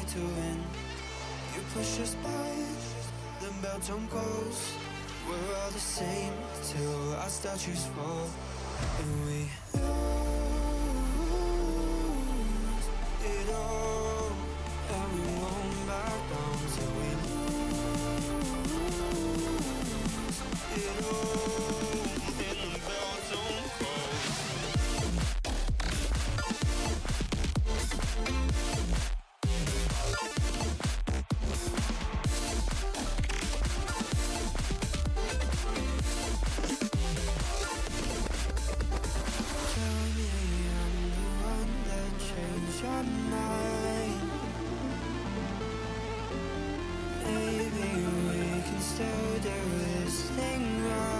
fight to win. You push us back, then belt on close. We're all the same till our statues fall. And we lose it all, and we won't back down till we lose it all. And the bells don't close. Still do this thing right.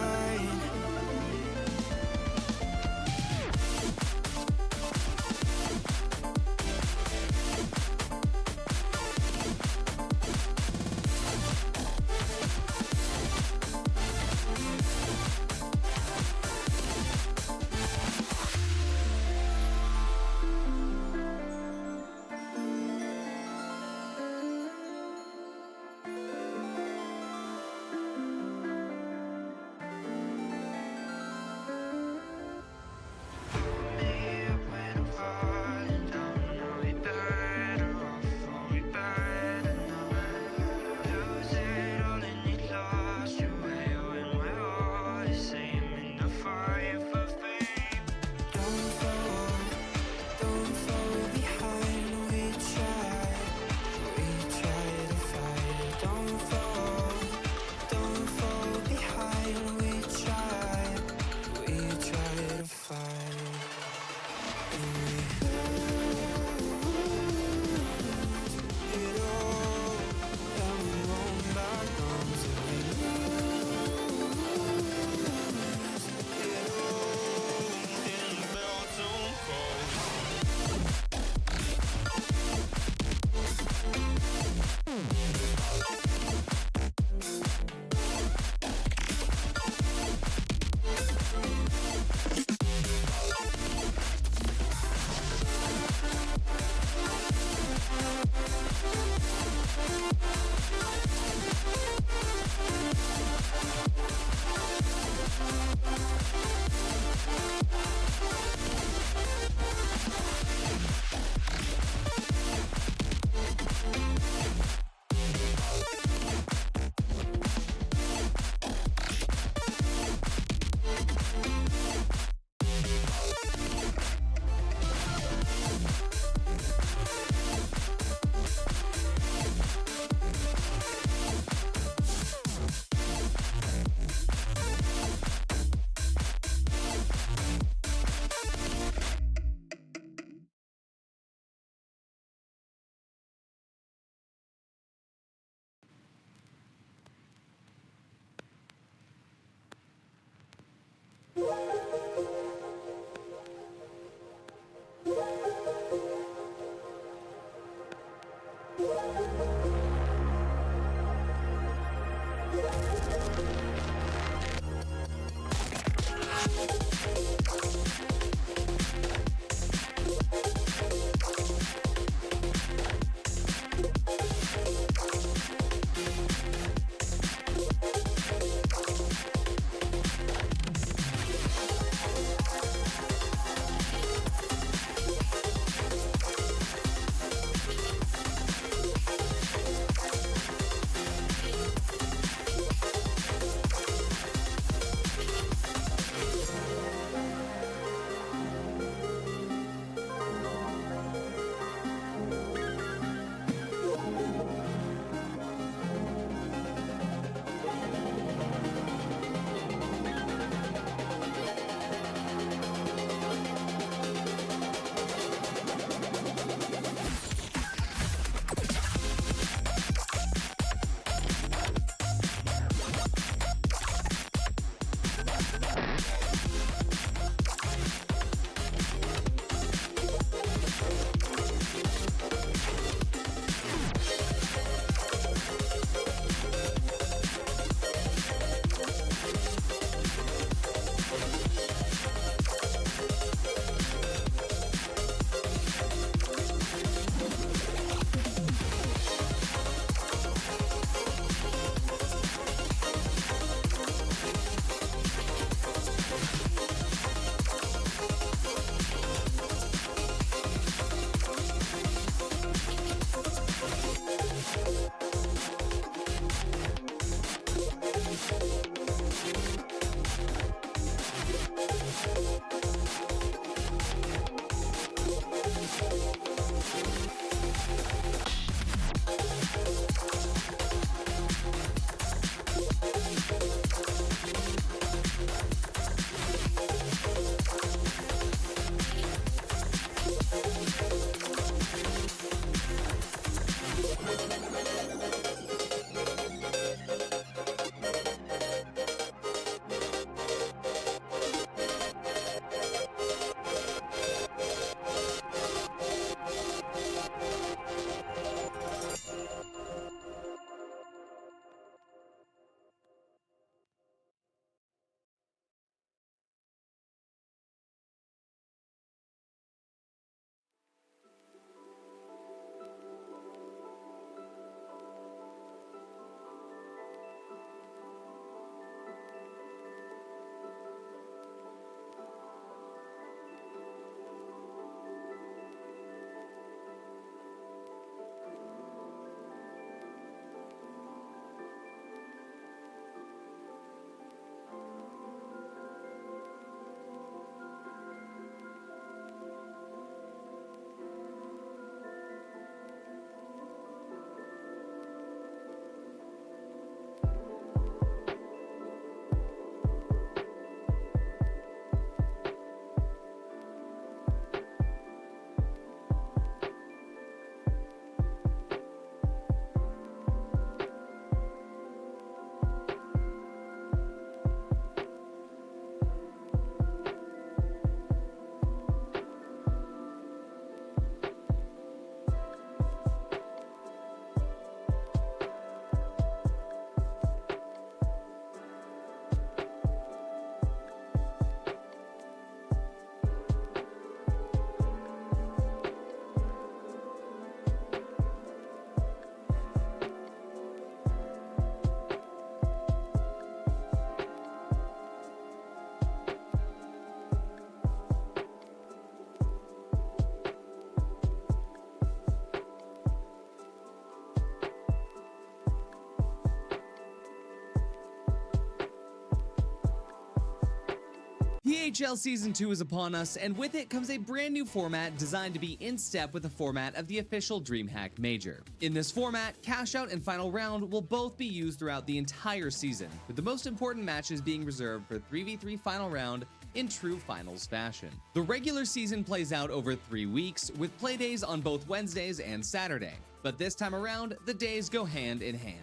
PHL Season 2 is upon us, and with it comes a brand new format designed to be in step with the format of the official DreamHack Major. In this format, Cash Out and Final Round will both be used throughout the entire season, with the most important matches being reserved for 3v3 Final Round in true finals fashion. The regular season plays out over 3 weeks, with playdays on both Wednesdays and Saturday, but this time around, the days go hand in hand.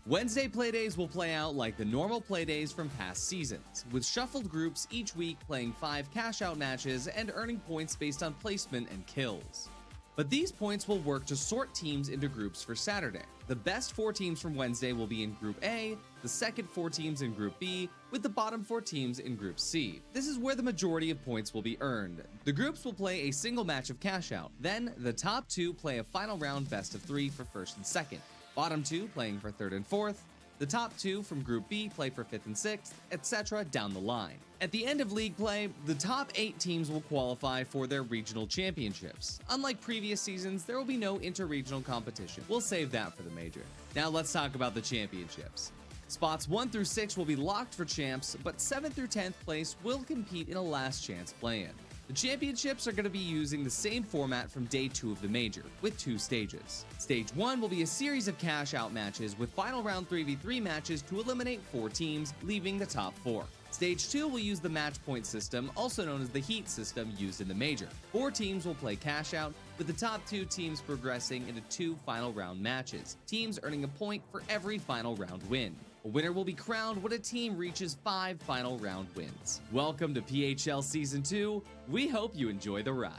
Wednesday playdays will play out like the normal playdays from past seasons, with shuffled groups each week playing 5 cash-out matches and earning points based on placement and kills. But these points will work to sort teams into groups for Saturday. The best 4 teams from Wednesday will be in Group A, the second 4 teams in Group B, with the bottom 4 teams in Group C. This is where the majority of points will be earned. The groups will play a single match of cash-out, then the top 2 play a final round best of 3 for first and second. Bottom 2 playing for third and fourth, the top 2 from Group B play for fifth and sixth, etc. down the line. At the end of league play, the top 8 teams will qualify for their regional championships. Unlike previous seasons, there will be no inter-regional competition. We'll save that for the major. Now let's talk about the championships. Spots 1 through 6 will be locked for champs, but 7th through 10th place will compete in a last chance play-in. The championships are going to be using the same format from day 2 of the major, with 2 stages. Stage 1 will be a series of cash-out matches with final round 3v3 matches to eliminate 4 teams, leaving the top 4. Stage 2 will use the match point system, also known as the heat system used in the major. 4 teams will play cash-out, with the top 2 teams progressing into 2 final round matches, teams earning a point for every final round win. A winner will be crowned when a team reaches 5 final round wins. Welcome to PHL Season 2. We hope you enjoy the ride.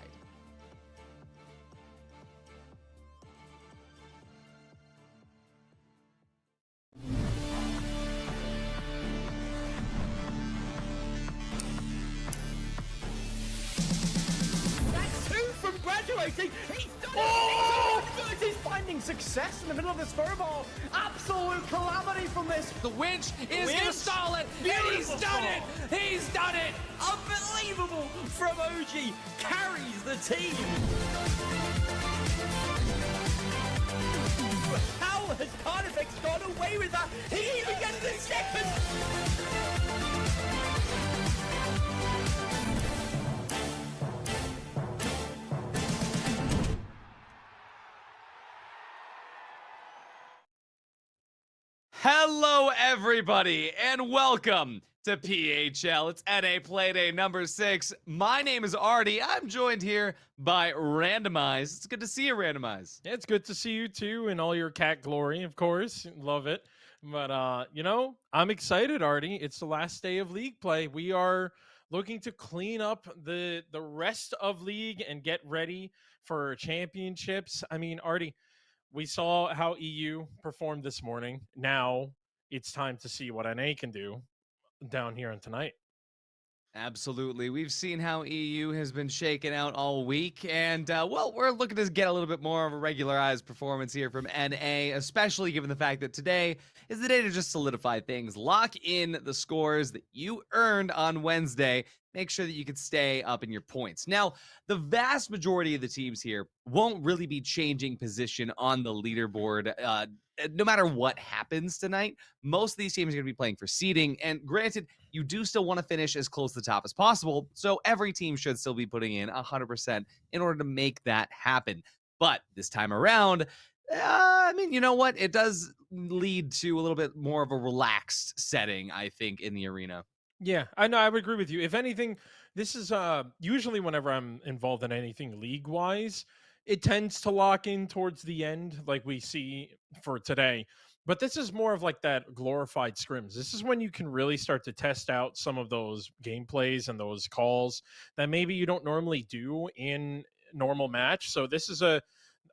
That's 2 from graduating. He's done it! He's finding success in the middle of this furball. Absolute calamity from this. The winch is going to stall it, and he's done it! He's done it! Unbelievable from OG. Carries the team. How has Carnifex gone away with that? He even gets the second. Hello, everybody, and welcome to PHL. It's NA Playday number 6. My name is Artie. I'm joined here by Randomize. It's good to see you, Randomize. Yeah, it's good to see you too in all your cat glory, of course. Love it. But I'm excited, Artie. It's the last day of league play. We are looking to clean up the rest of league and get ready for championships. I mean, Artie, we saw how EU performed this morning. Now it's time to see what NA can do down here on tonight. Absolutely. We've seen how EU has been shaken out all week, and we're looking to get a little bit more of a regularized performance here from NA, especially given the fact that today is the day to just solidify things, lock in the scores that you earned on Wednesday, make sure that you can stay up in your points. Now, the vast majority of the teams here won't really be changing position on the leaderboard, no matter what happens tonight. Most of these teams are going to be playing for seeding, and granted, you do still want to finish as close to the top as possible, so every team should still be putting in 100% in order to make that happen. But this time around, I mean, you know what? It does lead to a little bit more of a relaxed setting, I think, in the arena. Yeah, I know. I would agree with you. If anything, this is usually whenever I'm involved in anything league wise, it tends to lock in towards the end, like we see for today. But this is more of like that glorified scrims. This is when you can really start to test out some of those gameplays and those calls that maybe you don't normally do in normal match. So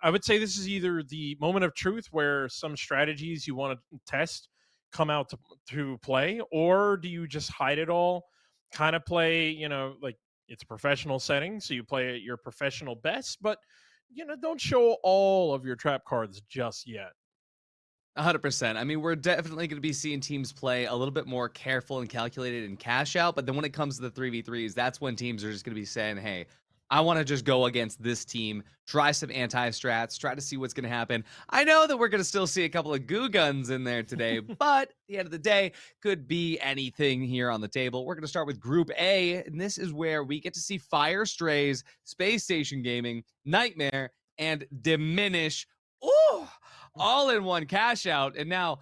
I would say this is either the moment of truth where some strategies you want to test come out to play, or do you just hide it all, kind of play, like it's a professional setting, so you play at your professional best, but don't show all of your trap cards just yet. 100%. I mean, we're definitely going to be seeing teams play a little bit more careful and calculated in cash out. But then when it comes to the 3v3s, that's when teams are just going to be saying, hey, I want to just go against this team, try some anti-strats, try to see what's going to happen. I know that we're going to still see a couple of goo guns in there today, but at the end of the day, could be anything here on the table. We're going to start with Group A, and this is where we get to see Fire Strays, Space Station Gaming, Nightmare, and Diminish. Ooh! All in one cash out. And now,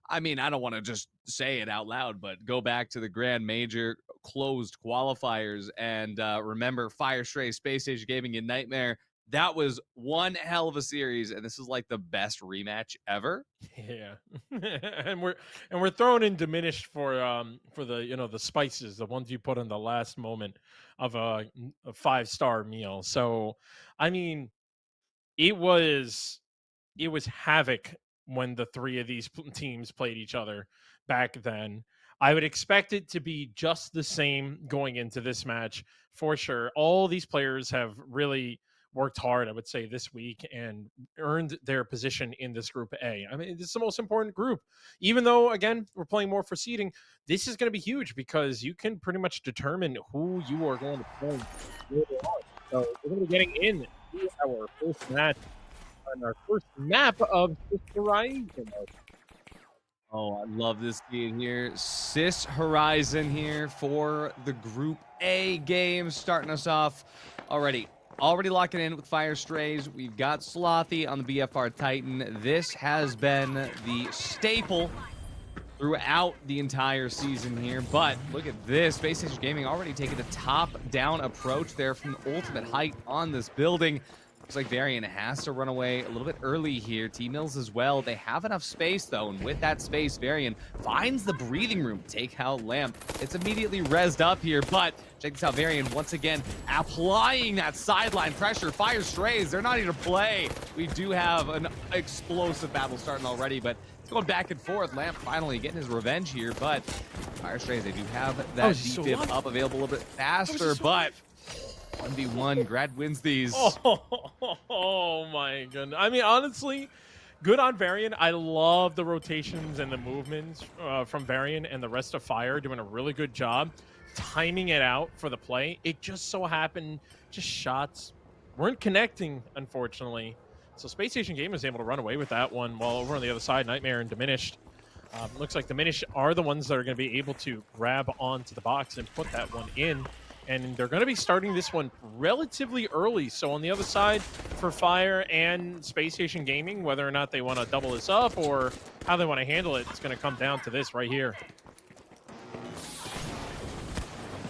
I mean, I don't want to just say it out loud, but go back to the Grand Major closed qualifiers and remember Fire Stray, Space Station Gaming, and Nightmare. That was one hell of a series, and this is like the best rematch ever. Yeah. and we're throwing in diminished for the the spices, the ones you put in the last moment of a 5-star meal. So I mean, it was havoc when the three of these teams played each other back then. I would expect it to be just the same going into this match for sure. All these players have really worked hard, I would say, this week and earned their position in this Group A. I mean, this is the most important group. Even though, again, we're playing more for seeding, this is going to be huge because you can pretty much determine who you are going to play later on. So we're going to be getting in to our first match on our first map of Sis Horizon. Oh, I love this game here. Sis Horizon here for the Group A game, starting us off already locking in with Fire Strays. We've got Slothy on the BFR Titan. This has been the staple throughout the entire season here, but look at this. Space Station Gaming already taking a top-down approach there from the ultimate height on this building. Looks like Varian has to run away a little bit early here. T-Mills as well. They have enough space, though, and with that space, Varian finds the breathing room. Take out Lamp. It's immediately rezzed up here, but check this out. Varian, once again, applying that sideline pressure. Fire Strays, they're not here to play. We do have an explosive battle starting already, but it's going back and forth. Lamp finally getting his revenge here, but Fire Strays, they do have that defib up available a little bit faster, but 1v1, Grad wins these. Oh my goodness. I mean, honestly, good on Varian. I love the rotations and the movements from Varian and the rest of Fire doing a really good job timing it out for the play. It just so happened, just shots weren't connecting, unfortunately. So Space Station Game was able to run away with that one, while over on the other side, Nightmare and Diminished. Looks like Diminished are the ones that are going to be able to grab onto the box and put that one in. and they're going to be starting this one relatively early. So on the other side for Fire and Space Station Gaming, whether or not they want to double this up or how they want to handle it, it's going to come down to this right here.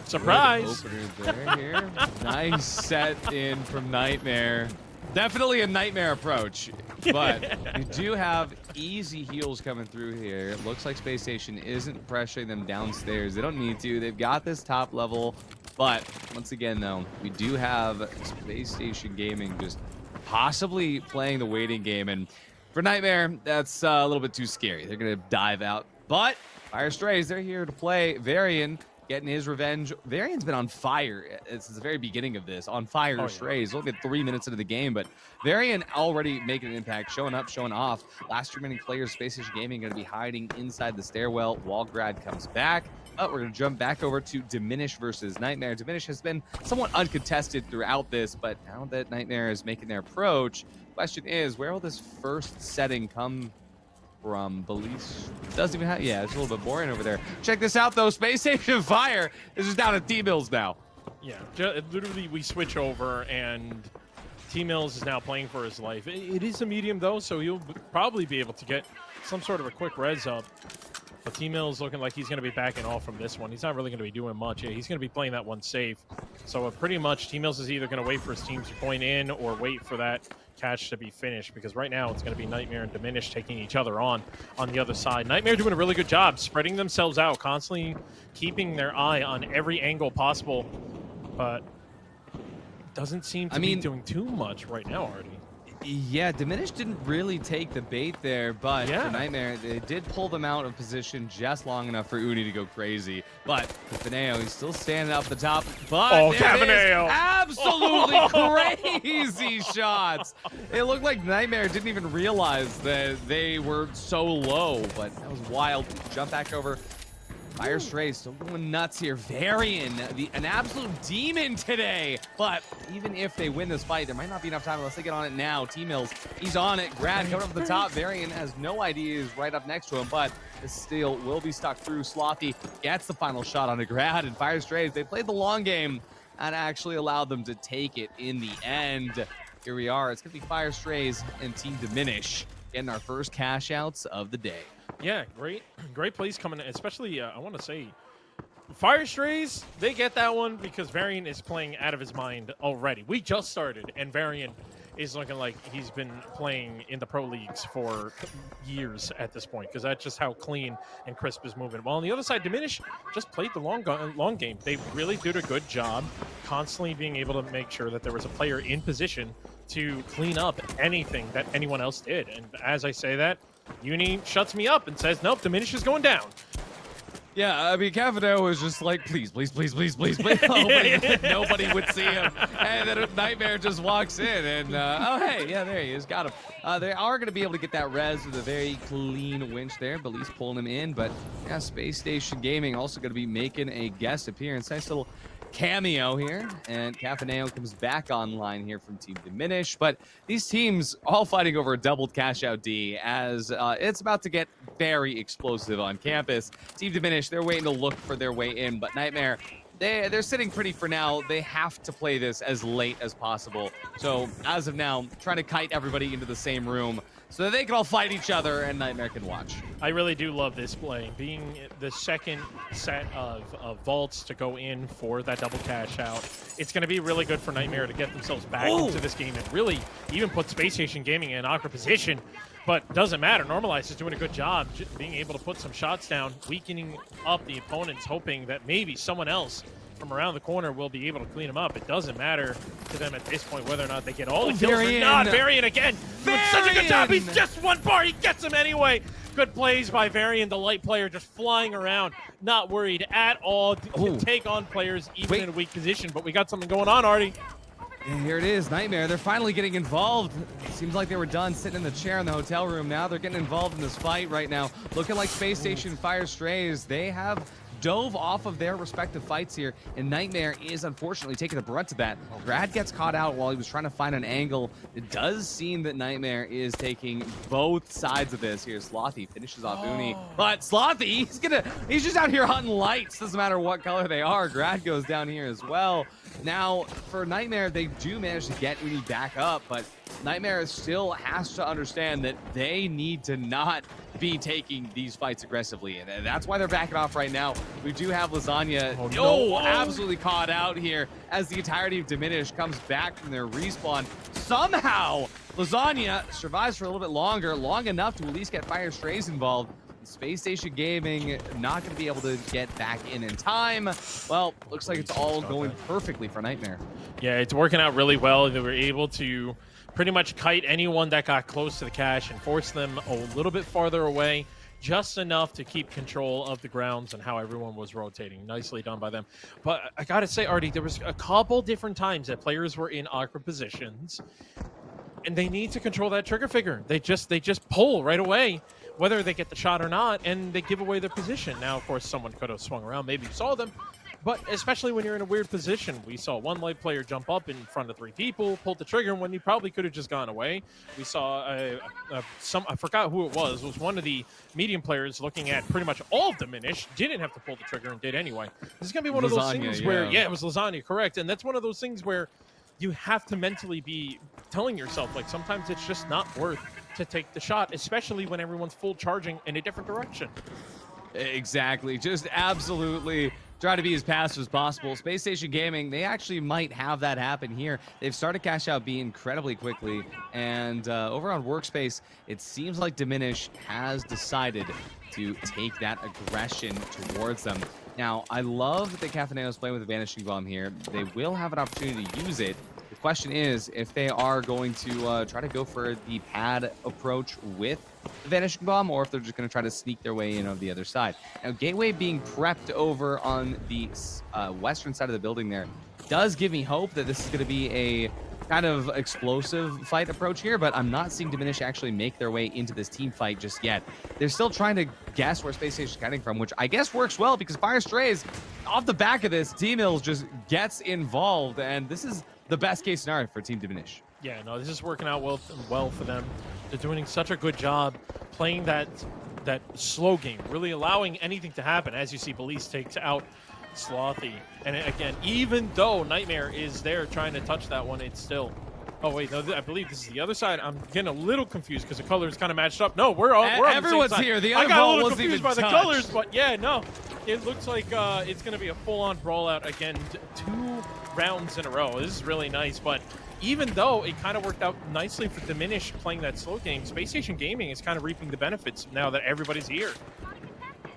Surprise! Opener there here. Nice set in from Nightmare. Definitely a Nightmare approach, but you do have easy heals coming through here. It looks like Space Station isn't pressuring them downstairs. They don't need to. They've got this top level, but once again, though, we do have Space Station Gaming just possibly playing the waiting game, and for Nightmare, that's a little bit too scary. They're going to dive out, but Fire Strays, they're here to play. Varian getting his revenge. Varian's been on fire since the very beginning of this. On fire, yeah. Strays. Look at 3 minutes into the game, but Varian already making an impact, showing up, showing off. Last remaining players, Space Station Gaming, going to be hiding inside the stairwell. Walgrad comes back. Oh, we're going to jump back over to Diminish versus Nightmare. Diminish has been somewhat uncontested throughout this, but now that Nightmare is making their approach, question is, where will this first setting come from? Belize doesn't even have, yeah, it's a little bit boring over there. Check this out though, Space Station Fire is just down at T-Mills now. Yeah, literally we switch over and T-Mills is now playing for his life. It is a medium though, so he'll probably be able to get some sort of a quick res up. But T-Mills looking like he's going to be backing off from this one. He's not really going to be doing much. Yeah, he's going to be playing that one safe. So pretty much T-Mills is either going to wait for his team to point in or wait for that catch to be finished, because right now it's going to be Nightmare and Diminish taking each other on the other side. Nightmare doing a really good job spreading themselves out, constantly keeping their eye on every angle possible, but doesn't seem to be doing too much right now, Artie. Yeah, Diminish didn't really take the bait there, but for Nightmare, they did pull them out of position just long enough for Uni to go crazy. But Cafaneo, he's still standing up the top. But Cafaneo! Absolutely crazy shots. It looked like Nightmare didn't even realize that they were so low, but that was wild. Jump back over. Fire Stray still going nuts here. Varian, an absolute demon today. But even if they win this fight, there might not be enough time unless they get on it now. T-Mills, he's on it. Grad coming up the top. Varian has no idea he's right up next to him, but the steal will be stuck through. Slothy gets the final shot on a Grad, and Fire Strays, they played the long game and actually allowed them to take it in the end. Here we are. It's going to be Fire Strays and Team Diminish getting our first cash outs of the day. Yeah, great plays coming in, especially, I want to say, Fire Strays, they get that one because Varian is playing out of his mind already. We just started, and Varian is looking like he's been playing in the pro leagues for years at this point, because that's just how clean and crisp is moving. While on the other side, Diminish just played the long game. They really did a good job constantly being able to make sure that there was a player in position to clean up anything that anyone else did. And as I say that, Uni shuts me up and says, nope, Diminish is going down. Yeah, I mean, Cavado was just like, please, please, please, please, please, please. Nobody would see him. And then Nightmare just walks in and, oh, hey, yeah, there he is. Got him. They are going to be able to get that res with a very clean winch there. Belize pulling him in. But, yeah, Space Station Gaming also going to be making a guest appearance. Nice little cameo here, and Cafaneo comes back online here from Team Diminish. But these teams all fighting over a doubled cash out D, as it's about to get very explosive on campus. Team Diminish, they're waiting to look for their way in, but Nightmare, they're sitting pretty for now. They have to play this as late as possible. So as of now, trying to kite everybody into the same room so that they can all fight each other and Nightmare can watch. I really do love this play. Being the second set of vaults to go in for that double cash out, it's going to be really good for Nightmare to get themselves back into this game and really even put Space Station Gaming in an awkward position. But doesn't matter. Normalize is doing a good job being able to put some shots down, weakening up the opponents, hoping that maybe someone else from around the corner will be able to clean them up. It doesn't matter to them at this point whether or not they get all the kills or not. Varian again doing such a good job. He's just one bar. He gets him anyway. Good plays by Varian, the light player, just flying around, not worried at all. Can take on players even in a weak position. But we got something going on, Artie. And here it is, Nightmare. They're finally getting involved. Seems like they were done sitting in the chair in the hotel room. Now they're getting involved in this fight right now. Looking like Space Station Fire Strays. They have dove off of their respective fights here, and Nightmare is unfortunately taking the brunt of that. Grad gets caught out while he was trying to find an angle. It does seem that Nightmare is taking both sides of this. Here, Slothy finishes off Uni, but Slothy, he's just out here hunting lights. Doesn't matter what color they are. Grad goes down here as well. Now, for Nightmare, they do manage to get Uni back up, but Nightmare still has to understand that they need to not be taking these fights aggressively, and that's why they're backing off right now. We do have Lasagna absolutely caught out here as the entirety of Diminish comes back from their respawn. Somehow, Lasagna survives for a little bit longer, long enough to at least get Fire Strays involved. Space Station Gaming not going to be able to get back in time. Well, looks like it's all going perfectly for Nightmare. Yeah, it's working out really well. They were able to pretty much kite anyone that got close to the cache and force them a little bit farther away, just enough to keep control of the grounds and how everyone was rotating. Nicely done by them. But I gotta say, Artie, there was a couple different times that players were in awkward positions, and they need to control that trigger figure. They just pull right away, whether they get the shot or not, and they give away their position. Now, of course, someone could have swung around, maybe saw them, but especially when you're in a weird position. We saw one light player jump up in front of 3 people, pulled the trigger when he probably could have just gone away. We saw I forgot who it was one of the medium players looking at pretty much all of Diminish, didn't have to pull the trigger and did anyway. This is going to be one of those things where, it was Lasagna, correct. And that's one of those things where you have to mentally be telling yourself, like, sometimes it's just not worth to take the shot, especially when everyone's full charging in a different direction. Exactly. Just absolutely try to be as passive as possible. Space Station Gaming, they actually might have that happen here. They've started Cash Out B incredibly quickly, and over on Workspace, it seems like Diminish has decided to take that aggression towards them. Now, I love that Cafaneo's playing with the Vanishing Bomb here. They will have an opportunity to use it. The question is if they are going to try to go for the pad approach with the Vanishing Bomb, or if they're just going to try to sneak their way in on the other side. Now, Gateway being prepped over on the western side of the building there does give me hope that this is going to be a kind of explosive fight approach here, but I'm not seeing Diminish actually make their way into this team fight just yet. They're still trying to guess where Space Station is coming from, which I guess works well because Fire Strays, off the back of this, T-Mills just gets involved, and this is the best case scenario for Team Diminish. Yeah, no, this is working out well for them. They're doing such a good job playing that slow game, really allowing anything to happen. As you see, Belize takes out Slothy. And again, even though Nightmare is there trying to touch that one, it's still... Oh, wait, no, I believe this is the other side. I'm getting a little confused because the colors kind of matched up. No, we're on everyone's the same side. here. The other I got a ball little wasn't confused even by the touched. colors, but yeah, no. It looks like it's going to be a full-on brawlout again. 2 rounds in a row. This is really nice, but even though it kind of worked out nicely for Diminish playing that slow game, Space Station Gaming is kind of reaping the benefits now that everybody's here.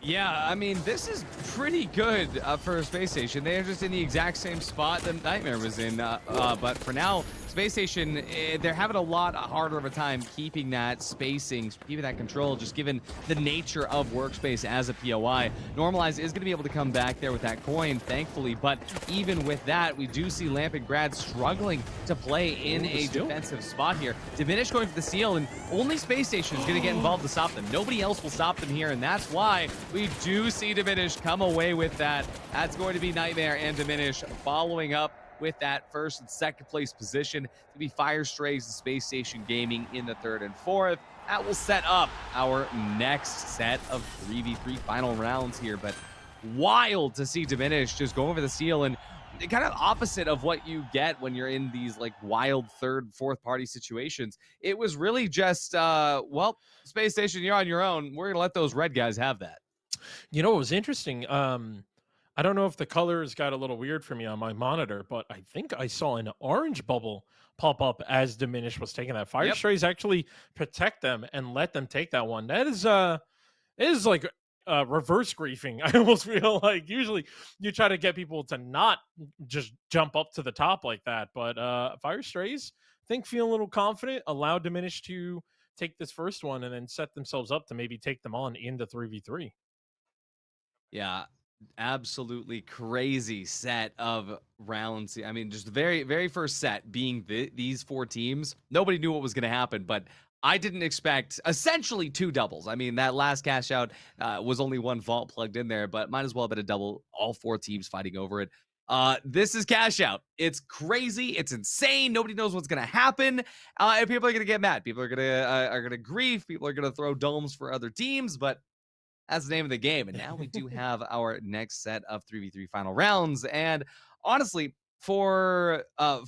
Yeah, I mean, this is pretty good for Space Station. They're just in the exact same spot that Nightmare was in. But for now, Space Station, they're having a lot harder of a time keeping that spacing, keeping that control, just given the nature of Workspace as a POI. Normalize is going to be able to come back there with that coin, thankfully. But even with that, we do see Lamp and Grad struggling to play in a defensive spot here. Diminish going for the seal, and only Space Station is going to get involved to stop them. Nobody else will stop them here, and that's why we do see Diminish come away with that. That's going to be Nightmare and Diminish following up with that first and second place position to be Fire Strays and Space Station Gaming in the 3rd and 4th. That will set up our next set of 3v3 final rounds here, but wild to see Diminish just go over the seal, and kind of opposite of what you get when you're in these like wild 3rd, 4th party situations. It was really just, well, Space Station, you're on your own. We're going to let those red guys have that. You know, it was interesting. I don't know if the colors got a little weird for me on my monitor, but I think I saw an orange bubble pop up as Diminish was taking that. Fire Strays actually protect them and let them take that one. That is like reverse griefing. I almost feel like usually you try to get people to not just jump up to the top like that, but Fire Strays, I think, feel a little confident, allow Diminish to take this first one and then set themselves up to maybe take them on in the 3v3. Yeah, absolutely crazy set of rounds. I mean, just the very, very first set being these 4 teams. Nobody knew what was going to happen, but I didn't expect essentially 2 doubles. I mean, that last cash out was only 1 vault plugged in there, but might as well have been a double, all 4 teams fighting over it. This is cash out. It's crazy. It's insane. Nobody knows what's going to happen. And people are going to get mad. People are going to grieve. People are going to throw domes for other teams, but that's the name of the game. And now we do have our next set of 3v3 final rounds. And honestly, for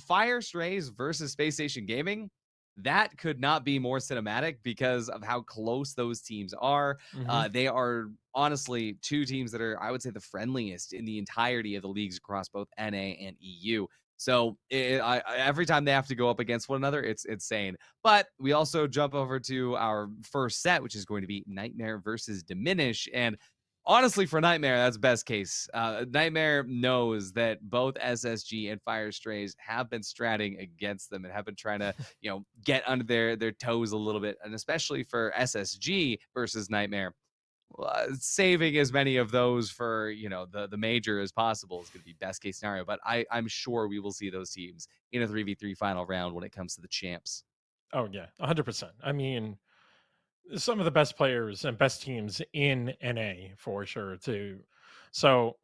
Fire Strays versus Space Station Gaming, that could not be more cinematic because of how close those teams are. Hmm. They are honestly 2 teams that are, I would say, the friendliest in the entirety of the leagues across both NA and EU. So every time they have to go up against one another, it's insane. But we also jump over to our first set, which is going to be Nightmare versus Diminish. And honestly, for Nightmare, that's best case. Nightmare knows that both SSG and Fire Strays have been stratting against them and have been trying to, get under their toes a little bit. And especially for SSG versus Nightmare, saving as many of those for the major as possible is going to be best case scenario. But I'm sure we will see those teams in a 3v3 final round when it comes to the champs. Oh yeah, 100%. I mean, some of the best players and best teams in NA for sure too. So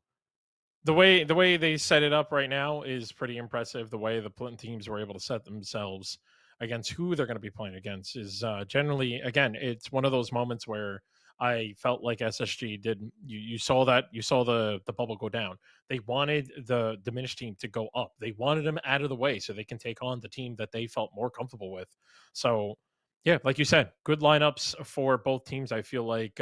the way they set it up right now is pretty impressive. The way the teams were able to set themselves against who they're going to be playing against is generally, again, it's one of those moments where I felt like SSG did. You saw that, you saw the bubble go down. They wanted the diminished team to go up. They wanted them out of the way so they can take on the team that they felt more comfortable with. So yeah, like you said, good lineups for both teams. I feel like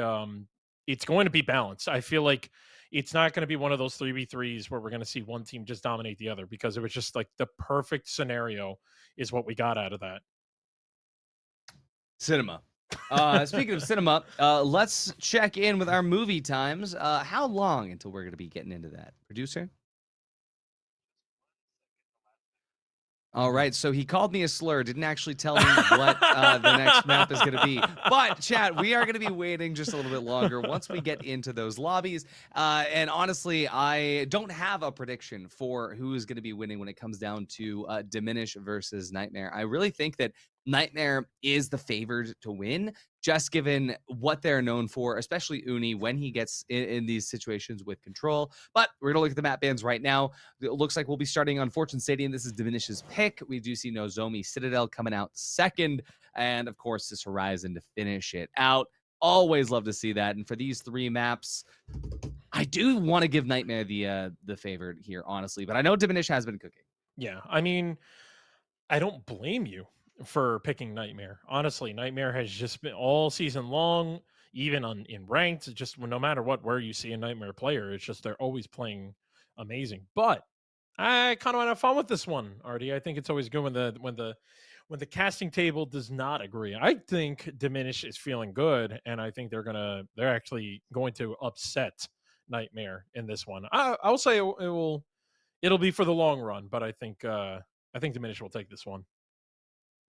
it's going to be balanced. I feel like it's not going to be one of those 3v3s where we're going to see one team just dominate the other, because it was just like the perfect scenario is what we got out of that. Cinema. Speaking of cinema, let's check in with our movie times. How long until we're going to be getting into that? Producer? All Mhm. right, so he called me a slur, didn't actually tell me what the next map is going to be. But, chat, we are going to be waiting just a little bit longer once we get into those lobbies. And honestly, I don't have a prediction for who is going to be winning when it comes down to Diminish versus Nightmare. I really think that Nightmare is the favored to win, just given what they're known for, especially Uni when he gets in these situations with control. But we're going to look at the map bans right now. It looks like we'll be starting on Fortune Stadium. This is Diminish's pick. We do see Nozomi Citadel coming out second. And of course, this Horizon to finish it out. Always love to see that. And for these 3 maps, I do want to give Nightmare the favorite here, honestly. But I know Diminish has been cooking. Yeah, I mean, I don't blame you for picking Nightmare. Honestly, Nightmare has just been all season long, even in ranked. Just no matter where you see a Nightmare player, it's just they're always playing amazing. But I kind of want to have fun with this one, Artie. I think it's always good when the casting table does not agree. I think Diminish is feeling good, and I think they're actually going to upset Nightmare in this one. I'll say it'll be for the long run, but I think Diminish will take this one.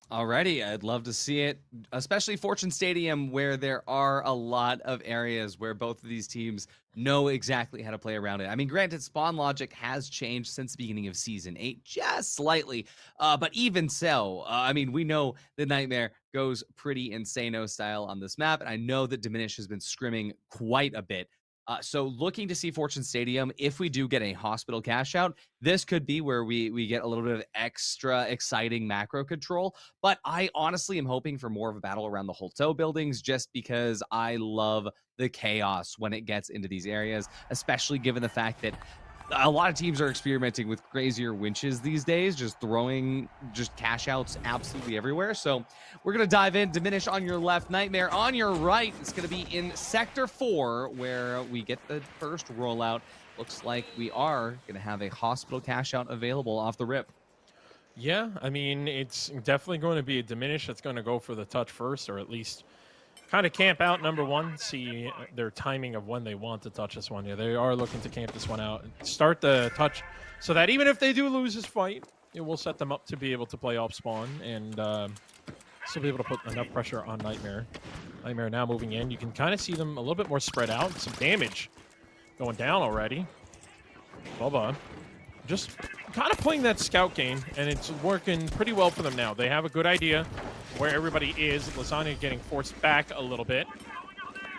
Alrighty, I'd love to see it, especially Fortune Stadium, where there are a lot of areas where both of these teams know exactly how to play around it. I mean, granted, spawn logic has changed since the beginning of Season 8, just slightly, but even so, I mean, we know the Nightmare goes pretty insano style on this map, and I know that Diminish has been scrimming quite a bit. So looking to see Fortune Stadium, if we do get a hospital cash out, this could be where we get a little bit of extra exciting macro control. But I honestly am hoping for more of a battle around the Holto buildings, just because I love the chaos when it gets into these areas, especially given the fact that a lot of teams are experimenting with crazier winches these days, just throwing just cash outs absolutely everywhere. So we're going to dive in. Diminish on your left, Nightmare on your right. It's going to be in Sector 4 where we get the first rollout. Looks like we are going to have a hospital cash out available off the rip. Yeah, I mean, it's definitely going to be a Diminish that's going to go for the touch first, or at least kind of camp out number one, see their timing of when they want to touch this one. Yeah, they are looking to camp this one out and start the touch so that even if they do lose this fight, it will set them up to be able to play off spawn and still be able to put enough pressure on Nightmare. Nightmare now moving in. You can kind of see them a little bit more spread out. Some damage going down already. Bubba just kind of playing that scout game, and it's working pretty well for them now. They have a good idea. where everybody is. Lasagna getting forced back a little bit.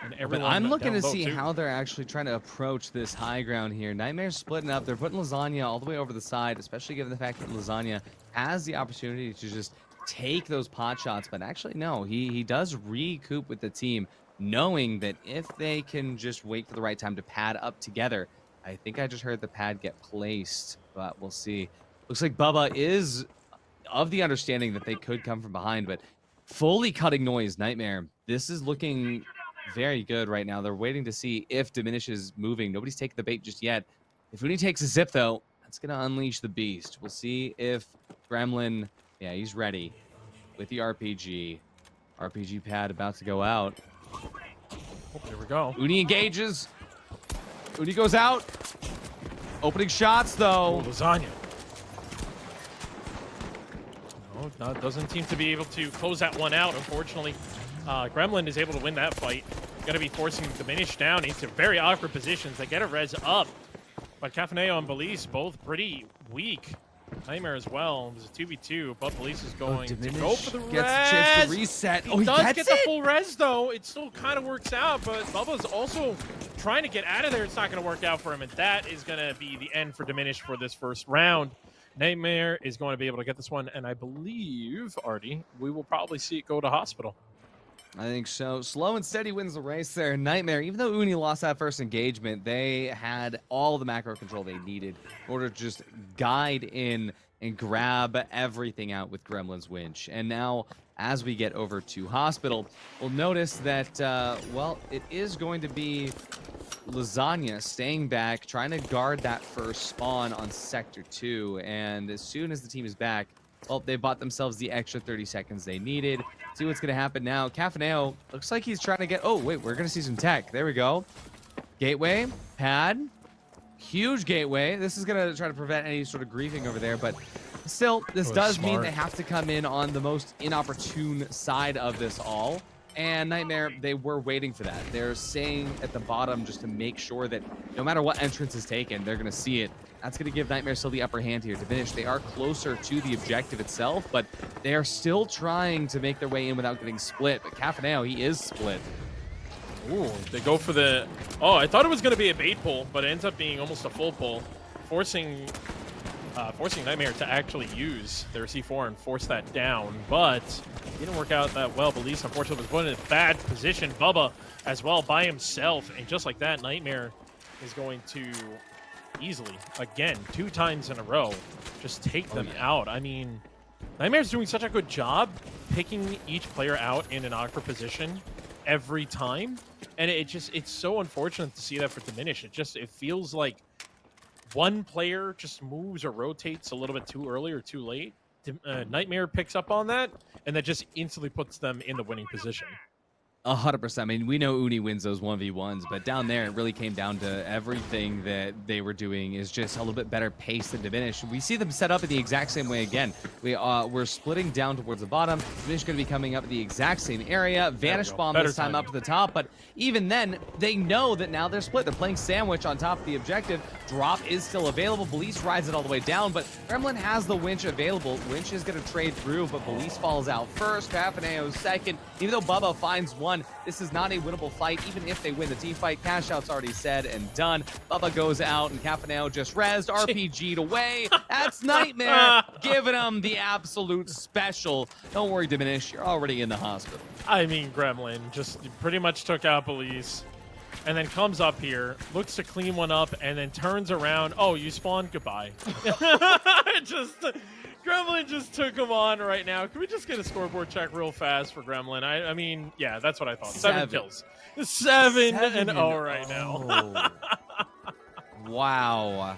And But everyone I'm looking down to low, see too. how they're actually trying to approach this high ground here. Nightmare's splitting up. They're putting Lasagna all the way over the side, especially given the fact that Lasagna has the opportunity to just take those pot shots. But actually, no, he does recoup with the team, knowing that if they can just wait for the right time to pad up together. I think I just heard the pad get placed, but we'll see. Looks like Bubba is of the understanding that they could come from behind, but fully cutting noise, Nightmare. This is looking very good right now. They're waiting to see if Diminish is moving. Nobody's taken the bait just yet. If Uni takes a zip, though, that's going to unleash the beast. We'll see if Gremlin, yeah, he's ready with the RPG. RPG pad about to go out. Oh, there we go. Uni engages. Uni goes out. Opening shots, though. Oh, Lasagna. No, that doesn't seem to be able to close that one out, unfortunately. Gremlin is able to win that fight. Going to be forcing Diminish down into very awkward positions. They get a res up. But Cafaneo and Belize both pretty weak. Nightmare as well. It was a 2v2, but Belize is going to go for the res. Gets a chance to reset. He Oh, he does gets get the it? full res, though. It still kind of works out, but Bubba's also trying to get out of there. It's not going to work out for him, and that is going to be the end for Diminish for this first round. Nightmare is going to be able to get this one, and I believe, Artie, we will probably see it go to hospital. I think so. Slow and steady wins the race there. Nightmare, even though Uni lost that first engagement, they had all the macro control they needed in order to just guide in and grab everything out with Gremlin's winch. And now, as we get over to hospital, we'll notice that, well, it is going to be Lasagna staying back, trying to guard that first spawn on Sector 2. And as soon as the team is back, well, they bought themselves the extra 30 seconds they needed. See what's going to happen now. Cafaneo looks like he's trying to get... Oh, wait, we're going to see some tech. There we go. Gateway, pad, huge gateway. This is going to try to prevent any sort of griefing over there, but still, this does mean they have to come in on the most inopportune side of this all. And Nightmare, they were waiting for that. They're staying at the bottom just to make sure that no matter what entrance is taken, they're going to see it. That's going to give Nightmare still the upper hand here. Diminish, they are closer to the objective itself, but they are still trying to make their way in without getting split. But Cafaneo, he is split. Ooh, they go for the... Oh, I thought it was going to be a bait pull, but it ends up being almost a full pull, forcing Nightmare to actually use their C4 and force that down, but it didn't work out that well. Belize, unfortunately, was put in a bad position. Bubba as well by himself, and just like that, Nightmare is going to easily, again, 2 times in a row, just take them out. I mean, Nightmare's doing such a good job picking each player out in an awkward position every time, and it's so unfortunate to see that for Diminish. It feels like one player just moves or rotates a little bit too early or too late. Nightmare picks up on that, and that just instantly puts them in the winning position. 100%. I mean, we know Uni wins those 1v1s, but down there, it really came down to everything that they were doing is just a little bit better pace than Diminish. We see them set up in the exact same way again. We're splitting down towards the bottom. Diminish going to be coming up in the exact same area. Vanish Bomb this time up to the top, but even then, they know that now they're split. They're playing sandwich on top of the objective. Drop is still available. Belize rides it all the way down, but Gremlin has the winch available. Winch is going to trade through, but Belize falls out first. Cafaneo second. Even though Bubba finds one, this is not a winnable fight. Even if they win the team fight, cash out's already said and done. Bubba goes out, and Cafaneo just rezzed, RPG'd away. That's Nightmare giving him the absolute special. Don't worry, Diminish, you're already in the hospital. I mean, Gremlin just pretty much took out Belize, and then comes up here, looks to clean one up, and then turns around. Oh, you spawned? Goodbye. Gremlin just took him on right now. Can we just get a scoreboard check real fast for Gremlin? I mean, yeah, that's what I thought. 7 kills. 7-0 right now. Wow.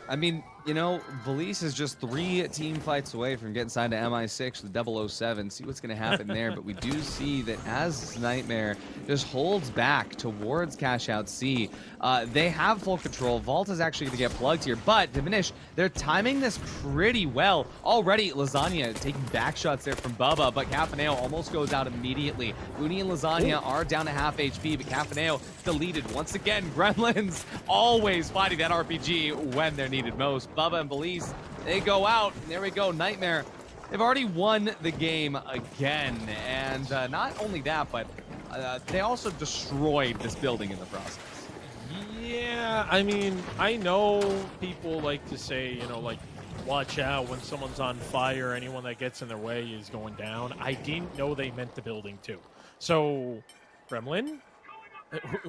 I mean, you know, Belize is just 3 team fights away from getting signed to MI6 with 007. See what's going to happen there. But we do see that as Nightmare just holds back towards Cash Out C, they have full control. Vault is actually going to get plugged here. But Diminish, they're timing this pretty well. Already, Lasagna taking back shots there from Bubba, but Cafaneo almost goes out immediately. Uni and Lasagna are down to half HP, but Cafaneo deleted once again. Gremlins always fighting that RPG when they're needed most. Bubba and Belize, they go out. And there we go. Nightmare they've already won the game again. And not only that, but they also destroyed this building in the process. Yeah, I mean, I know people like to say, like, watch out when someone's on fire. Anyone that gets in their way is going down. I didn't know they meant the building too. So, Gremlin,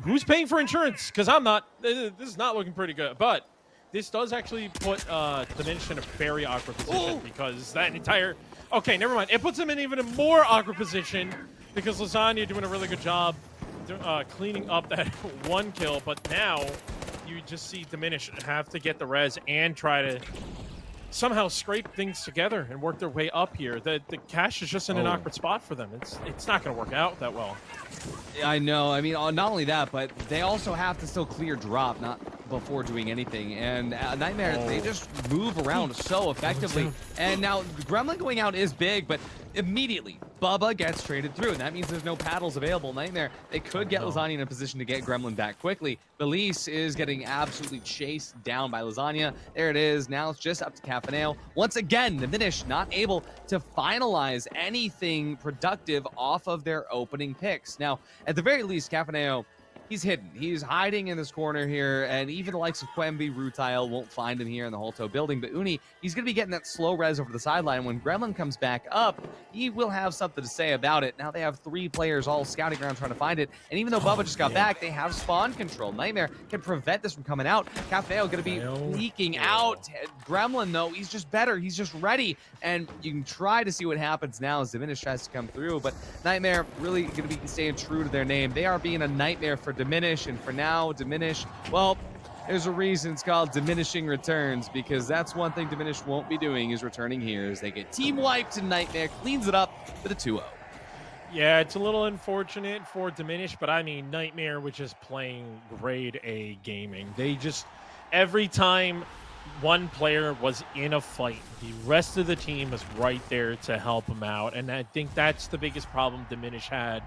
who's paying for insurance? Because I'm not. This is not looking pretty good. But this does actually put Diminish in a very awkward position because that entire. Okay, never mind. It puts him in even a more awkward position because Lasagna doing a really good job cleaning up that one kill. But now you just see Diminish have to get the res and try to somehow scrape things together and work their way up here. The cash is just in an awkward spot for them. It's not going to work out that well. I know. I mean, not only that, but they also have to still clear drop, not before doing anything. And Nightmare, they just move around so effectively. And now Gremlin going out is big, but immediately Bubba gets traded through, and that means there's no paddles available. Nightmare, they could get Lasagna in a position to get Gremlin back quickly. Belize is getting absolutely chased down by Lasagna. There it is. Now it's just up to Cafaneo. Once again, the Diminish not able to finalize anything productive off of their opening picks. Now, at the very least, Cafaneo, he's hidden. He's hiding in this corner here, and even the likes of Quemby, Rutile won't find him here in the Holto building. But Uni, he's going to be getting that slow res over the sideline. When Gremlin comes back up, he will have something to say about it. Now they have 3 players all scouting around trying to find it. And even though Bubba just got back, they have spawn control. Nightmare can prevent this from coming out. Cafeo going to be leaking out. Gremlin, though, he's just better. He's just ready. And you can try to see what happens now as Diminish tries to come through. But Nightmare really going to be staying true to their name. They are being a nightmare for Diminish, and for now, Diminish, well, there's a reason it's called diminishing returns, because that's one thing Diminish won't be doing is returning here as they get team wiped, and Nightmare cleans it up with a 2-0. Yeah, it's a little unfortunate for Diminish, but I mean, Nightmare was just playing grade A gaming. They just, every time one player was in a fight, the rest of the team was right there to help him out, and I think that's the biggest problem Diminish had,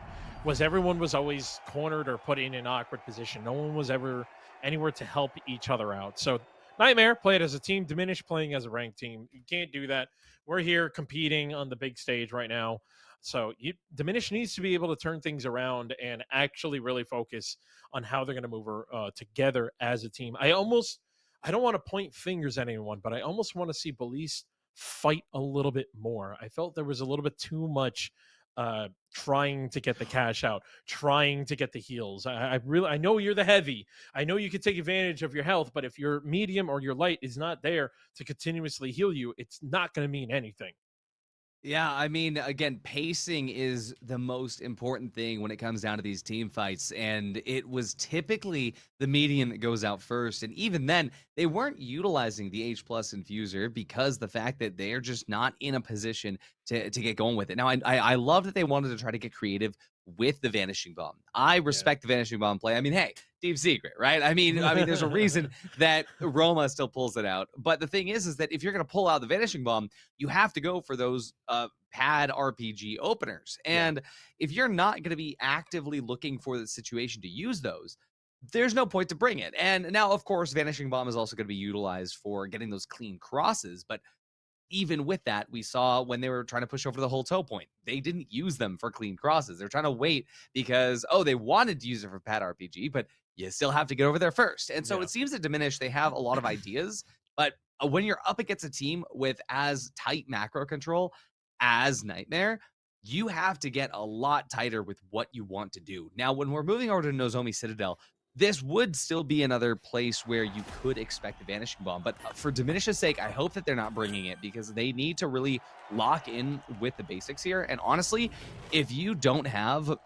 was everyone was always cornered or put in an awkward position. No one was ever anywhere to help each other out. So Nightmare played as a team, Diminish playing as a ranked team. You can't do that. We're here competing on the big stage right now. So Diminish needs to be able to turn things around and actually really focus on how they're going to move together as a team. I don't want to point fingers at anyone, but I almost want to see Belize fight a little bit more. I felt there was a little bit too much trying to get the cash out, trying to get the heals. I know you're the heavy. I know you can take advantage of your health, but if your medium or your light is not there to continuously heal you, it's not going to mean anything. Yeah, I mean, again, pacing is the most important thing when it comes down to these team fights. And it was typically the median that goes out first. And even then, they weren't utilizing the H+ infuser because the fact that they're just not in a position to get going with it. Now, I love that they wanted to try to get creative with the Vanishing Bomb. I respect the Vanishing Bomb play. I mean, hey, deep secret, right? I mean, there's a reason that Roma still pulls it out. But the thing is that if you're going to pull out the Vanishing Bomb, you have to go for those pad RPG openers. And if you're not going to be actively looking for the situation to use those, there's no point to bring it. And now, of course, Vanishing Bomb is also going to be utilized for getting those clean crosses. But even with that, we saw when they were trying to push over the whole toe point, they didn't use them for clean crosses. They're trying to wait because, they wanted to use it for pad RPG, but you still have to get over there first. And so it seems to Diminish, they have a lot of ideas, but when you're up against a team with as tight macro control as Nightmare, you have to get a lot tighter with what you want to do. Now, when we're moving over to Nozomi Citadel, this would still be another place where you could expect the Vanishing Bomb. But for Diminish's sake, I hope that they're not bringing it because they need to really lock in with the basics here. And honestly, if you don't have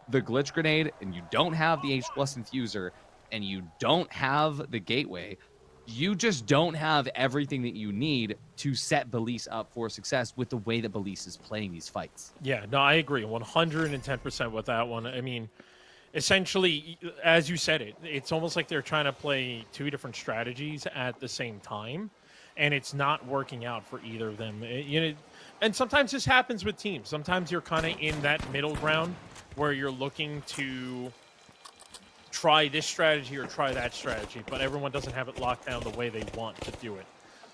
the Glitch Grenade and you don't have the H+ Infuser and you don't have the Gateway, you just don't have everything that you need to set Belize up for success with the way that Belize is playing these fights. Yeah, no, I agree 110% with that one. I mean, essentially, as you said it's almost like they're trying to play 2 different strategies at the same time, and it's not working out for either of them. And sometimes this happens with teams. Sometimes you're kind of in that middle ground where you're looking to try this strategy or try that strategy, but everyone doesn't have it locked down the way they want to do it.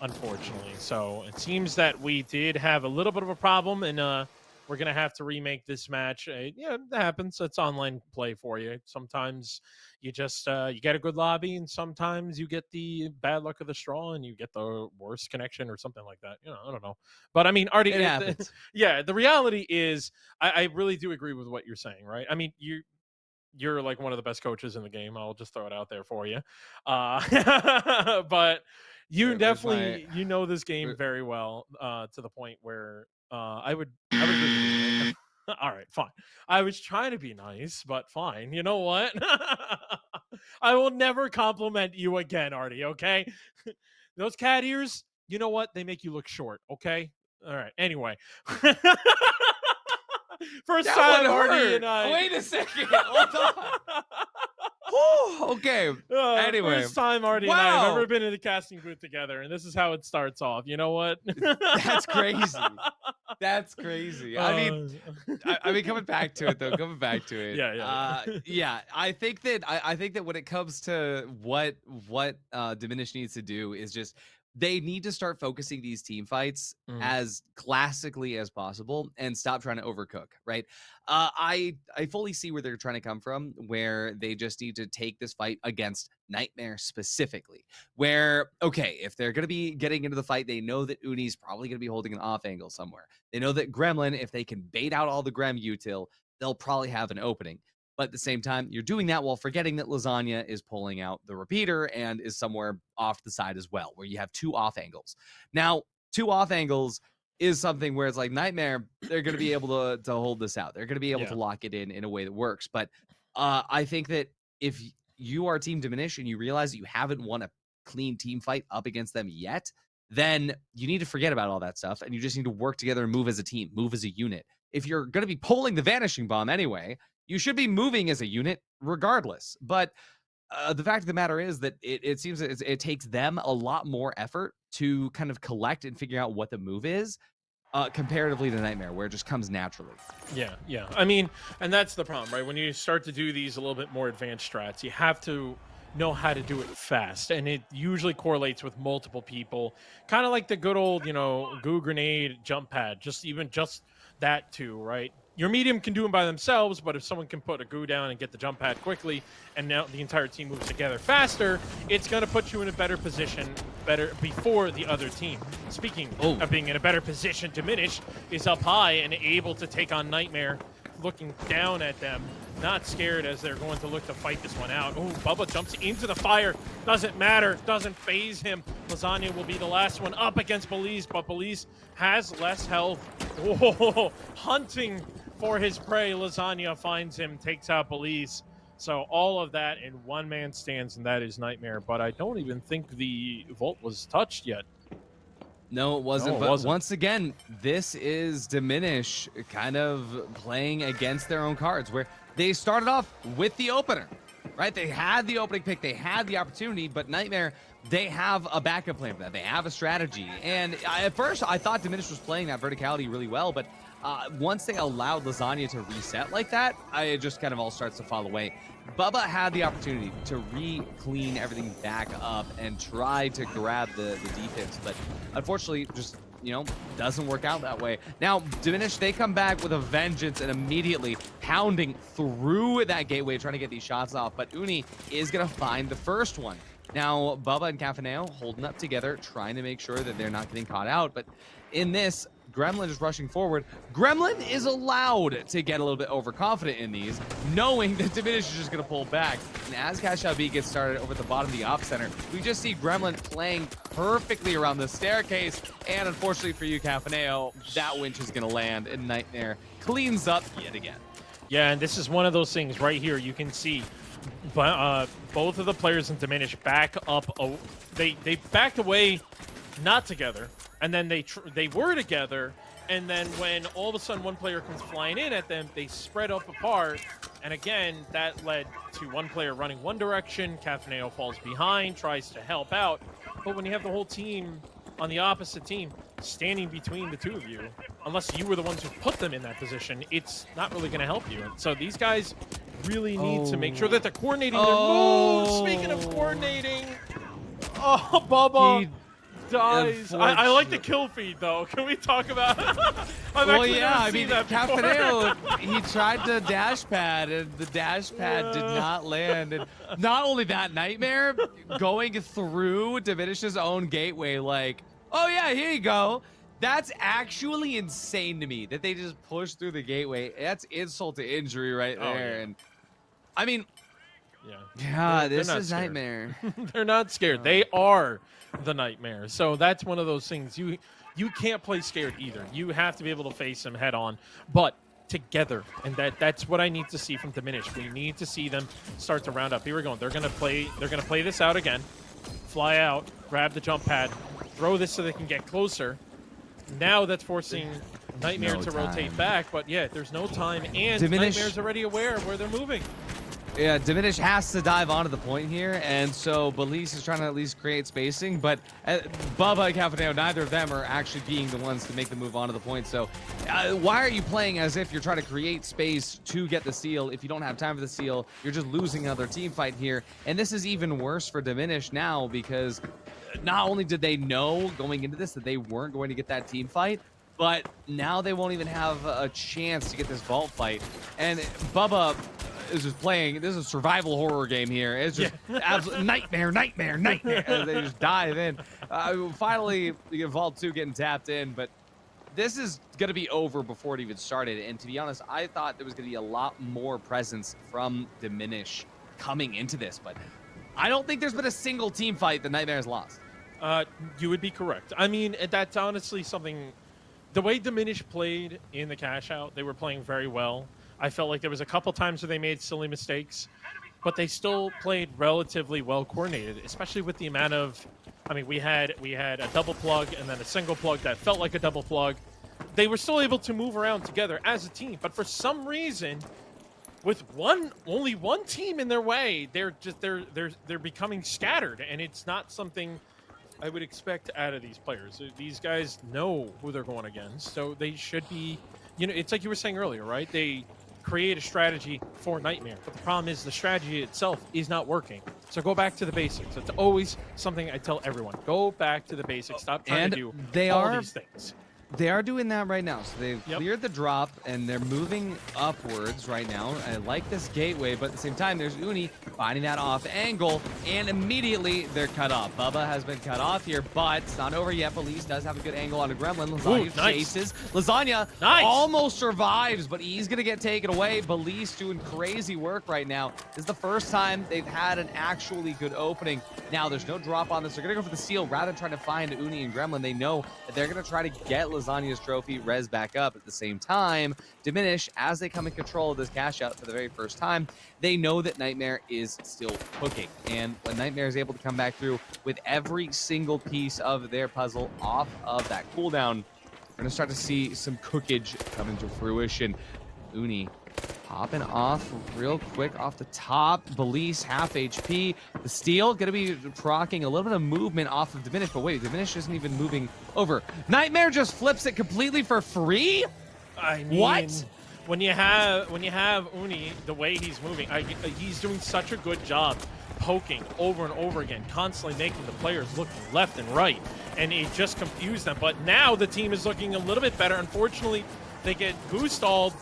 unfortunately. So it seems that we did have a little bit of a problem, and we're gonna have to remake this match. Yeah, that happens. It's online play for you. Sometimes you just you get a good lobby, and sometimes you get the bad luck of the straw, and you get the worst connection or something like that. I don't know. But I mean, Artie, It happens. yeah, the reality is, I really do agree with what you're saying, right? I mean, you're like one of the best coaches in the game. I'll just throw it out there for you. But you Where's my definitely know this game very well, to the point where I would agree with you. Right? All right, fine. I was trying to be nice, but fine. You know what? I will never compliment you again, Artie. Okay, those cat ears. You know what? They make you look short. Okay. All right. Anyway. First that time would Artie hurt. and I. Wait a second. Hold on. Whew, okay. Anyway, First time Artie and I wow. have ever been in a casting booth together, and this is how it starts off. You know what? That's crazy. That's crazy. I mean, coming back to it though, coming back to it. Yeah. I think that when it comes to what Diminish needs to do is just they need to start focusing these team fights as classically as possible and stop trying to overcook, right? I fully see where they're trying to come from, where they just need to take this fight against Nightmare specifically. Where, okay, if they're going to be getting into the fight, they know that Uni's probably going to be holding an off angle somewhere. They know that Gremlin, if they can bait out all the Grem util, they'll probably have an opening. But at the same time, you're doing that while forgetting that Lasagna is pulling out the repeater and is somewhere off the side as well, where you have 2 off angles. Now, 2 off angles is something where it's like Nightmare, they're going to be able to hold this out. They're going to be able to lock it in a way that works. But I think that if you are Team Diminish and you realize that you haven't won a clean team fight up against them yet, then you need to forget about all that stuff and you just need to work together and move as a team, move as a unit. If you're going to be pulling the Vanishing Bomb anyway, you should be moving as a unit regardless. But the fact of the matter is that it seems that it takes them a lot more effort to kind of collect and figure out what the move is, comparatively to Nightmare, where it just comes naturally. Yeah. I mean, and that's the problem, right? When you start to do these a little bit more advanced strats, you have to know how to do it fast, and it usually correlates with multiple people, kind of like the good old, goo grenade jump pad, just that too, right? Your medium can do them by themselves, but if someone can put a goo down and get the jump pad quickly, and now the entire team moves together faster, it's going to put you in a better position, before the other team. Speaking of being in a better position, Diminish is up high and able to take on Nightmare, looking down at them, not scared as they're going to look to fight this one out. Oh, Bubba jumps into the fire. Doesn't matter. Doesn't phase him. Lasagna will be the last one up against Belize, but Belize has less health. Oh, hunting for his prey. Lasagna finds him, takes out Belize. So all of that in one man stands, and that is Nightmare. But I don't even think the vault was touched yet. No, it wasn't. Once again, this is Diminish kind of playing against their own cards, where they started off with the opener, right? They had the opening pick, they had the opportunity, but Nightmare, they have a backup plan for that. They have a strategy. And at first, I thought Diminish was playing that verticality really well, but once they allowed Lasagna to reset like that, it just kind of all starts to fall away. Bubba had the opportunity to re-clean everything back up and try to grab the defense, but unfortunately, just, doesn't work out that way. Now, Diminish, they come back with a vengeance and immediately pounding through that gateway, trying to get these shots off, but Uni is going to find the first one. Now, Bubba and Cafaneo holding up together, trying to make sure that they're not getting caught out, but in this, Gremlin is rushing forward. Gremlin is allowed to get a little bit overconfident in these, knowing that Diminish is just going to pull back. And as Cash Out B gets started over at the bottom of the op center, we just see Gremlin playing perfectly around the staircase. And unfortunately for you, Cafaneo, that winch is going to land, and Nightmare cleans up yet again. Yeah, and this is one of those things right here. You can see both of the players in Diminish back up. They backed away, not together. And then they were together, and then when all of a sudden one player comes flying in at them, they spread up apart, and again, that led to one player running one direction, Cafaneo falls behind, tries to help out, but when you have the whole team on the opposite team standing between the two of you, unless you were the ones who put them in that position, it's not really going to help you. And so these guys really need to make sure that they're coordinating their moves. Speaking of coordinating, Bubba dies. I like the kill feed though. Can we talk about? I've Well, actually yeah, never I seen mean, that before. Cafaneo, he tried to dash pad, and the dash pad did not land. And not only that, Nightmare going through Diminish's own gateway, like, oh yeah, here you go. That's actually insane to me that they just pushed through the gateway. That's insult to injury right there. Yeah. And I mean, yeah, this not is scared. Nightmare. They're not scared. They are the Nightmare. So that's one of those things you can't play scared either. You have to be able to face them head on, but together. And that's what I need to see from Diminish. We need to see them start to round up. Here we go. They're gonna play this out again. Fly out, grab the jump pad, throw this so they can get closer. Now that's forcing Nightmare to rotate back, but yeah, there's no time, and Diminish. Nightmare's already aware of where they're moving. Yeah, Diminish has to dive onto the point here, and so Belize is trying to at least create spacing, but Bubba and Cafaneo, neither of them are actually being the ones to make the move onto the point. So why are you playing as if you're trying to create space to get the steal? If you don't have time for the steal, you're just losing another team fight here. And this is even worse for Diminish now, because not only did they know going into this that they weren't going to get that team fight, but now they won't even have a chance to get this vault fight. And Bubba is just playing, this is a survival horror game here. It's just absolute nightmare. As they just dive in. Finally, you get Vault 2 getting tapped in, but this is going to be over before it even started. And to be honest, I thought there was going to be a lot more presence from Diminish coming into this, but I don't think there's been a single team fight that Nightmare has lost. You would be correct. I mean, that's honestly something. The way Diminish played in the cash out, they were playing very well. I felt like there was a couple times where they made silly mistakes, but they still played relatively well coordinated, especially with the amount of, I mean, we had a double plug and then a single plug that felt like a double plug. They were still able to move around together as a team, but for some reason, with only one team in their way, they're becoming scattered, and it's not something I would expect out of these players. These guys know who they're going against, so they should be, it's like you were saying earlier, right? They create a strategy for Nightmare, but the problem is the strategy itself is not working. So go back to the basics. It's always something I tell everyone. Go back to the basics. Stop trying to do all these things. They are doing that right now. So they've cleared the drop, and they're moving upwards right now. I like this gateway, but at the same time, there's Uni finding that off angle, and immediately they're cut off. Bubba has been cut off here, but it's not over yet. Belize does have a good angle on a Gremlin. Lasagna chases. Lasagna almost survives, but he's going to get taken away. Belize doing crazy work right now. This is the first time they've had an actually good opening. Now, there's no drop on this. They're going to go for the steal rather than trying to find Uni and Gremlin. They know that they're going to try to get Lasagna's trophy res back up. At the same time, Diminish, as they come in control of this cash out for the very first time, they know that Nightmare is still cooking. And when Nightmare is able to come back through with every single piece of their puzzle off of that cooldown, we're going to start to see some cookage coming to fruition. Uni popping off real quick off the top. Belize half HP. The steal going to be proccing a little bit of movement off of Diminish, but wait, Diminish isn't even moving over. Nightmare just flips it completely for free? I mean, what? When you have Uni, the way he's moving, he's doing such a good job poking over and over again, constantly making the players look left and right, and it just confused them. But now the team is looking a little bit better. Unfortunately, they get boost-stalled,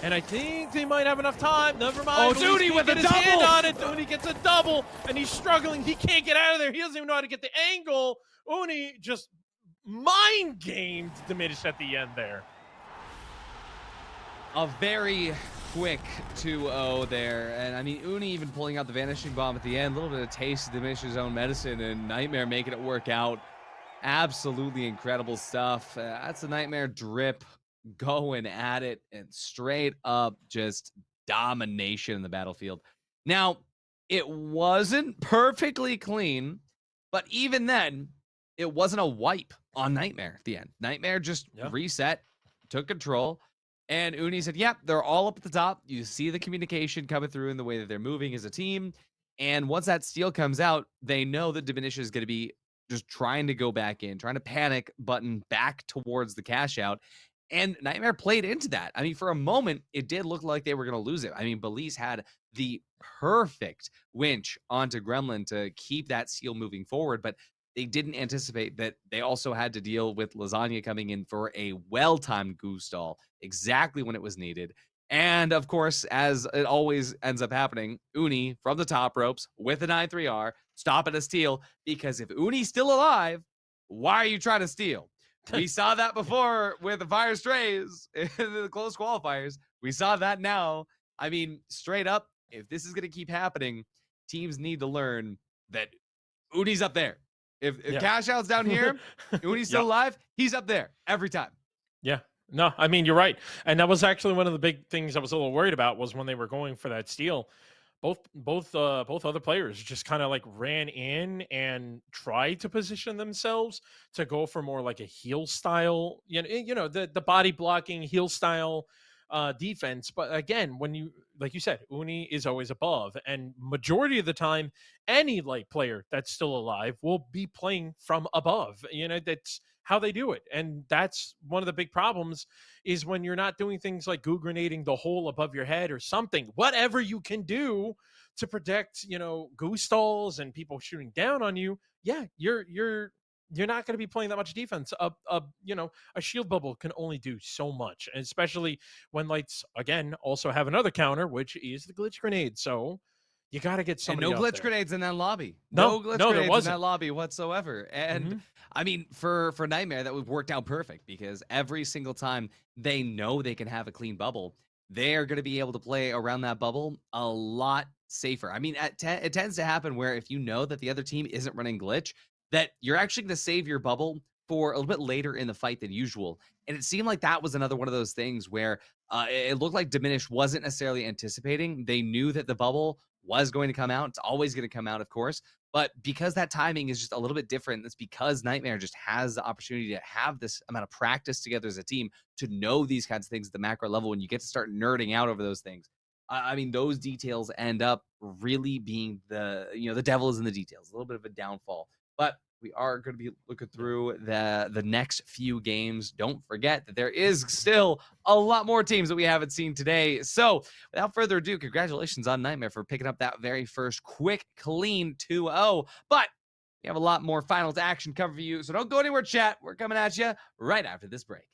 and I think they might have enough time. Never mind. Oh, Dooney with a his double! Hand on it. Dooney gets a double, and he's struggling. He can't get out of there. He doesn't even know how to get the angle. Uni just mind-gamed Diminish at the end there. A very quick 2-0 there. And I mean, Uni even pulling out the Vanishing Bomb at the end. A little bit of taste of Diminish's own medicine, and Nightmare making it work out. Absolutely incredible stuff. That's a Nightmare drip going at it, and straight up just domination in the battlefield. Now, it wasn't perfectly clean, but even then, it wasn't a wipe on Nightmare at the end. Nightmare just reset, took control, and Uni said, yep, they're all up at the top. You see the communication coming through in the way that they're moving as a team, and once that steal comes out, they know that Diminish is going to be just trying to go back in, trying to panic button back towards the cash out. And Nightmare played into that. I mean, for a moment, it did look like they were going to lose it. I mean, Belize had the perfect winch onto Gremlin to keep that seal moving forward, but they didn't anticipate that they also had to deal with Lasagna coming in for a well-timed goose stall exactly when it was needed. And of course, as it always ends up happening, Uni from the top ropes with the 9-3R, stopping a steal, because if Uni's still alive, why are you trying to steal? We saw that before with the Fire Strays in the close qualifiers. We saw that now. I mean, straight up, if this is going to keep happening, teams need to learn that Uni's up there. If Yeah. Cash Out's down here, Uni's still Yep. alive, he's up there every time. Yeah. No, I mean, you're right. And that was actually one of the big things I was a little worried about was when they were going for that steal. Both other players just kind of like ran in and tried to position themselves to go for more like a heel style, the body blocking heel style defense. But again, when you like you said, Uni is always above, and majority of the time, any light player that's still alive will be playing from above. That's how they do it, and that's one of the big problems is when you're not doing things like goo grenading the hole above your head or something, whatever you can do to protect, goose stalls and people shooting down on you. Yeah, you're not going to be playing that much defense. A shield bubble can only do so much, and especially when lights again also have another counter, which is the glitch grenade. So you got to get And somebody no out glitch there. grenades in that lobby. No, No glitch no, there grenades in that wasn't. lobby whatsoever. And Mhm. I mean, for Nightmare, that would work out perfect because every single time they know they can have a clean bubble, they are going to be able to play around that bubble a lot safer. I mean, it tends to happen where if you know that the other team isn't running glitch, that you're actually going to save your bubble for a little bit later in the fight than usual. And it seemed like that was another one of those things where it looked like Diminish wasn't necessarily anticipating. They knew that the bubble was going to come out. It's always going to come out, of course. But because that timing is just a little bit different, it's because Nightmare just has the opportunity to have this amount of practice together as a team to know these kinds of things at the macro level. When you get to start nerding out over those things, I mean, those details end up really being the devil is in the details. A little bit of a downfall, but we are going to be looking through the next few games. Don't forget that there is still a lot more teams that we haven't seen today. So without further ado, congratulations on Nightmare for picking up that very first quick, clean 2-0. But we have a lot more finals action cover for you. So don't go anywhere, chat. We're coming at you right after this break.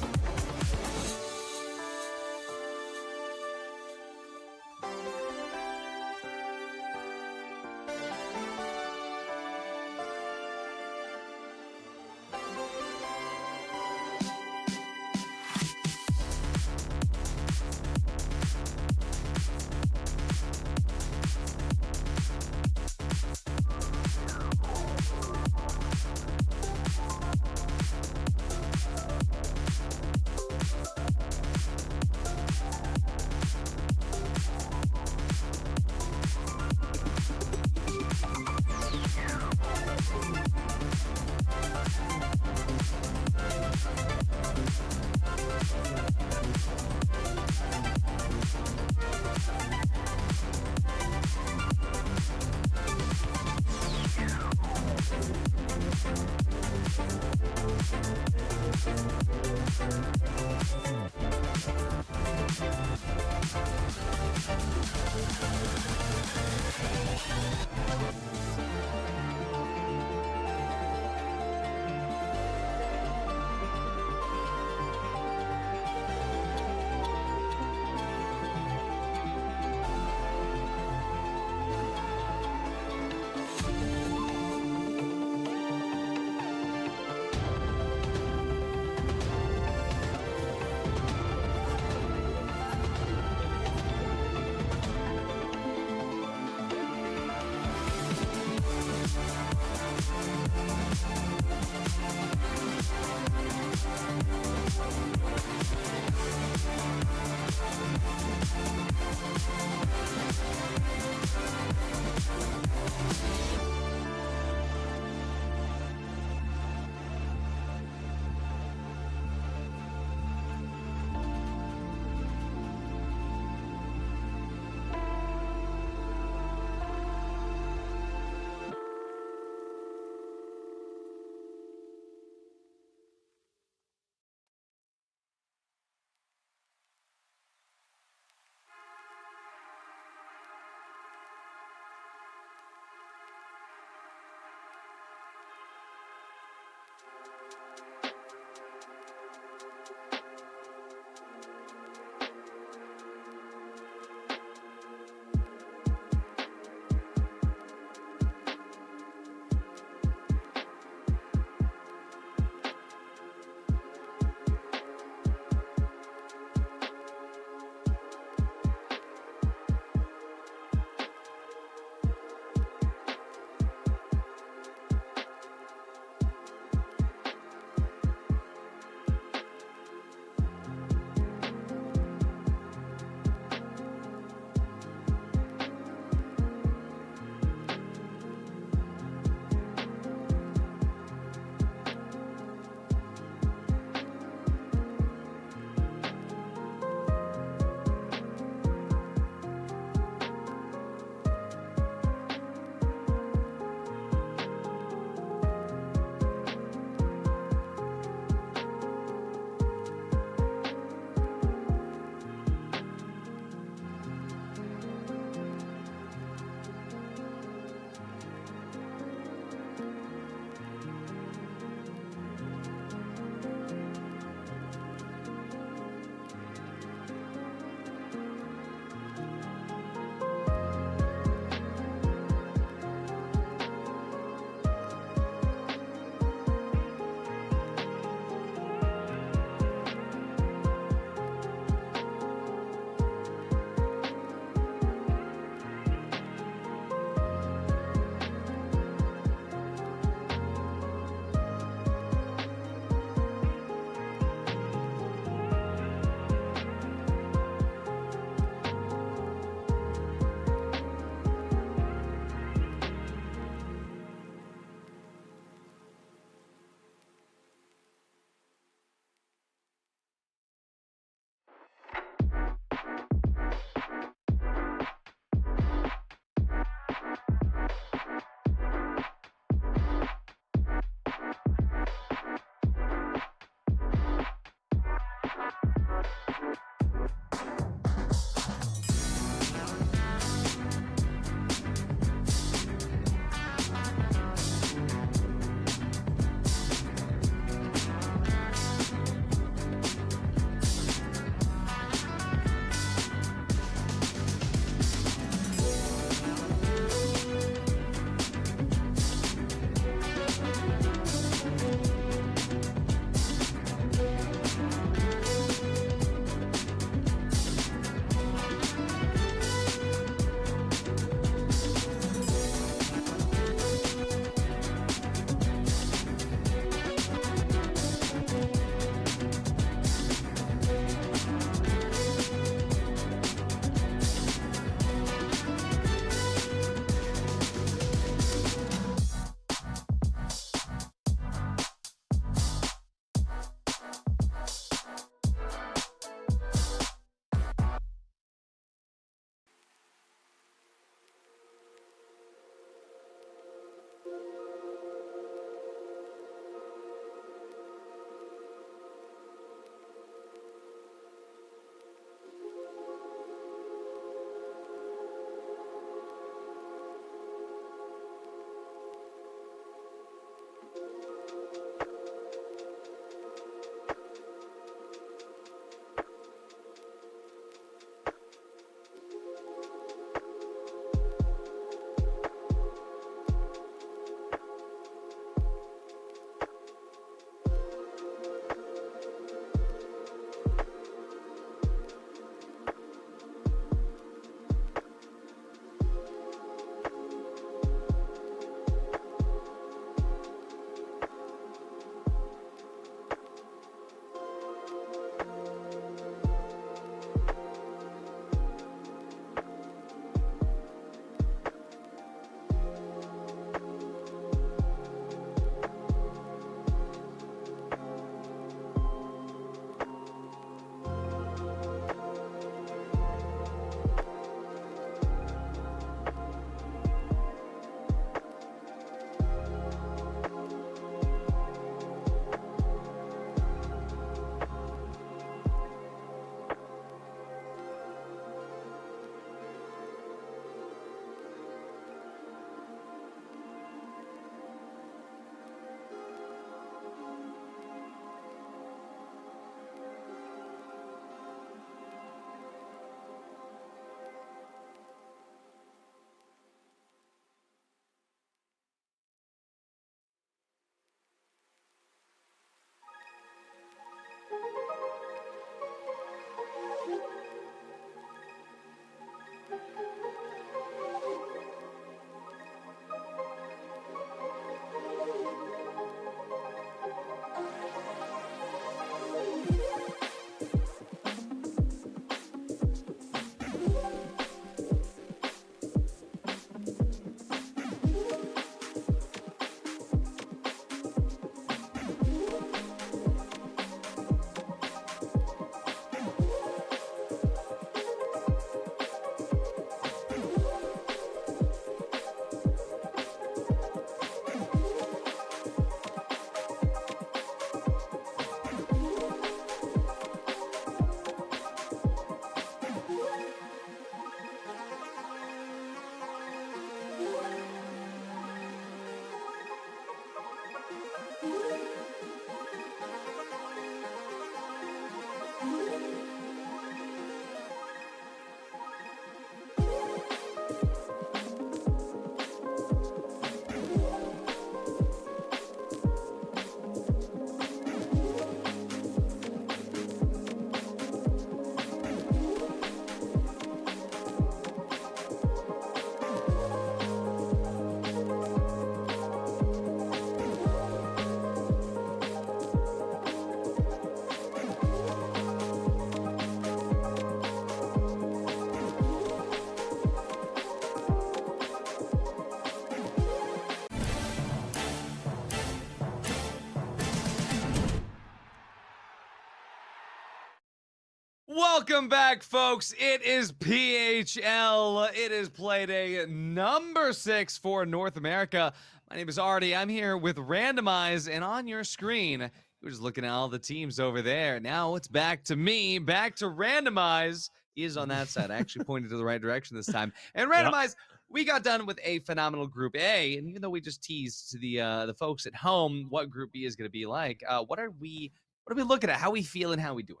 Welcome back, folks. It is PHL. It is Playday number 6 for North America. My name is Artie. I'm here with Randomize, and on your screen, we're just looking at all the teams over there. Now it's back to me, back to Randomize. He is on that side. I actually pointed to the right direction this time. And Yep. Randomize, we got done with a phenomenal Group A, and even though we just teased to the folks at home what Group B is going to be like, what are we looking at? How we feeling? How we doing?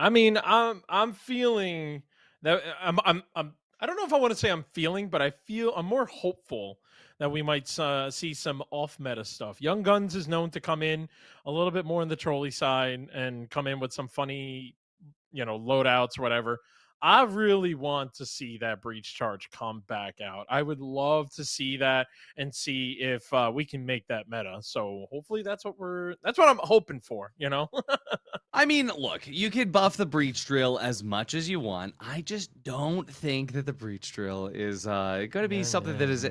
I mean, I'm feeling that I don't know if I want to say I'm feeling, but I'm more hopeful that we might see some off meta stuff. Young Guns is known to come in a little bit more on the trolley side and come in with some funny, loadouts or whatever. I really want to see that breach charge come back out. I would love to see that and see if we can make that meta. So hopefully that's what I'm hoping for, I mean, look, you could buff the breach drill as much as you want. I just don't think that the breach drill is going to be something that is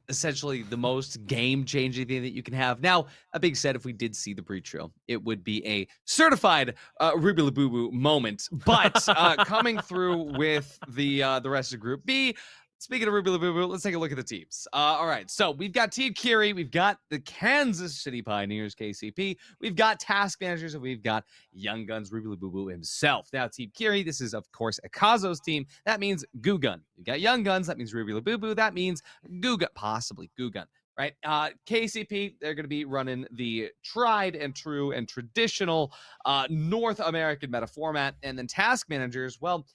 essentially the most game-changing thing that you can have. Now, that being said, if we did see the breach drill, it would be a certified Ruby Boo Boo moment. But coming through with the rest of Group B. Speaking of Ruby Boo Boo, let's take a look at the teams. All right, so we've got Team Kiri, we've got the Kansas City Pioneers, KCP, we've got Task Managers, and we've got Young Guns, Ruby Boo Boo himself. Now, Team Kiri, this is, of course, Akazo's team. That means Goo Gun. We've got Young Guns, that means Ruby Boo Boo. That means Goo Gun, possibly Goo Gun, right? KCP, they're going to be running the tried and true and traditional North American meta format. And then Task Managers, well,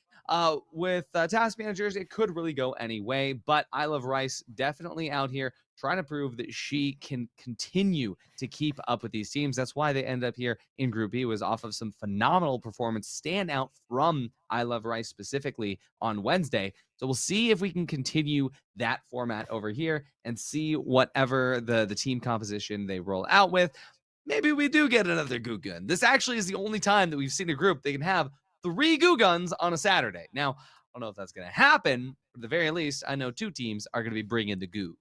with Task Managers, it could really go any way, but I Love Rice definitely out here trying to prove that she can continue to keep up with these teams. That's why they end up here in Group B, was off of some phenomenal performance standout from I Love Rice specifically on Wednesday. So we'll see if we can continue that format over here and see whatever the team composition they roll out with. Maybe we do get another Goo Gun. This actually is the only time that we've seen a group they can have 3 Goo Guns on a Saturday. Now, I don't know if that's going to happen, but at the very least, I know 2 teams are going to be bringing the goo.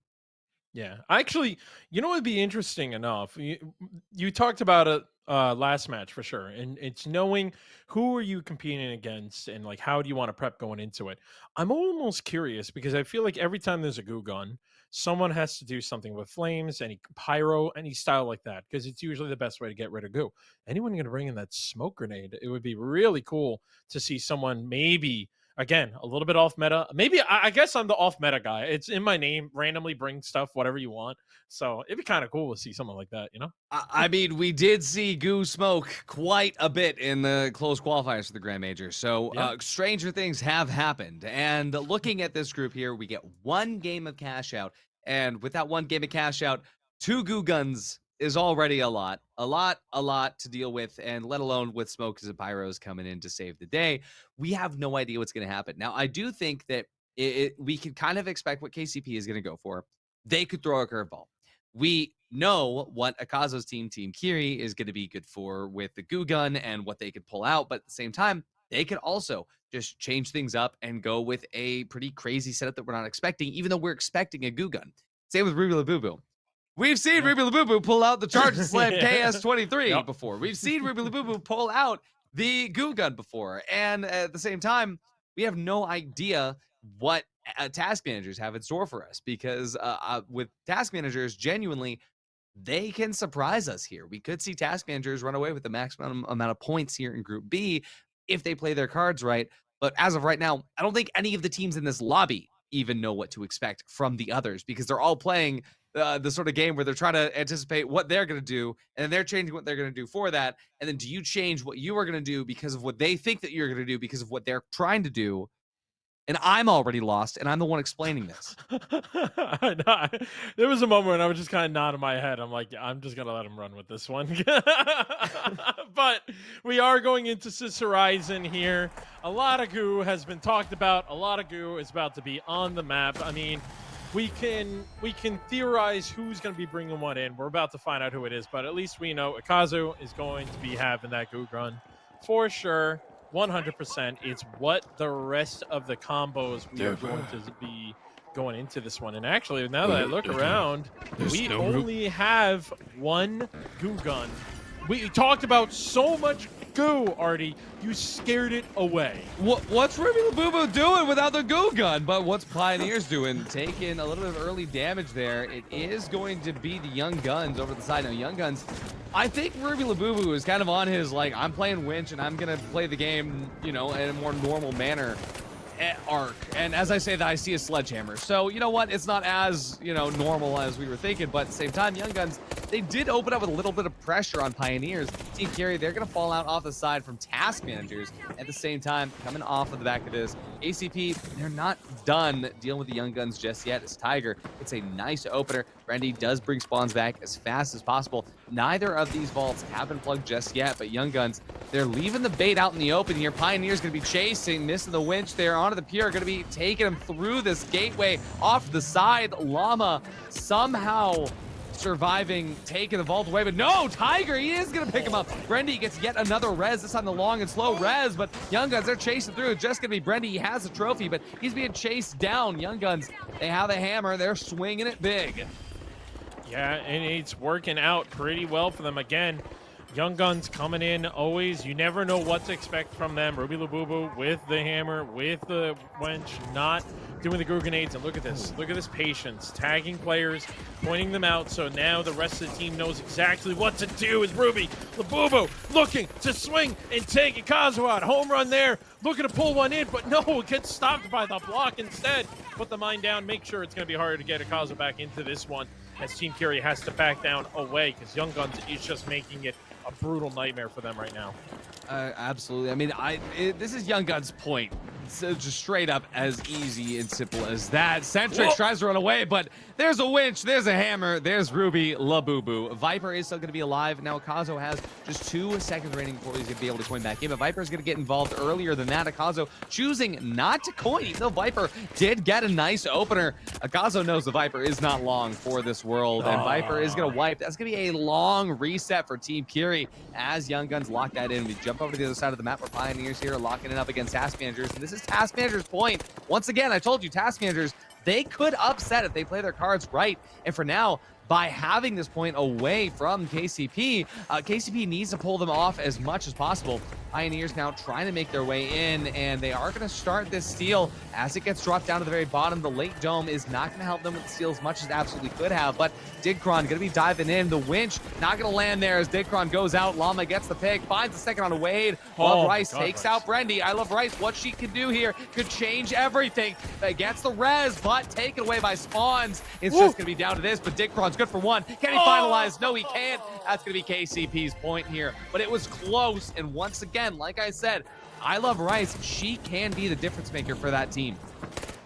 Yeah, actually, what would be interesting enough? You talked about it last match for sure, and it's knowing who are you competing against, and like how do you want to prep going into it. I'm almost curious because I feel like every time there's a goo gun, someone has to do something with flames, any pyro, any style like that, because it's usually the best way to get rid of goo. Anyone going to bring in that smoke grenade? It would be really cool to see someone maybe. Again, a little bit off meta. Maybe I guess I'm the off meta guy. It's in my name. Randomly bring stuff, whatever you want. So it'd be kind of cool to see something like that, I mean, we did see goo smoke quite a bit in the close qualifiers for the Grand Major. So Yeah. stranger things have happened. And looking at this group here, we get 1 game of cash out. And with that 1 game of cash out, 2 Goo Guns is already a lot to deal with, and let alone with smokes and pyros coming in to save the day. We have no idea what's going to happen. Now, I do think that we can kind of expect what KCP is going to go for. They could throw a curveball. We know what Akazo's team, Team Kiri, is going to be good for with the Goo Gun and what they could pull out, but at the same time, they could also just change things up and go with a pretty crazy setup that we're not expecting, even though we're expecting a Goo Gun. Same with Ruby Boo Boo. We've seen Ruby Boo Boo pull out the Charge and Slam KS23 before. We've seen Ruby Boo Boo pull out the Goo Gun before. And at the same time, we have no idea what task managers have in store for us, because with task managers, genuinely, they can surprise us here. We could see task managers run away with the maximum amount of points here in Group B if they play their cards right. But as of right now, I don't think any of the teams in this lobby even know what to expect from the others, because they're all playing the sort of game where they're trying to anticipate what they're going to do, and they're changing what they're going to do for that. And then do you change what you are going to do because of what they think that you're going to do because of what they're trying to do? And I'm already lost, and I'm the one explaining this. There was a moment when I was just kind of nodding my head. I'm like, I'm just going to let him run with this one. But we are going into Sis Horizon here. A lot of goo has been talked about. A lot of goo is about to be on the map. I mean, we can theorize who's going to be bringing what in. We're about to find out who it is, but at least we know Akazu is going to be having that goo gun for sure. 100%. It's what the rest of the combos we are going to be going into this one. And actually, now that I look around, we only have 1 goo gun We talked about so much goo, Artie. You scared it away. What's Ruby Labubu doing without the goo gun? But what's Pioneers doing? Taking a little bit of early damage there. It is going to be the Young Guns over the side. Now, Young Guns, I think Ruby Labubu is kind of on his, like, I'm playing Winch and I'm going to play the game, you know, in a more normal manner arc. And as I say that, I see a sledgehammer. So, you know what? It's not as, you know, normal as we were thinking. But at the same time, Young Guns, they did open up with a little bit of pressure on Pioneers. Team Carry, they're going to fall out off the side from Task Managers. At the same time, coming off of the back of this, ACP, they're not done dealing with the Young Guns just yet. It's Tiger. It's a nice opener. Brandy does bring spawns back as fast as possible. Neither of these vaults have been plugged just yet, but Young Guns, they're leaving the bait out in the open here. Pioneers going to be chasing, missing the winch there onto the pier, going to be taking him through this gateway off the side. Llama somehow surviving, taking the vault away, but no, Tiger, he is going to pick him up. Brendy gets yet another res, this time the long and slow res, but Young Guns, they're chasing through. It's just going to be Brendy. He has a trophy, but he's being chased down. Young Guns, they have a hammer. They're swinging it big. Yeah, and it's working out pretty well for them again. Young Guns coming in always. You never know what to expect from them. Ruby Labubu with the hammer, with the wench, not doing the goo grenades. And look at this. Look at this patience. Tagging players, pointing them out. So now the rest of the team knows exactly what to do. Is Ruby Labubu looking to swing and take Ikazu out. Home run there. Looking to pull one in, but no, it gets stopped by the block instead. Put the mine down. Make sure it's going to be harder to get Ikazu back into this one, as Team Curie has to back down away because Young Guns is just making it a brutal nightmare for them right now. Absolutely. I mean, this is Young Guns' point. So just straight up as easy and simple as that. Centrix tries to run away, but there's a winch, there's a hammer, there's Ruby Labubu. Viper is still going to be alive. Now, Akazo has just 2 seconds remaining before he's going to be able to coin back in, but Viper is going to get involved earlier than that. Akazo choosing not to coin, even though Viper did get a nice opener. Akazo knows the Viper is not long for this world, and Viper is going to wipe. That's going to be a long reset for Team Curie as Young Guns lock that in. We jump over to the other side of the map where Pioneers here are locking it up against Task Managers, and this is Task Manager's point. Once again, I told you, Task Managers, they could upset if they play their cards right. And for now, by having this point away from KCP, KCP needs to pull them off as much as possible. Pioneers now trying to make their way in, and they are going to start this steal as it gets dropped down to the very bottom. The late dome is not going to help them with the steal as much as it absolutely could have, but Digcron going to be diving in. The winch not going to land there as Digcron goes out. Llama gets the pick, finds the second on Wade. Love Rice takes out Brendy. I love Rice. What she can do here could change everything. Gets the res, but taken away by spawns. It's just going to be down to this, but Digcron's good for one. Can he finalize? No, he can't. That's going to be KCP's point here, but it was close, and once again, like I said, I love Rice. She can be the difference maker for that team.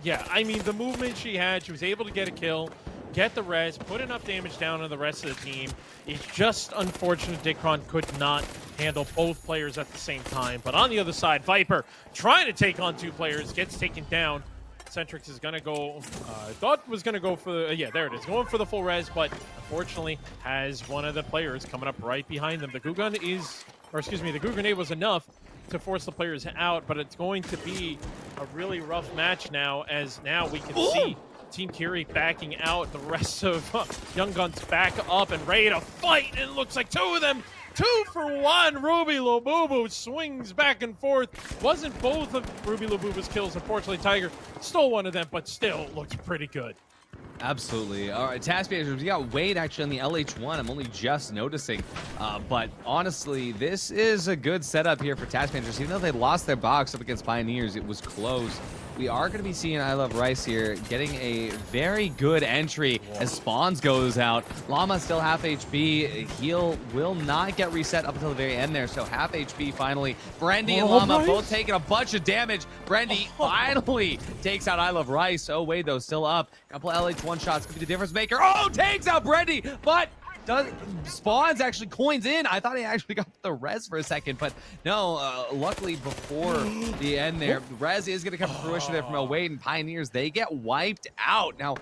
Yeah, I mean, the movement she had, she was able to get a kill, get the res, put enough damage down on the rest of the team. It's just unfortunate Digcron could not handle both players at the same time. But on the other side, Viper trying to take on 2 players, gets taken down. Centrix is going to go, I thought was going to go for, yeah, there it is, going for the full res, but unfortunately has one of the players coming up right behind them. The goo gun is, or excuse me, the goo grenade was enough to force the players out, but it's going to be a really rough match now, as now we can see Team Curie backing out, the rest of Young Guns back up and ready to fight, and it looks like 2 of them, 2 for 1. Ruby Labubu swings back and forth. Wasn't both of Ruby Labubu's kills. Unfortunately, Tiger stole one of them, but still looks pretty good. Absolutely. All right, Task Managers, we got Wade actually on the LH1. I'm only just noticing. But honestly, this is a good setup here for Task Managers. Even though they lost their box up against Pioneers, it was close. We are going to be seeing I Love Rice here getting a very good entry as Spawns goes out. Llama still half HP. Heal will not get reset up until the very end there, so half HP finally. Brendy and Llama both taking a bunch of damage. Brendy finally takes out I Love Rice. Oh, wait, though, still up. Couple LH1 shots could be the difference maker. Oh, takes out Brendy, but Spawns actually coins in. I thought he actually got the res for a second, but no, luckily before the end there, res is going to come to fruition there from Wade, and Pioneers, they get wiped out. Now,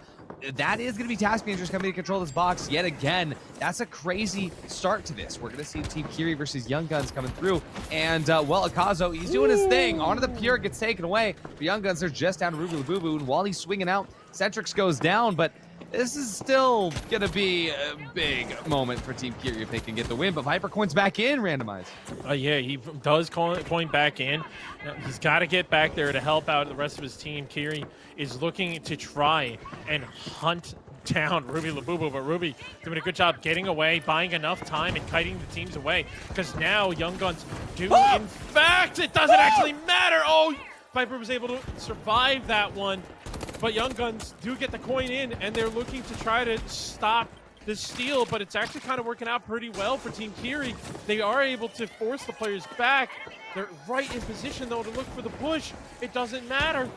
that is going to be Task Managers coming to control this box yet again. That's a crazy start to this. We're going to see Team Curie versus Young Guns coming through, and well, Akazo, he's doing his thing. Onto the Pure, gets taken away. The Young Guns are just down to Ruby Labubu, and while he's swinging out, Centrix goes down, but this is still gonna be a big moment for Team Kiri if they can get the win, but Viper coins back in randomized. Yeah, he does point back in. He's got to get back there to help out the rest of his team. Kiri is looking to try and hunt down Ruby Labubu, but Ruby doing a good job getting away, buying enough time and kiting the teams away, because now Young Guns do, in fact, it doesn't actually matter. Oh, Viper was able to survive that one, but Young Guns do get the coin in, and they're looking to try to stop the steal, but it's actually kind of working out pretty well for Team Kiri. They are able to force the players back. They're right in position, though, to look for the push. It doesn't matter.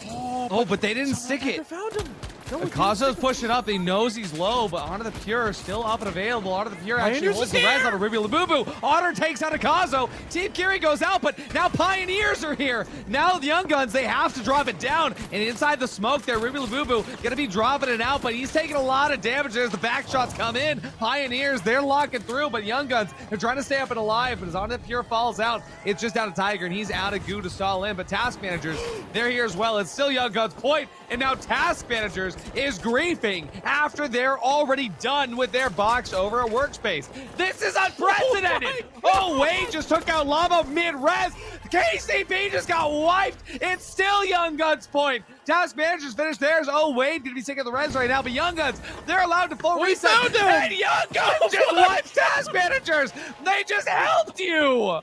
Oh, but they didn't stick it. Found him. No, Akazo's pushing up. He knows he's low, but Honor the Pure still up and available. Honor the Pure actually holds the res on a Ruby Labubu. Honor takes out Akazo. Team Kiri goes out, but now Pioneers are here. Now the Young Guns, they have to drop it down. And inside the smoke there, Ruby Labubu gonna be dropping it out, but he's taking a lot of damage as the back shots come in. Pioneers, they're locking through, but Young Guns, they're trying to stay up and alive. But as Honor the Pure falls out, it's just out of Tiger, and he's out of goo to stall in. But Task Managers, they're here as well. It's still Young Guns point, and now Task Managers is griefing after they're already done with their box over a workspace. This is unprecedented. Oh, Wade just took out Lava mid-res. KCP just got wiped. It's still Young Guns point. Task Managers finished theirs. Oh, Wade gonna be taking the res right now, but Young Guns, they're allowed to full reset. And Young Guns just wiped Task Managers. They just helped you.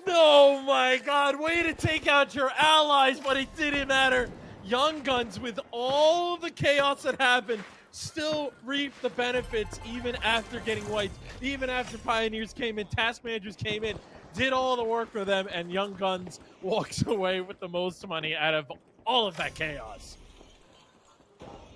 Oh my God, way to take out your allies, but it didn't matter. Young Guns, with all the chaos that happened, still reap the benefits even after getting wiped, even after Pioneers came in, Task Managers came in, did all the work for them, and Young Guns walks away with the most money out of all of that chaos.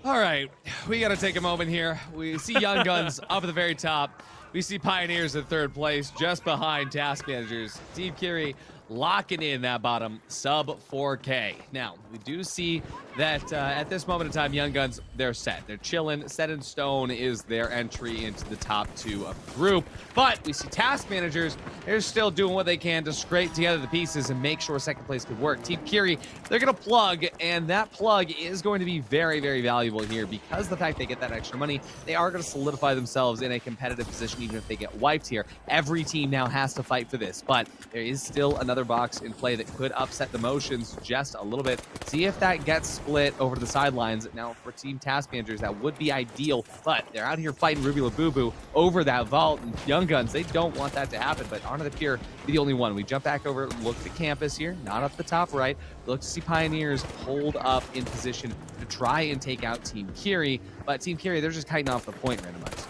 All right, we got to take a moment here. We see Young Guns up at the very top. We see Pioneers in third place, just behind Task Managers. Team Kiri locking in that bottom sub 4K. Now, we do see that at this moment in time, Young Guns, they're set. They're chilling. Set in stone is their entry into the top two of the group. But we see Task Managers, they're still doing what they can to scrape together the pieces and make sure second place could work. Team Kiri, they're going to plug, and that plug is going to be very, very valuable here because the fact they get that extra money, they are going to solidify themselves in a competitive position even if they get wiped here. Every team now has to fight for this, but there is still another box in play that could upset the motions just a little bit. See if that gets split over the sidelines. Now for Team Task Managers, that would be ideal, but they're out here fighting Ruby Labubu over that vault, and Young Guns, they don't want that to happen, but Honor the Pure be the only one. We jump back over, look at campus here, not up the top right. Look to see Pioneers hold up in position to try and take out Team Kiri, but Team Kiri, they're just kiting off the point randomized.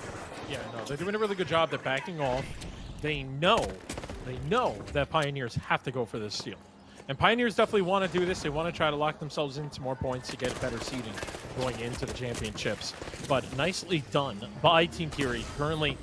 Yeah, no, they're doing a really good job. They're backing off. They know that Pioneers have to go for this steal. And Pioneers definitely want to do this. They want to try to lock themselves into more points to get better seeding going into the championships. But nicely done by Team Kiri. Currently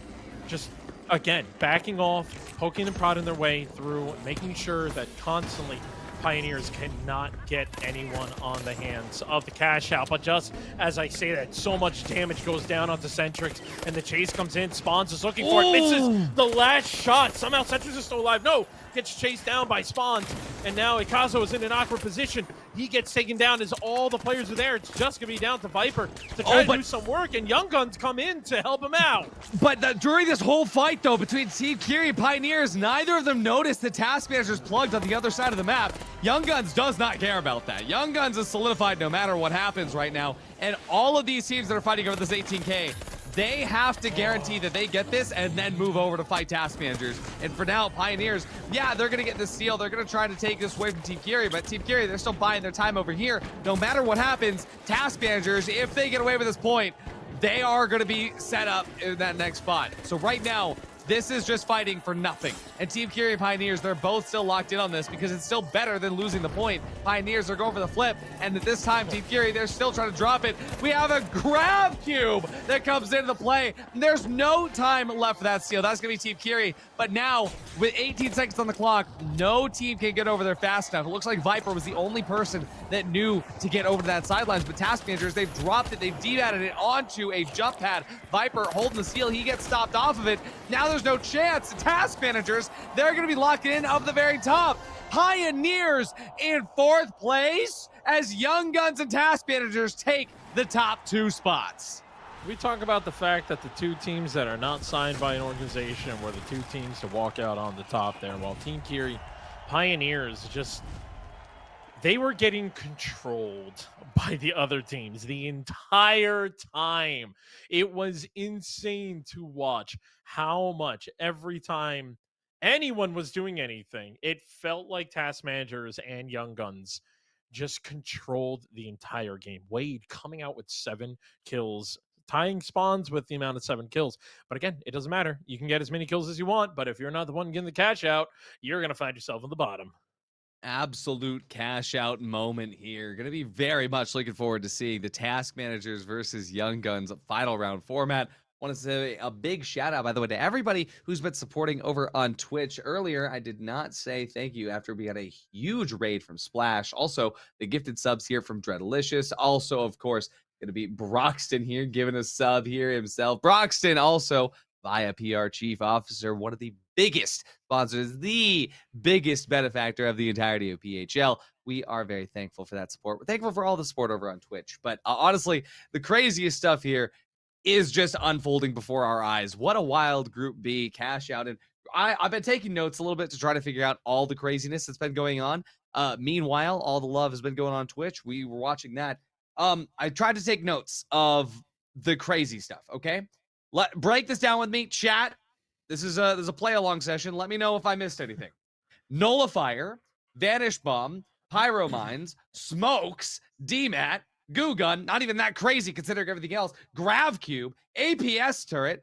just, again, backing off, poking and prodding their way through, making sure that constantly Pioneers cannot get anyone on the hands of the cash out. But just as I say that, so much damage goes down onto Centrix, and the chase comes in. Spawns is looking for it. Misses the last shot. Somehow Centrix is still alive. No, gets chased down by Spawns, and now Ikazo is in an awkward position. He gets taken down as all the players are there. It's just going to be down to Viper to try to do some work, and Young Guns come in to help him out. But during this whole fight, though, between Team Kiri and Pioneers, neither of them noticed the Task Managers plugged on the other side of the map. Young Guns does not care about that. Young Guns is solidified no matter what happens right now, and all of these teams that are fighting over this 18K, they have to guarantee that they get this and then move over to fight Task Managers. And for now, Pioneers, yeah, they're going to get this steal. They're going to try to take this away from Team Kiri, but Team Kiri, they're still buying their time over here. No matter what happens, Task Managers, if they get away with this point, they are going to be set up in that next spot. So right now, this is just fighting for nothing. And Team Kiri and Pioneers, they're both still locked in on this because it's still better than losing the point. Pioneers are going for the flip, and at this time, Team Kiri, they're still trying to drop it. We have a grab cube that comes into the play. There's no time left for that steal. That's going to be Team Kiri. But now, with 18 seconds on the clock, no team can get over there fast enough. It looks like Viper was the only person that knew to get over to that sidelines, but Task Managers, they've dropped it. They've debatted it onto a jump pad. Viper holding the steal. He gets stopped off of it. Now there's no chance. The Task Managers, they're going to be locked in up the very top. Pioneers in fourth place as Young Guns and Task Managers take the top two spots. We talk about the fact that the two teams that are not signed by an organization were the two teams to walk out on the top there, while Team Kiri Pioneers just they were getting controlled by the other teams the entire time. It was insane to watch how much every time anyone was doing anything, it felt like task managers and young guns just controlled the entire game. Wade coming out with 7 kills, tying spawns with the amount of 7 kills. But again, it doesn't matter. You can get as many kills as you want, but if you're not the one getting the cash out, you're going to find yourself on the bottom. Absolute cash out moment here. Going to be very much looking forward to seeing the task managers versus young guns final round format. Want to say a big shout out, by the way, to everybody who's been supporting over on Twitch. Earlier, I did not say thank you after we had a huge raid from Splash. Also, the gifted subs here from Dreadalicious. Also, of course, going to be Broxton here giving a sub here himself. Broxton also via PR Chief Officer, one of the biggest sponsors, the biggest benefactor of the entirety of PHL. We are very thankful for that support. We're thankful for all the support over on Twitch. But honestly, the craziest stuff here is just unfolding before our eyes. What a wild Group B cash out. And I've been taking notes a little bit to try to figure out all the craziness that's been going on. Meanwhile, all the love has been going on Twitch. We were watching that. I tried to take notes of the crazy stuff, okay? Break this down with me, chat. There's a play along session. Let me know if I missed anything. Nullifier, Vanish Bomb, Pyro Mines, Smokes, DMAT, Goo Gun, not even that crazy considering everything else, Grav Cube, APS turret,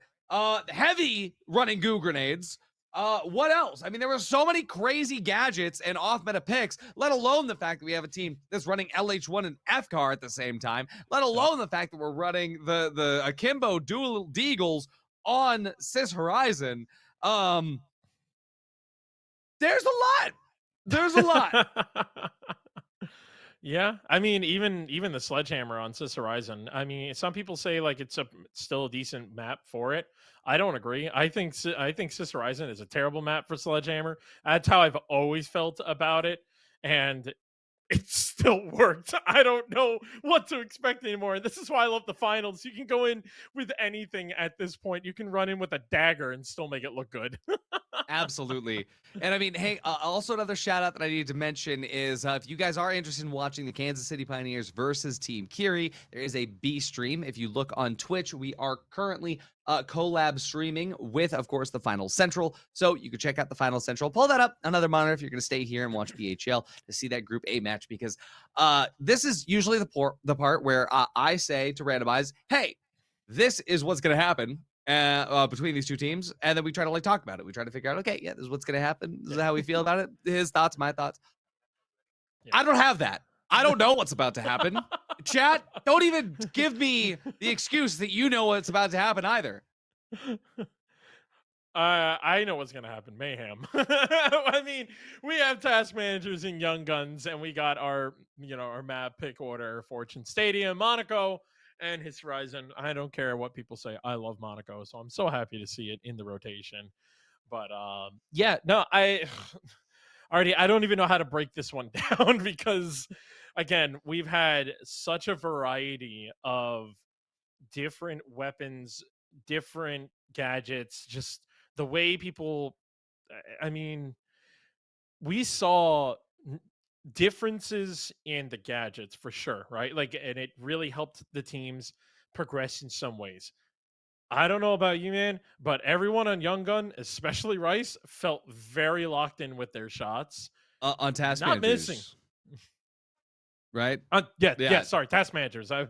heavy running goo grenades. What else? I mean, there were so many crazy gadgets and off-meta picks, let alone the fact that we have a team that's running LH1 and FCAR at the same time, let alone the fact that we're running the Akimbo dual Deagles on Cis Horizon. There's a lot. There's a lot. Yeah, I mean, even the sledgehammer on Cis Horizon. I mean, some people say like it's still a decent map for it. I don't agree. I think Cis Horizon is a terrible map for sledgehammer. That's how I've always felt about it, and it still worked. I don't know what to expect anymore. And this is why I love the finals. You can go in with anything at this point. You can run in with a dagger and still make it look good. Absolutely. And I mean, hey, also another shout out that I need to mention is if you guys are interested in watching the Kansas City Pioneers versus Team Kiri, there is a B stream. If you look on Twitch, we are currently collab streaming with, of course, the Final Central. So you can check out the Final Central. Pull that up, another monitor if you're going to stay here and watch PHL to see that Group A match, because this is usually the part where I say to randomize, hey, this is what's going to happen between these two teams, and then we try to like talk about it. We try to figure out, okay, yeah, this is what's gonna happen. This is how we feel about it. His thoughts, my thoughts. Yeah. I don't have that. I don't know what's about to happen. Chat, don't even give me the excuse that you know what's about to happen either. I know what's gonna happen. Mayhem. I mean, we have task managers and young guns, and we got our map pick order: Fortune Stadium, Monaco, and his Horizon. I don't care what people say. I love Monaco, so I'm so happy to see it in the rotation. But yeah, no, I don't even know how to break this one down, because again, we've had such a variety of different weapons, different gadgets, just the way people, I mean, we saw differences in the gadgets for sure, right? Like, and it really helped the teams progress in some ways. I don't know about you, man, but everyone on Young Gun, especially Rice, felt very locked in with their shots. On task not managers. missing. Right? Yeah. Sorry, task managers. I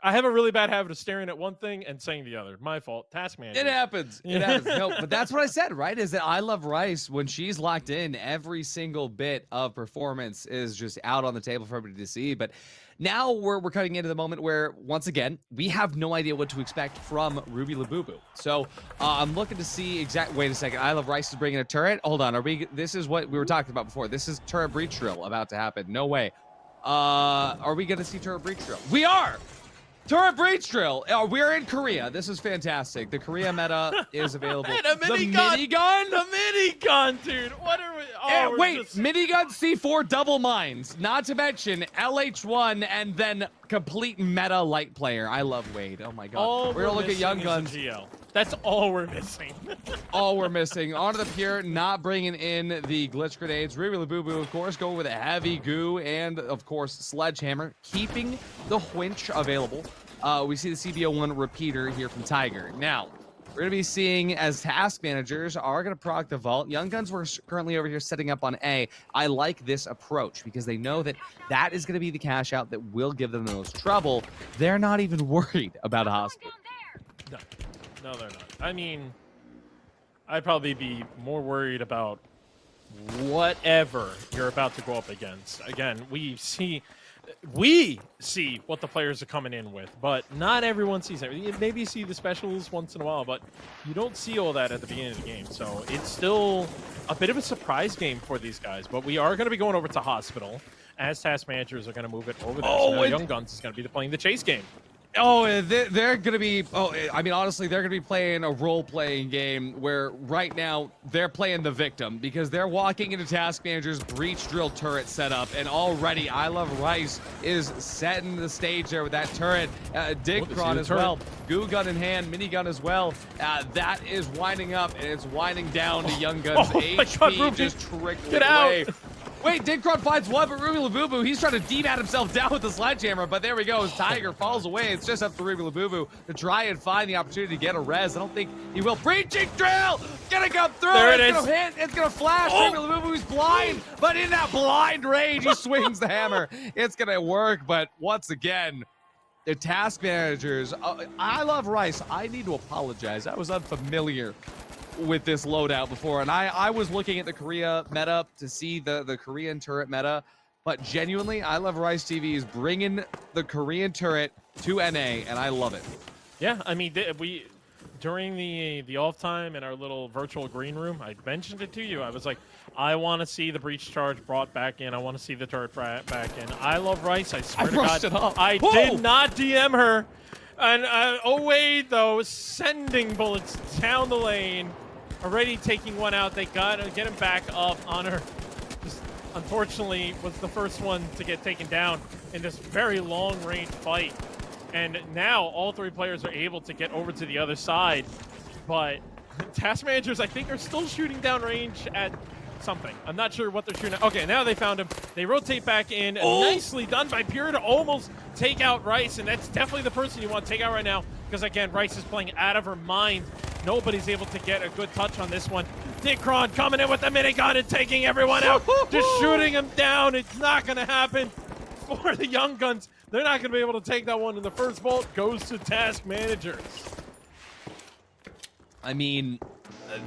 have a really bad habit of staring at one thing and saying the other. My fault. Task managers. It happens. It happens. No, but that's what I said, right? Is that I love Rice when she's locked in. Every single bit of performance is just out on the table for everybody to see. But now we're cutting into the moment where, once again, we have no idea what to expect from Ruby Labubu. So I'm looking to see Wait a second. I love Rice is bringing a turret. Hold on. This is what we were talking about before. This is turret breach drill about to happen. No way. Are we gonna see turret breach drill? We are! Turret breach drill! We're in Korea. This is fantastic. The Korea meta is available. And a minigun! The minigun! gun, dude. What are we? Oh, we're Wait, just- minigun C4 double mines. Not to mention LH1 and then complete meta light player. I love Wade. Oh my god. all We're gonna look at missing Young is a Guns. GL. That's all we're missing. All we're missing. Onto the Pure, not bringing in the glitch grenades. Really Boo Boo, of course, going with a heavy goo and, of course, Sledgehammer, keeping the winch available. We see the CBO1 repeater here from Tiger. Now, we're going to be seeing as task managers are going to proc the vault. Young Guns were currently over here setting up on A. I like this approach because they know that that is going to be the cash out that will give them the most trouble. They're not even worried about a hospital. No, they're not. I mean, I'd probably be more worried about whatever you're about to go up against. Again, we see what the players are coming in with, but not everyone sees it. Maybe you see the specials once in a while, but you don't see all that at the beginning of the game. So it's still a bit of a surprise game for these guys. But we are going to be going over to Hospital as task managers are going to move it over there. So now Young Guns is going to be playing the chase game. Oh, they're going to be, I mean, honestly, they're going to be playing a role-playing game where right now they're playing the victim because they're walking into Task Manager's breach drill turret setup, and already I Love Rice is setting the stage there with that turret. Digcron as well, goo gun in hand, minigun as well. That is winding up, and it's winding down to Young Guns. HP just trickling away. Wait, Digcron finds one, but Ruby Labubu, he's trying to demat himself down with the sledgehammer, but there we go. As Tiger falls away, it's just up to Ruby Labubu to try and find the opportunity to get a res. I don't think he will. Breaching drill! Gonna come through. There it is. Gonna hit. It's gonna flash. Ruby Labubu is blind, but in that blind range, he swings the hammer. It's gonna work, but once again, the task managers, I Love Rice. I need to apologize. I was unfamiliar with this loadout before, and I was looking at the Korea meta to see the Korean turret meta, but genuinely, I Love Rice TV is bringing the Korean turret to NA, and I love it. Yeah, I mean, we during the off time in our little virtual green room, I mentioned it to you. I was like, I want to see the breach charge brought back in. I want to see the turret back in. I Love Rice. I swear to God, I did not DM her. And oh wait, though, sending bullets down the lane. Already taking one out. They got to get him back up on her. Just, unfortunately, was the first one to get taken down in this very long-range fight. And now all three players are able to get over to the other side. But task managers, I think, are still shooting down range at something. I'm not sure what they're shooting at. Okay, now they found him. They rotate back in. Nicely done by Pure to almost take out Rice. And that's definitely the person you want to take out right now. Because, again, Rice is playing out of her mind. Nobody's able to get a good touch on this one. Digcron coming in with the minigun and taking everyone out. Just shooting them down. It's not going to happen for the Young Guns. They're not going to be able to take that one. And the first vault goes to task managers. I mean,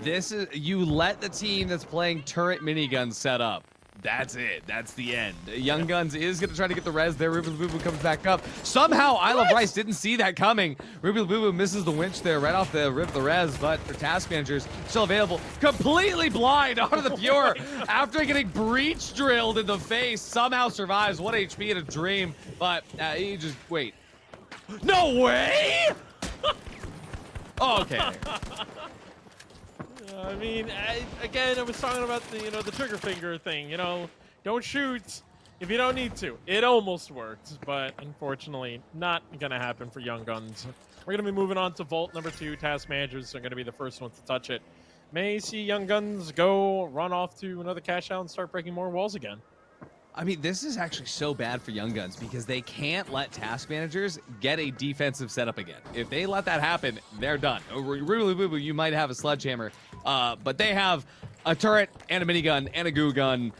this is, you let the team that's playing turret minigun set up. That's it. That's the end. Young Guns is going to try to get the res there. Ruby Labubu comes back up. Somehow, I Love Rice didn't see that coming. Ruby Labubu misses the winch there right off the rip of the res, but for task managers, still available. Completely blind onto the Pure after getting breach drilled in the face. Somehow survives 1 HP in a dream, but he just, wait. No way! Okay. I mean, again, I was talking about the, the trigger finger thing. Don't shoot if you don't need to. It almost worked, but unfortunately, not gonna happen for Young Guns. We're gonna be moving on to Vault number 2. Task managers are gonna be the first ones to touch it. May see Young Guns run off to another cash out and start breaking more walls again. I mean, this is actually so bad for Young Guns because they can't let task managers get a defensive setup again. If they let that happen, they're done. Ruby Labubu, you might have a sledgehammer, but they have a turret and a minigun and a goo gun,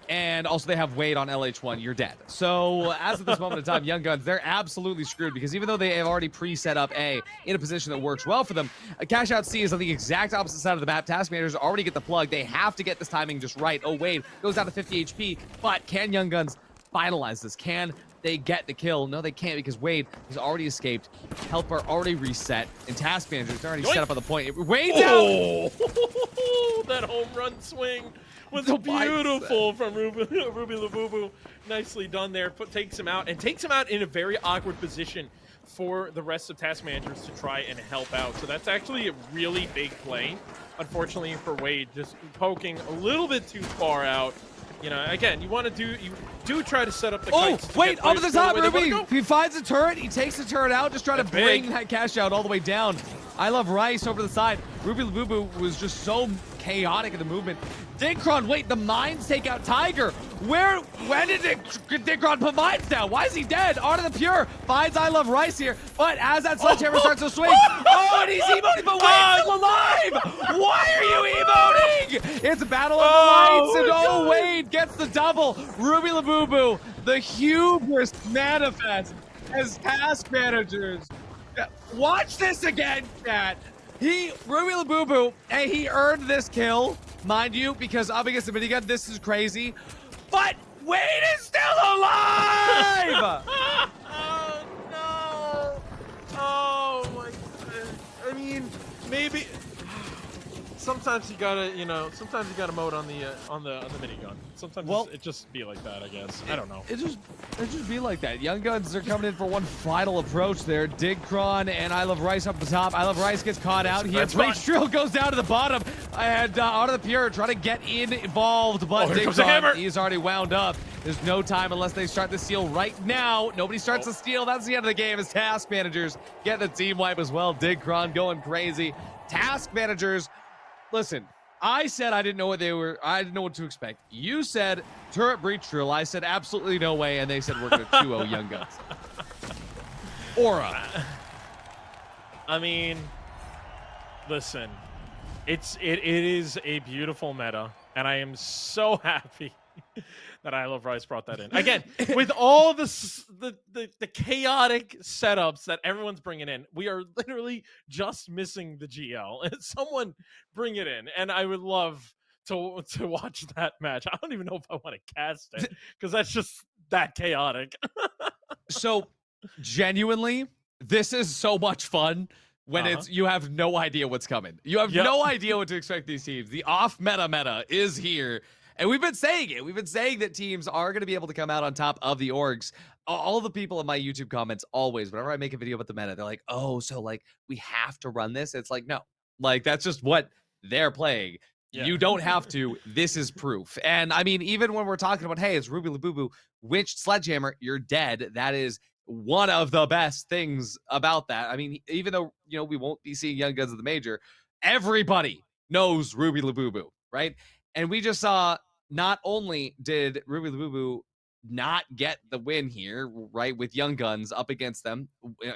and also they have Wade on LH1. You're dead. So as of this moment in time, Young Guns, they're absolutely screwed because even though they have already pre-set up A in a position that works well for them, cash out C is on the exact opposite side of the map. Task managers already get the plug. They have to get this timing just right. Oh, Wade goes down to 50 HP, but can Young Guns finalize this? Can they get the kill? No, they can't because Wade has already escaped. Helper already reset, and task managers already set up on the point. Wade's out! That home run swing was beautiful from Ruby Labubu. Nicely done there. Takes him out in a very awkward position for the rest of task managers to try and help out. So that's actually a really big play. Unfortunately for Wade, just poking a little bit too far out. You know, again, you do try to set up the Oh, kites to wait, get up at the players to go top, where they wanna Ruby. go. He finds a turret. He takes the turret out, just trying to That's bring big. that cash out all the way down. I love Rice over the side. Ruby Labubu was just so chaotic in the movement. Digcron, wait, the mines take out Tiger. When did Digcron put mines down? Why is he dead? Art of the Pure finds I Love Rice here, but as that sledgehammer starts to swing, and he's emoting, but Wade's still alive! Why are you emoting? It's a battle of the lights, and Wade gets the double. Ruby Labubu, the hubris manifest as task managers. Watch this again, chat. Ruby Labubu, hey, he earned this kill, mind you, because up against the minigun, this is crazy. But Wade is still alive! Oh no! Oh my goodness. I mean, maybe sometimes you gotta, sometimes you gotta mode on the minigun. Sometimes it just be like that, I guess. I don't know. It just be like that. Young Guns are coming in for one final approach there. Digcron and I Love Rice up the top. I Love Rice gets caught out here. Breach Drill goes down to the bottom. And Out of the Pure trying to get involved, but here comes the hammer. Digcron, he's already wound up. There's no time unless they start the steal right now. Nobody starts the steal. That's the end of the game as task managers get the team wipe as well. Digcron going crazy. Task managers, listen, I said I didn't know what to expect. You said turret breach drill. I said absolutely no way, and they said we're going to 2-0 Young Guns. Aura. I mean, listen, it is a beautiful meta, and I am so happy that I Love Rice brought that in. Again, with all the chaotic setups that everyone's bringing in, we are literally just missing the GL. And someone bring it in, and I would love to watch that match. I don't even know if I want to cast it because that's just that chaotic. So, genuinely, this is so much fun when you have no idea what's coming. You have no idea what to expect these teams. The off meta is here. And we've been saying it. We've been saying that teams are going to be able to come out on top of the orgs. All the people in my YouTube comments always, whenever I make a video about the meta, they're like, oh, so like we have to run this? It's like, no. Like that's just what they're playing. Yeah. You don't have to. This is proof. And I mean, even when we're talking about, hey, it's Ruby Labubu, Winch, Sledgehammer, you're dead. That is one of the best things about that. I mean, even though, we won't be seeing Young Guns at the major, everybody knows Ruby Labubu, right? And we just saw not only did Ruby Labubu not get the win here, right, with Young Guns up against them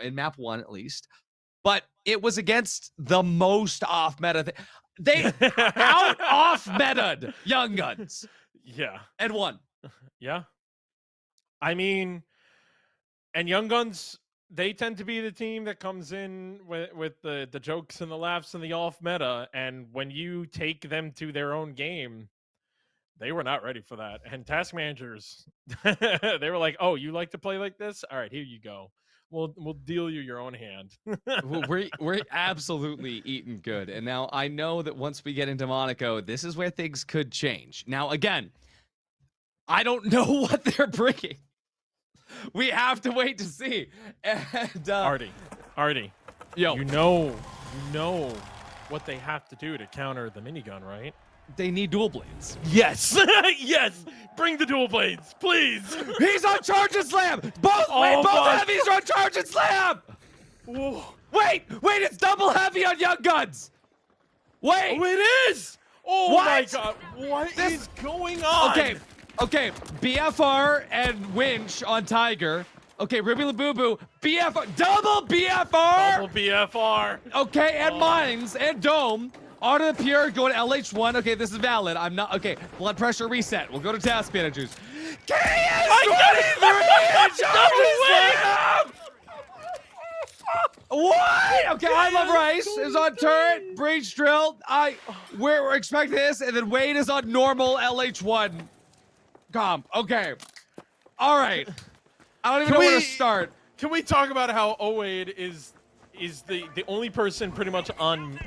in map 1 at least, but it was against the most off-meta. They off-meta'd Young Guns. Yeah. And won. Yeah. I mean, and Young Guns, they tend to be the team that comes in with the jokes and the laughs and the off-meta, and when you take them to their own game, they were not ready for that. And task managers, they were like, "Oh, you like to play like this? All right, here you go. We'll deal you your own hand." we're absolutely eating good. And now I know that once we get into Monaco, this is where things could change. Now, again, I don't know what they're bringing. We have to wait to see. And Artie, yo, you know what they have to do to counter the minigun, right? They need dual blades. Yes. Yes. Bring the dual blades, please. He's on charge and slam. Both heavies are on charge and slam. Whoa. Wait, it's double heavy on Young Guns. Wait. Oh, it is. Oh what? My God. What is going on? Okay. BFR and Winch on Tiger. Okay, Ruby Labubu, BFR, double BFR. Double BFR. Okay, and Mines and Dome. Art of the Pure going to LH1. Okay, this is valid. I'm not. Okay, blood pressure reset. We'll go to task managers. KS23 What? Okay, I Love Rice is on turret. Breach drill. We're expecting this, and then Wade is on normal LH1 comp. Okay. All right. I don't even know where to start. Can we talk about how Wade is the only person pretty much on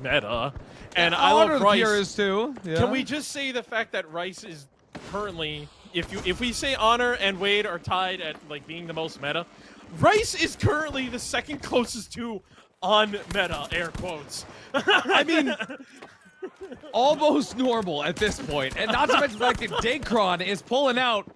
meta, and I Love Rice is too. Yeah. Can we just say the fact that Rice is currently, if we say Honor and Wade are tied at like being the most meta, Rice is currently the second closest to on meta, air quotes. I mean, almost normal at this point. And not to mention the fact that Digcron is pulling out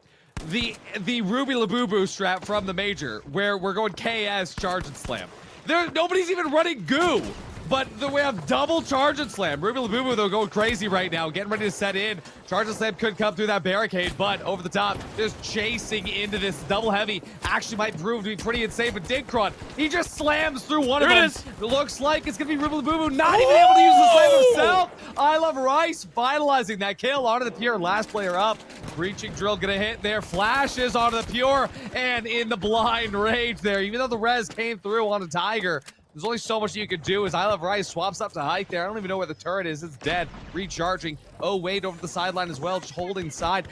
the Ruby Labubu strap from the major, where we're going KS charge and slam. Nobody's even running goo. But we have double charge and slam. Ruby Labubu, though, going crazy right now, getting ready to set in. Charge and slam could come through that barricade, but over the top, just chasing into this double heavy. Actually might prove to be pretty insane, but Digcron, he just slams through one There of it them. is. It looks like it's going to be Ruby Labubu not even able to use the slam himself. I Love Rice finalizing that kill onto the Pure, last player up. Breaching drill gonna hit there, flashes onto the Pure, and in the blind rage there, even though the res came through on a Tiger, there's only so much you could do as I Love Rice swaps up to hike there. I don't even know where the turret is. It's dead. Recharging. Oh, Wade over the sideline as well, just holding side.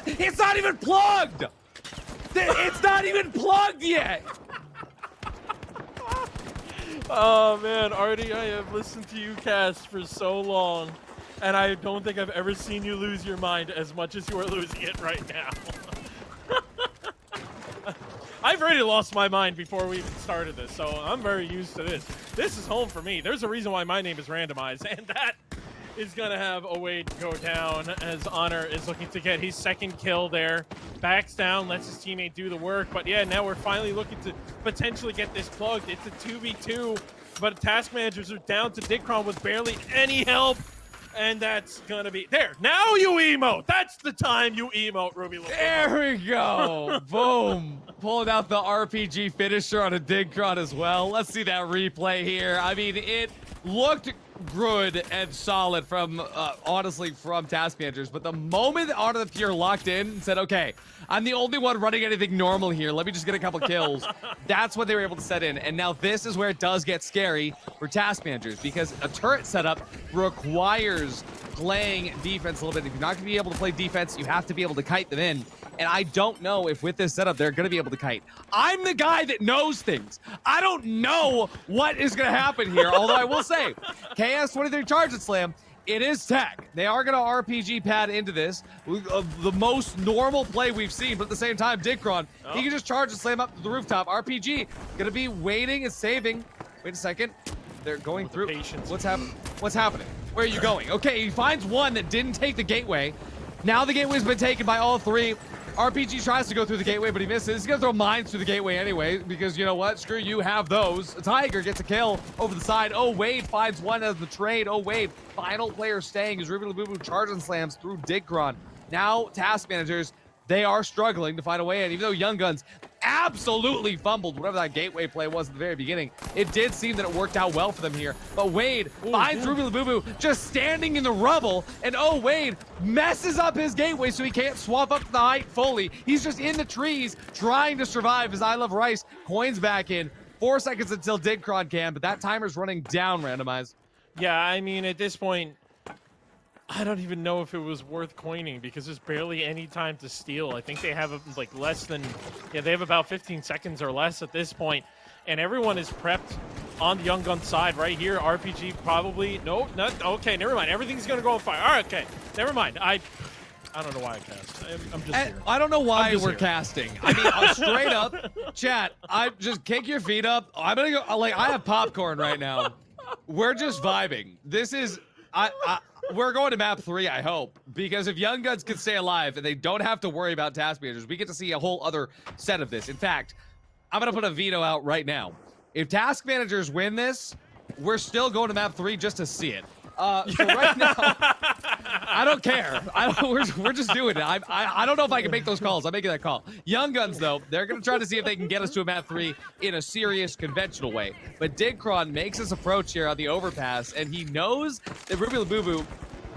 It's not even plugged! It's not even plugged yet! Oh man, Artie, I have listened to you cast for so long, and I don't think I've ever seen you lose your mind as much as you are losing it right now. I've already lost my mind before we even started this, so I'm very used to this. This is home for me. There's a reason why my name is randomized, and that is going to have Wade go down as Honor is looking to get his second kill there. Backs down, lets his teammate do the work, but yeah, now we're finally looking to potentially get this plugged. It's a 2v2, but task managers are down to Digcron with barely any help. And that's gonna be there. Now you emote. That's the time you emote, Ruby. There we go. Boom. Pulling out the RPG finisher on a Digcron as well. Let's see that replay here. I mean, it looked good and solid from, honestly, from task managers. But the moment Honor the Pure locked in and said, okay, I'm the only one running anything normal here. Let me just get a couple kills. That's when they were able to set in. And now this is where it does get scary for task managers, because a turret setup requires playing defense a little bit. If you're not going to be able to play defense, you have to be able to kite them in. And I don't know if with this setup, they're going to be able to kite. I'm the guy that knows things. I don't know what is going to happen here. Although I will say, KS23 Charge and Slam, it is tech. They are going to RPG pad into this. The most normal play we've seen, but at the same time, Digcron, he can just charge and slam up to the rooftop. RPG going to be waiting and saving. Wait a second. They're going through. Patience. What's happening? Where are you going? Okay, he finds one that didn't take the gateway. Now the gateway's been taken by all three. RPG tries to go through the gateway, but he misses. He's gonna throw mines through the gateway anyway, because you know what? Screw you, have those. A Tiger gets a kill over the side. Oh, Wade finds one as the trade. Oh, Wade, final player staying as Ruby Labubu charge and slams through Digcron. Now, task managers, they are struggling to find a way in, even though Young Guns absolutely fumbled whatever that gateway play was at the very beginning. It did seem that it worked out well for them here, but Wade finds Ruby Labubu just standing in the rubble, and oh, Wade messes up his gateway so he can't swap up to the height fully. He's just in the trees trying to survive as I Love Rice coins back in. 4 seconds until Digcron can, but that timer's running down, randomized. Yeah, I mean, at this point, I don't even know if it was worth coining because there's barely any time to steal. I think they have like less than, they have about 15 seconds or less at this point, and everyone is prepped on the Young Gun side right here. RPG probably, no, not, okay, never mind. Everything's gonna go on fire. All right, okay, never mind. I don't know why I cast. I'm just here. I don't know why we're here. casting. I mean, straight up, chat, I just kick your feet up. I'm gonna go, like, I have popcorn right now. We're just vibing. This is, we're going to map 3, I hope, because if Young Guns can stay alive and they don't have to worry about task managers, we get to see a whole other set of this. In fact, I'm going to put a veto out right now. If task managers win this, we're still going to map 3 just to see it. So right now, I don't care. We're just doing it. I don't know if I can make those calls. I'm making that call. Young Guns, though, they're going to try to see if they can get us to a map 3 in a serious, conventional way. But Digcron makes his approach here on the overpass, and he knows that Ruby Labubu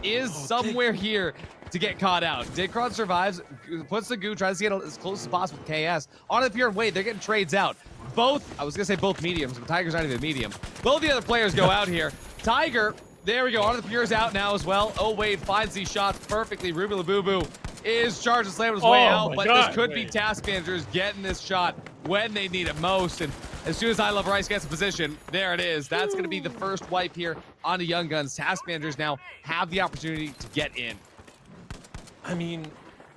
is somewhere here to get caught out. Digcron survives, puts the goo, tries to get as close as possible to KS. On the Pure and Wade, they're getting trades out. Both, I was going to say both mediums, but Tiger's not even a medium. Both the other players go out here. Tiger, there we go. On the Pure's out now as well. Oh, Wade finds these shots perfectly. Ruby Labubu is charged and slamming his way out, but this could be task managers getting this shot when they need it most. And as soon as I Love Rice gets in position, there it is. That's going to be the first wipe here on the Young Guns. Task managers now have the opportunity to get in. I mean,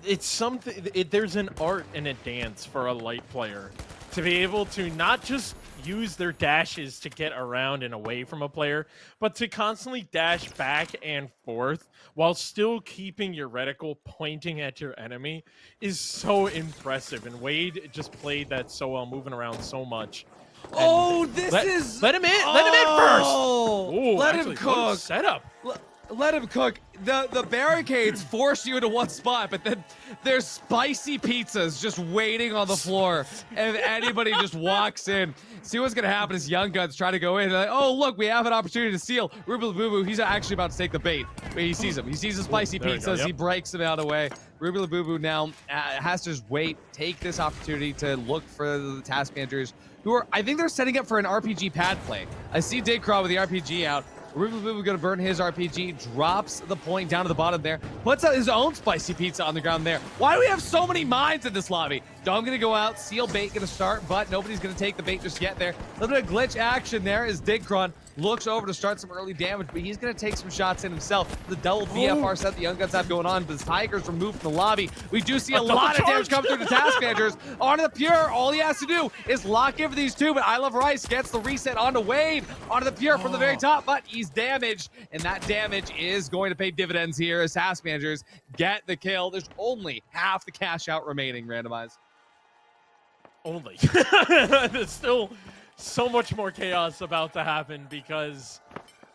it's something. There's an art and a dance for a light player to be able to not just use their dashes to get around and away from a player, but to constantly dash back and forth while still keeping your reticle pointing at your enemy is so impressive. And Wade just played that so well, moving around so much. Oh, And this is... let him in. Let him in first. Oh, Ooh, let actually, him what a cook. setup. Let him cook. The barricades force you into one spot, but then there's spicy pizzas just waiting on the floor. And if anybody just walks in, see what's gonna happen is Young Guns try to go in. They're like, oh look, we have an opportunity to steal. Ruby Labubu, he's actually about to take the bait. He sees him. He sees the spicy there we go, pizzas. yep. He breaks them out of the way. Ruby Labubu now has to just wait, take this opportunity to look for the task managers who are, I think they're setting up for an RPG pad play. I see Digcraw with the RPG out. Ruby Labubu gonna burn his RPG, drops the point down to the bottom there, puts out his own spicy pizza on the ground there. Why do we have so many mines in this lobby? Dom gonna go out, seal bait gonna start, but nobody's gonna take the bait just yet there. A little bit of glitch action there as Digcron looks over to start some early damage, but he's gonna take some shots in himself. The double BFR set the Young Guns have going on, but the Tigers removed from the lobby. We do see a lot of damage come through the task managers. Onto the Pure, all he has to do is lock in for these two, but I Love Rice gets the reset onto Wade, onto the Pure from the very top, but he's damaged, and that damage is going to pay dividends here as task managers get the kill. There's only half the cash out remaining, randomized. Only. There's still so much more chaos about to happen, because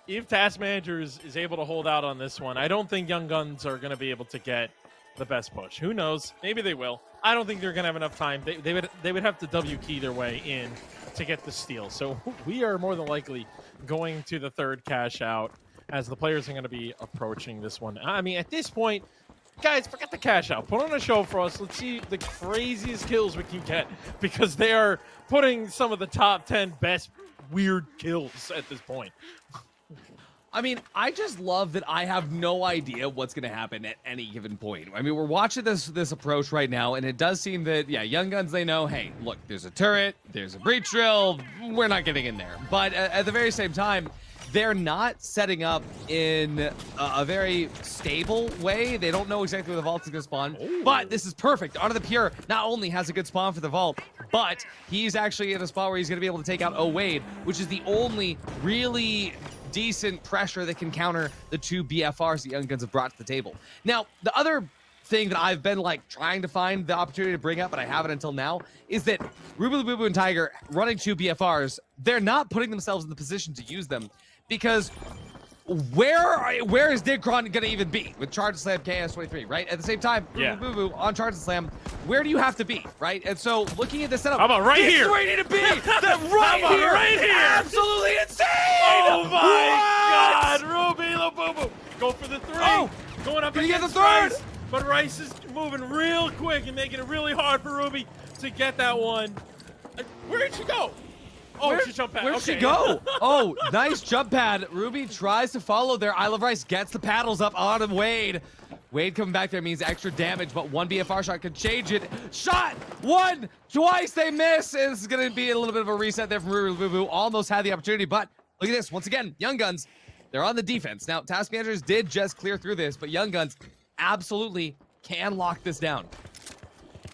if Task Managers is able to hold out on this one, I don't think Young Guns are going to be able to get the best push. Who knows? Maybe they will. I don't think they're going to have enough time. They would have to W key their way in to get the steal. So we are more than likely going to the third cash out as the players are going to be approaching this one. I mean, at this point, guys, forget the cash out. Put on a show for us. Let's see the craziest kills we can get, because they are putting some of the top 10 best weird kills at this point. I mean, I just love that I have no idea what's going to happen at any given point. I mean, we're watching this approach right now, and it does seem that, yeah, Young Guns, they know, hey, look, there's a turret, there's a breach drill, we're not getting in there. But at the very same time, they're not setting up in a very stable way. They don't know exactly where the vault is going to spawn. Ooh. But this is perfect. Onto the Pure not only has a good spawn for the vault, but he's actually in a spot where he's going to be able to take out Wade, which is the only really decent pressure that can counter the two BFRs that Young Guns have brought to the table. Now, the other thing that I've been like trying to find the opportunity to bring up, but I haven't until now, is that Ruby Labubu and Tiger running two BFRs, they're not putting themselves in the position to use them, because where is Digcron gonna even be with Charge and Slam KS23, right? At the same time, yeah. Ruby Labubu on Charge and Slam, where do you have to be, right? And so looking at the setup, how about right this here? is where you need to be. Right here, absolutely insane. Oh my God, Ruby Labubu, go for the three. Oh, going up can you get the against third? Rice, but Rice is moving real quick and making it really hard for Ruby to get that one. Where did she go? Oh, she jumped pad. Where'd she go? Oh, nice jump pad. Ruby tries to follow there. I Love Rice gets the paddles up on Wade. Wade coming back there means extra damage, but one BFR shot could change it. Shot! One! Twice they miss! And this is going to be a little bit of a reset there from Ruby Labubu. Almost had the opportunity, but look at this. Once again, Young Guns, they're on the defense. Now, Task Managers did just clear through this, but Young Guns absolutely can lock this down.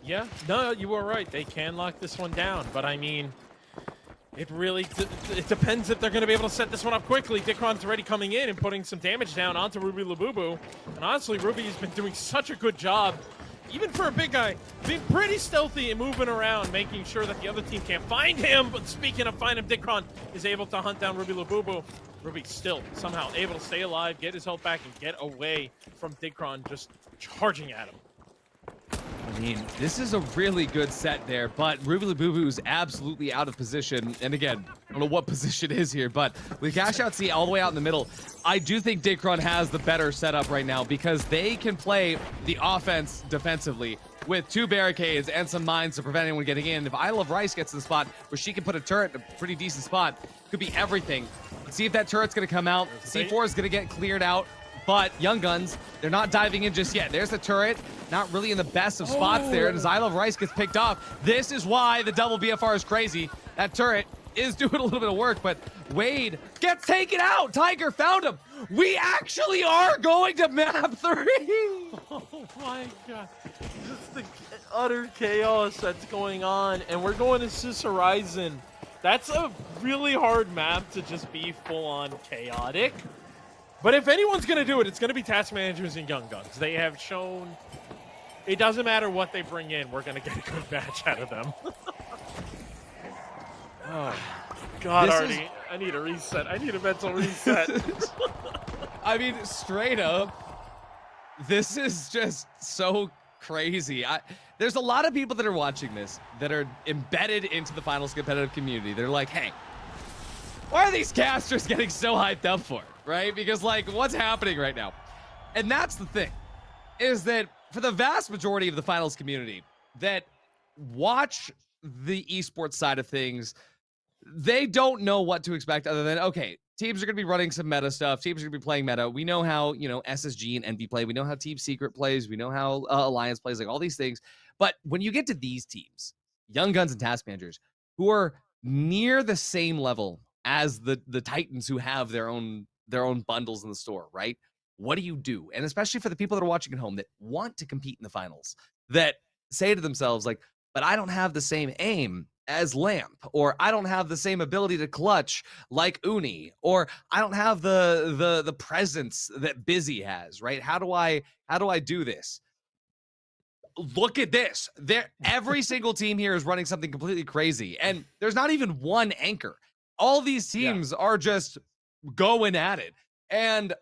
Yeah, no, you were right. They can lock this one down, but I mean, it really it depends if they're going to be able to set this one up quickly. Dicron's already coming in and putting some damage down onto Ruby Labubu. And honestly, Ruby has been doing such a good job, even for a big guy, being pretty stealthy and moving around, making sure that the other team can't find him. But speaking of find him, Dicron is able to hunt down Ruby Labubu. Ruby still somehow able to stay alive, get his health back, and get away from Dicron just charging at him. I mean, this is a really good set there, but Ruby Labubu is absolutely out of position. And again, I don't know what position is here, but with Cash Out C all the way out in the middle, I do think Dicron has the better setup right now, because they can play the offense defensively with two barricades and some mines to prevent anyone getting in. If I Love Rice gets to the spot where she can put a turret in a pretty decent spot, could be everything. Let's see if that turret's going to come out. C4 is going to get cleared out. But Young Guns, they're not diving in just yet. There's the turret, not really in the best of spots there. And as I Love Rice gets picked off, this is why the double BFR is crazy. That turret is doing a little bit of work, but Wade gets taken out. Tiger found him. We actually are going to map 3. Oh my god. Just the utter chaos that's going on. And we're going to Sis Horizon. That's a really hard map to just be full on chaotic. But if anyone's going to do it, it's going to be Task Managers and Young Guns. They have shown it doesn't matter what they bring in, we're going to get a good match out of them. Oh, God, Artie, I need a reset. I need a mental reset. I mean, straight up, this is just so crazy. There's a lot of people that are watching this that are embedded into the finals competitive community. They're like, hey, why are these casters getting so hyped up for? Right? Because, like, what's happening right now? And that's the thing, is that for the vast majority of the finals community that watch the esports side of things, they don't know what to expect other than, okay, teams are going to be running some meta stuff. Teams are going to be playing meta. We know how, SSG and Envy play. We know how Team Secret plays. We know how Alliance plays, like all these things. But when you get to these teams, Young Guns and Task Managers, who are near the same level as the Titans who have their own bundles in the store, right? What do you do? And especially for the people that are watching at home that want to compete in the finals, that say to themselves, like, but I don't have the same aim as Lamp, or I don't have the same ability to clutch like Uni, or I don't have the presence that Busy has, right? How do I do this? Look at this. Every single team here is running something completely crazy, and there's not even one anchor. All these teams are just going at it. And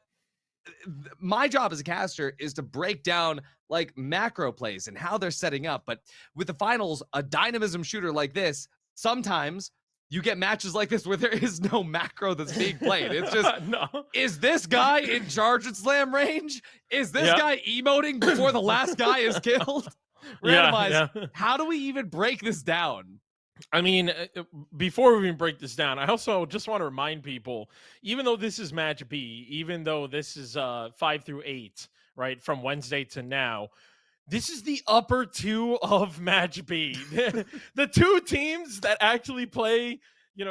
my job as a caster is to break down like macro plays and how they're setting up. But with the finals, a dynamism shooter like this, sometimes you get matches like this where there is no macro that's being played. It's just, No. Is this guy in charge at slam range? Is this guy emoting before the last guy is killed? Randomized. How do we even break this down? I mean, before we even break this down, I also just want to remind people, even though this is match B, even though this is 5 through 8, right, from Wednesday to now, this is the upper 2 of match B. The 2 teams that actually play,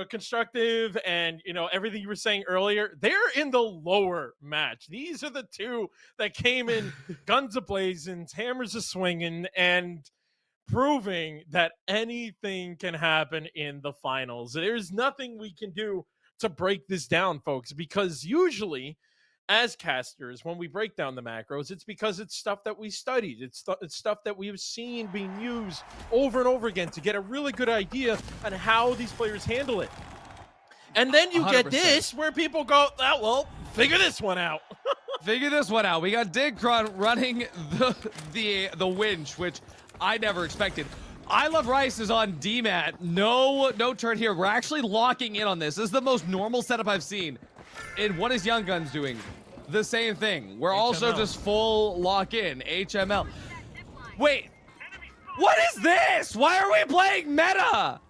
constructive and, everything you were saying earlier, they're in the lower match. These are the 2 that came in guns a-blazing, hammers a-swinging, and proving that anything can happen in the finals. There's nothing we can do to break this down, folks, because usually as casters, when we break down the macros, it's because it's stuff that we studied. It's stuff that we've seen being used over and over again to get a really good idea on how these players handle it. And then you 100%. Get this where people go, oh, well, figure this one out. Figure this one out. We got Digcron running the winch, which I never expected. I Love Rice is on DMAT. No turn here. We're actually locking in on this. This is the most normal setup I've seen. And what is Young Guns doing? The same thing. We're HML. Also just full lock in. HML. Wait. What is this? Why are we playing meta?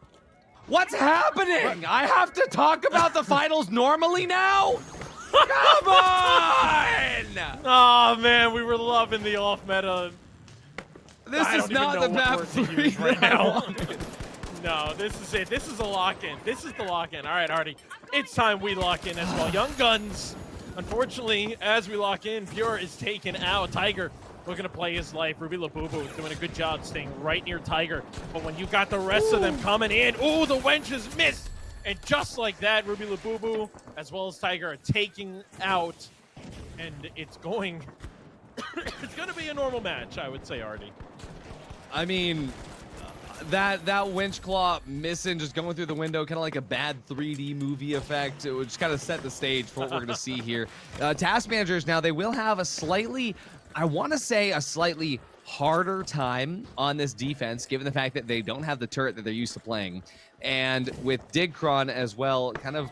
What's happening? I have to talk about the finals normally now? Come on! Oh, man. We were loving the off meta. This is not the map 3 right now. No, this is it. This is a lock-in. This is the lock-in. All right, Artie. It's time we lock in as well. Young Guns, unfortunately, as we lock in, Pure is taken out. Tiger looking to play his life. Ruby Labubu is doing a good job staying right near Tiger. But when you got the rest of them coming in, ooh, the wenches missed. And just like that, Ruby Labubu, as well as Tiger, are taking out. And it's going... it's going to be a normal match, I would say, Artie. I mean, that winch claw missing, just going through the window, kind of like a bad 3D movie effect. It would just kind of set the stage for what we're going to see here. Task Managers now, they will have a slightly, I want to say a slightly harder time on this defense, given the fact that they don't have the turret that they're used to playing. And with Digcron as well, kind of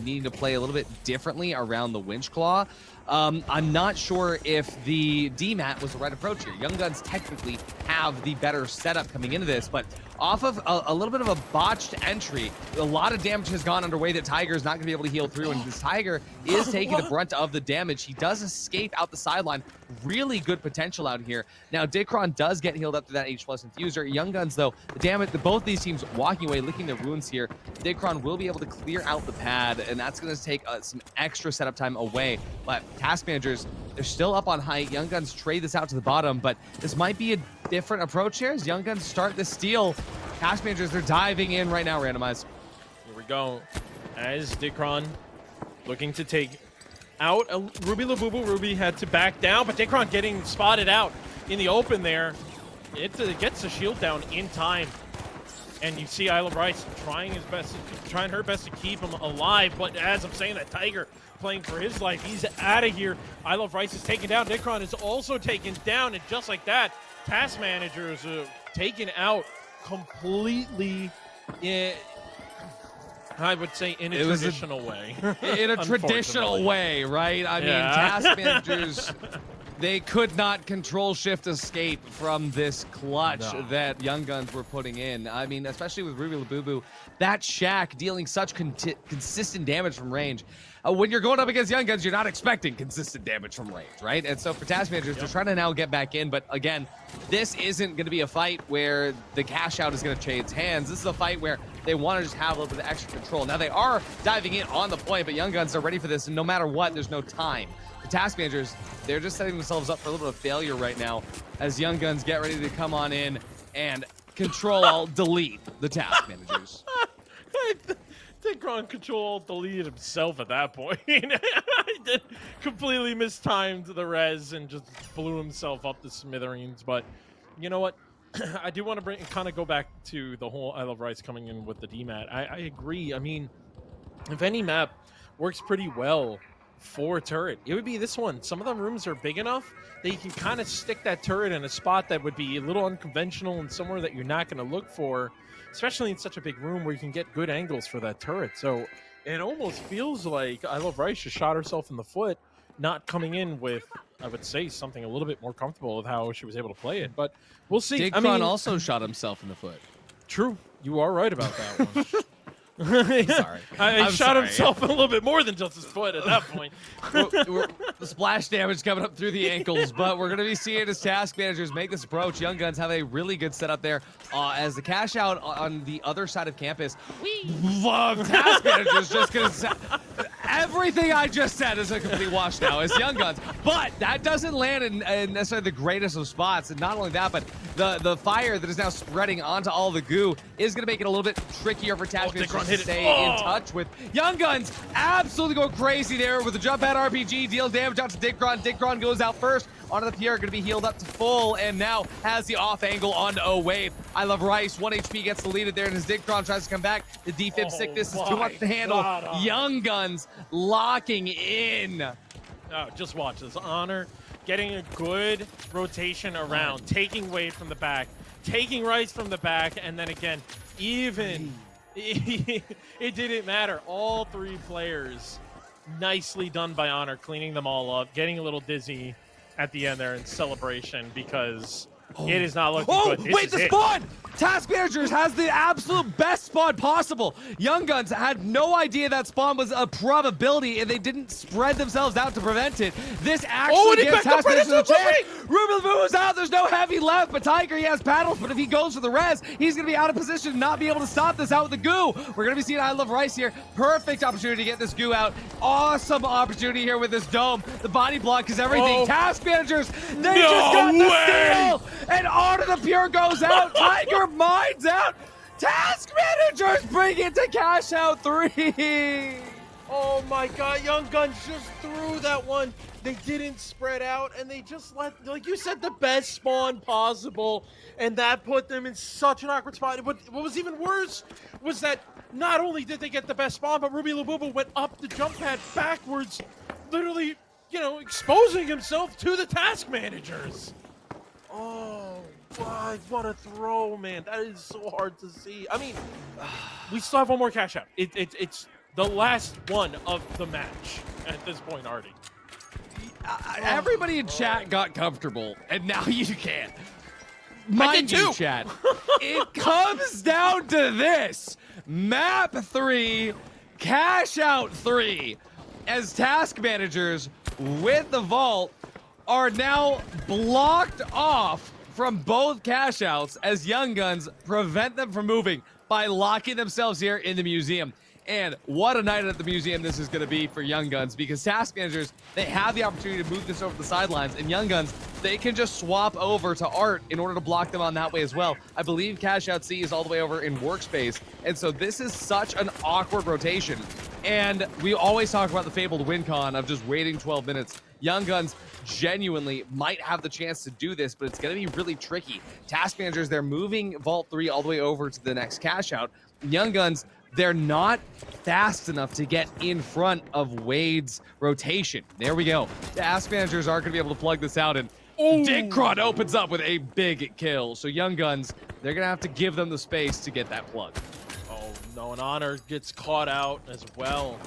needing to play a little bit differently around the winch claw. I'm not sure if the DMAT was the right approach here. Young Guns technically have the better setup coming into this, but off of a little bit of a botched entry, a lot of damage has gone underway that Tiger is not going to be able to heal through, and this Tiger is taking the brunt of the damage. He does escape out the sideline. Really good potential out here. Now, Dicron does get healed up to that H+ infuser. Young Guns, though, the damage, both these teams walking away, licking their wounds here. Dicron will be able to clear out the pad, and that's going to take some extra setup time away. But Task Managers, they're still up on height. Young Guns trade this out to the bottom, but this might be a different approach here as Young Guns start the steal. Task Managers, they're diving in right now, Randomize. Here we go. As Dicron looking to take out Ruby Labubu. Ruby had to back down, but Dicron getting spotted out in the open there. It gets the shield down in time. And you see Isle of Rice trying her best to keep him alive. But as I'm saying, that Tiger playing for his life, he's out of here. Isle of Rice is taken down. Dicron is also taken down. And just like that, Task Manager is taken out completely I would say in a traditional way. In a traditional way, right? I mean, Task Managers, they could not control shift escape from this clutch that Young Guns were putting in. I mean, especially with Ruby Labubu, that Shack dealing such consistent damage from range. When you're going up against Young Guns, you're not expecting consistent damage from range, right? And so for Task Managers, they're trying to now get back in. But again, this isn't going to be a fight where the cash out is going to change hands. This is a fight where they want to just have a little bit of extra control. Now, they are diving in on the point, but Young Guns are ready for this. And no matter what, there's no time. The Task Managers, they're just setting themselves up for a little bit of failure right now as Young Guns get ready to come on in and delete the Task Managers. Dicron deleted himself at that point. He did completely mistimed the res and just blew himself up to smithereens. But you know what? I do want to kind of go back to the whole Isle of Rice coming in with the DMAT. I agree. I mean, if any map works pretty well for turret, it would be this one. Some of the rooms are big enough that you can kind of stick that turret in a spot that would be a little unconventional and somewhere that you're not going to look for, especially in such a big room where you can get good angles for that turret. So it almost feels like Isle of Rice just shot herself in the foot, not coming in with, I would say, something a little bit more comfortable with how she was able to play it. But we'll see. Dicron also shot himself in the foot. True. You are right about that one. Sorry. I shot himself a little bit more than just his foot at that point. The splash damage coming up through the ankles, but we're going to be seeing his Task Managers make this approach. Young Guns have a really good setup there as the cash out on the other side of campus. Task Managers just going to... Everything I just said is a complete wash now as Young Guns, but that doesn't land in necessarily the greatest of spots. And not only that, but the fire that is now spreading onto all the goo is going to make it a little bit trickier for Task Managers to stay in touch with. Young Guns absolutely go crazy there with the jump pad RPG, deal damage out to Dicron. Dicron goes out first onto the Pierre, going to be healed up to full, and now has the off angle onto O-Wave. I Love Rice, 1 HP gets deleted there, and as Dicron tries to come back, the defib sickness is too much to handle. Young Guns locking in. Oh, just watch this. Honor getting a good rotation around, taking Wade from the back, taking Rice from the back, and then again, even it didn't matter. All three players, nicely done by Honor, cleaning them all up, getting a little dizzy at the end there in celebration because it is not looking good. Wait, the spawn! Task Managers has the absolute best spawn possible. Young Guns had no idea that spawn was a probability, and they didn't spread themselves out to prevent it. This actually gives Task Managers a chance. Ruben Vuvu's out. There's no heavy left, but Tiger, he has paddles, but if he goes for the res, he's going to be out of position and not be able to stop this out with the goo. We're going to be seeing I Love Rice here. Perfect opportunity to get this goo out. Awesome opportunity here with this dome. The body block is everything. Task Managers, they just got the steal, and Honor the Pure goes out. Tiger mines out. Task Managers bring it to cash out 3. Oh my God, Young Guns just threw that one. They didn't spread out, and they just let, like you said, the best spawn possible, and that put them in such an awkward spot. But what was even worse was that not only did they get the best spawn, but Ruby Labubu went up the jump pad backwards, literally, you know, exposing himself to the Task Managers. Oh, God, what a throw, man. That is so hard to see. I mean, we still have one more cash out. It's the last one of the match at this point already. Everybody in chat got comfortable, and now you can't. Mind you, chat, it comes down to this. Map 3, cash out 3, as Task Managers with the vault are now blocked off from both cash outs as Young Guns prevent them from moving by locking themselves here in the museum. And what a night at the museum this is going to be for Young Guns, because task managers, they have the opportunity to move this over the sidelines, and Young Guns, they can just swap over to Art in order to block them on that way as well. I believe Cash Out C is all the way over in workspace, and so this is such an awkward rotation. And we always talk about the fabled win con of just waiting 12 minutes. Young Guns genuinely might have the chance to do this, but it's going to be really tricky. Task managers, they're moving Vault 3 all the way over to the next cash out. Young Guns, they're not fast enough to get in front of Wade's rotation. There we go. Task managers aren't going to be able to plug this out, and Dickron opens up with a big kill. So Young Guns, they're going to have to give them the space to get that plug. Oh, no, and Honor gets caught out as well.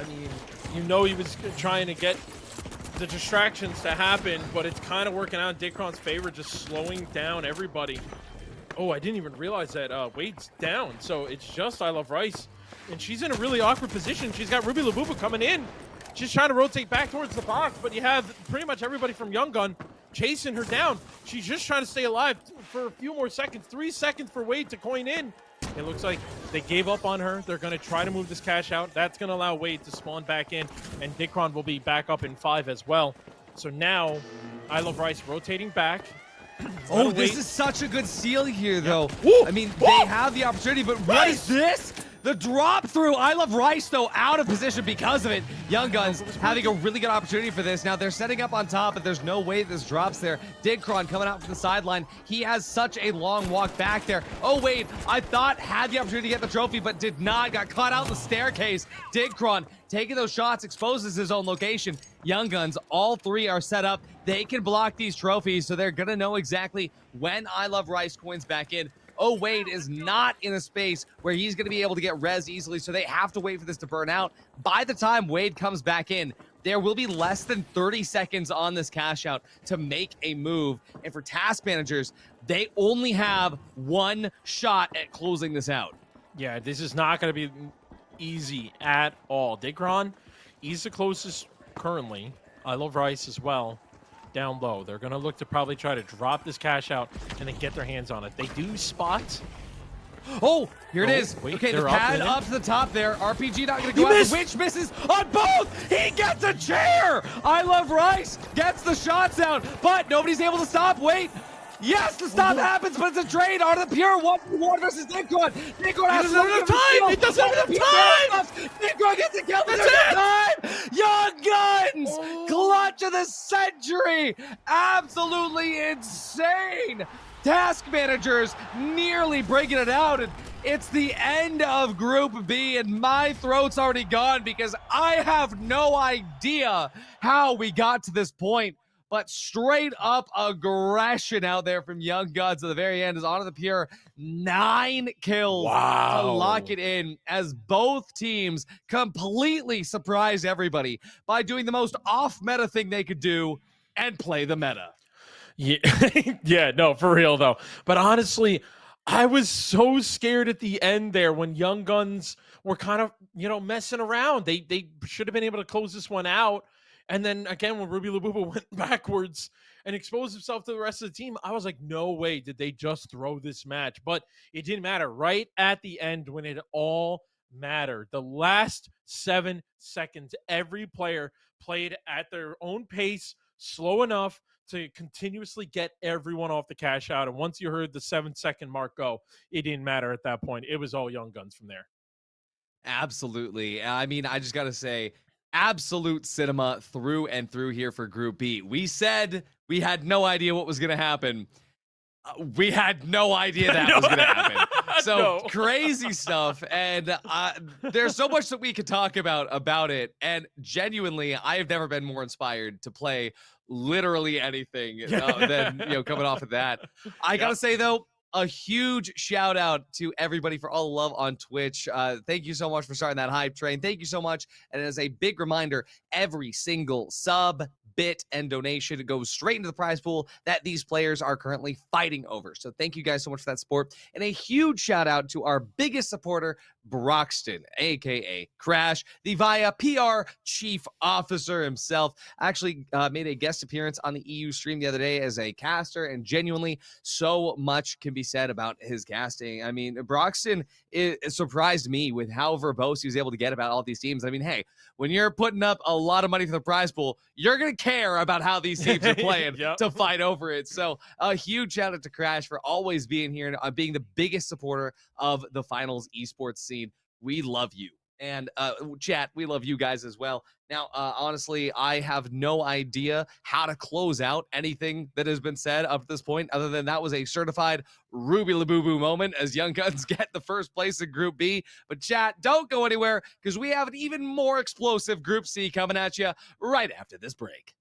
I mean, you know he was trying to get the distractions to happen, but it's kind of working out in Dickron's favor, just slowing down everybody. Oh, I didn't even realize that Wade's down, so it's just I Love Rice. And she's in a really awkward position. She's got Ruby Labubu coming in. She's trying to rotate back towards the box, but you have pretty much everybody from Young Gun chasing her down. She's just trying to stay alive for a few more seconds. 3 seconds for Wade to coin in. It looks like they gave up on her. They're going to try to move this cash out. That's going to allow Wade to spawn back in, and Dickron will be back up in 5 as well. So now, I Love Rice rotating back. Oh, this is such a good steal here, though. Woo! I mean, Woo! they have the opportunity, but what is this? The drop through. I Love Rice, though, out of position because of it. Young Guns having a really good opportunity for this. Now, they're setting up on top, but there's no way this drops there. Digcron coming out from the sideline. He has such a long walk back there. Oh, Wade, I thought had the opportunity to get the trophy, but did not. Got caught out the staircase. Digcron taking those shots, exposes his own location. Young Guns, all 3 are set up. They can block these trophies, so they're going to know exactly when I Love Rice coins back in. Oh, Wade is not in a space where he's going to be able to get res easily, so they have to wait for this to burn out. By the time Wade comes back in, there will be less than 30 seconds on this cash out to make a move. And for task managers, they only have 1 shot at closing this out. Yeah, this is not going to be easy at all. Digron, he's the closest currently. I Love Rice as well. Down low. They're going to look to probably try to drop this cash out and then get their hands on it. They do spot. Oh, here it is. Wait, okay, the they're pad up up to the top there. RPG not going to go out. The Witch misses on both. He gets a chair. I Love Rice gets the shots out, but nobody's able to stop. Wait. Yes, the stop happens, but it's a trade. Art of the Pure, 1-1 versus Digron. Digron has enough time. It doesn't have enough time. Digron gets a kill. That's it. Time. Young Guns, clutch of the century. Absolutely insane. Task managers nearly breaking it out, and it's the end of Group B, and my throat's already gone because I have no idea how we got to this point. But straight up aggression out there from Young Guns at the very end is Honor the Pure. 9 kills to lock it in as both teams completely surprised everybody by doing the most off-meta thing they could do and play the meta. Yeah, yeah, no, for real though. But honestly, I was so scared at the end there when Young Guns were kind of, messing around. They should have been able to close this one out. And then again, when Ruby Labubu went backwards and exposed himself to the rest of the team, I was like, no way did they just throw this match. But it didn't matter. Right at the end, when it all mattered, the last 7 seconds, every player played at their own pace, slow enough to continuously get everyone off the cash out. And once you heard the 7-second mark go, it didn't matter at that point. It was all Young Guns from there. Absolutely. I mean, I just got to say, absolute cinema through and through here for Group B. We said we had no idea what was going to happen. We had no idea that was going to happen. So crazy stuff. And there's so much that we could talk about it. And genuinely, I have never been more inspired to play literally anything than coming off of that. I got to say, though, a huge shout out to everybody for all the love on Twitch. Thank you so much for starting that hype train. Thank you so much. And as a big reminder, every single sub, bit, and donation goes straight into the prize pool that these players are currently fighting over. So thank you guys so much for that support. And a huge shout out to our biggest supporter, Broxton, aka Crash, the VIA PR chief officer himself. Actually made a guest appearance on the EU stream the other day as a caster, and genuinely so much can be said about his casting. I mean, Broxton surprised me with how verbose he was able to get about all these teams. I mean, hey, when you're putting up a lot of money for the prize pool, you're going to care about how these teams are playing Yep. to fight over it. So a huge shout out to Crash for always being here and being the biggest supporter of the finals esports scene. We love you. And chat, we love you guys as well. Now, honestly, I have no idea how to close out anything that has been said up to this point, other than that was a certified Ruby Laboo moment as Young Guns get the first place in Group B. But chat, don't go anywhere because we have an even more explosive Group C coming at you right after this break.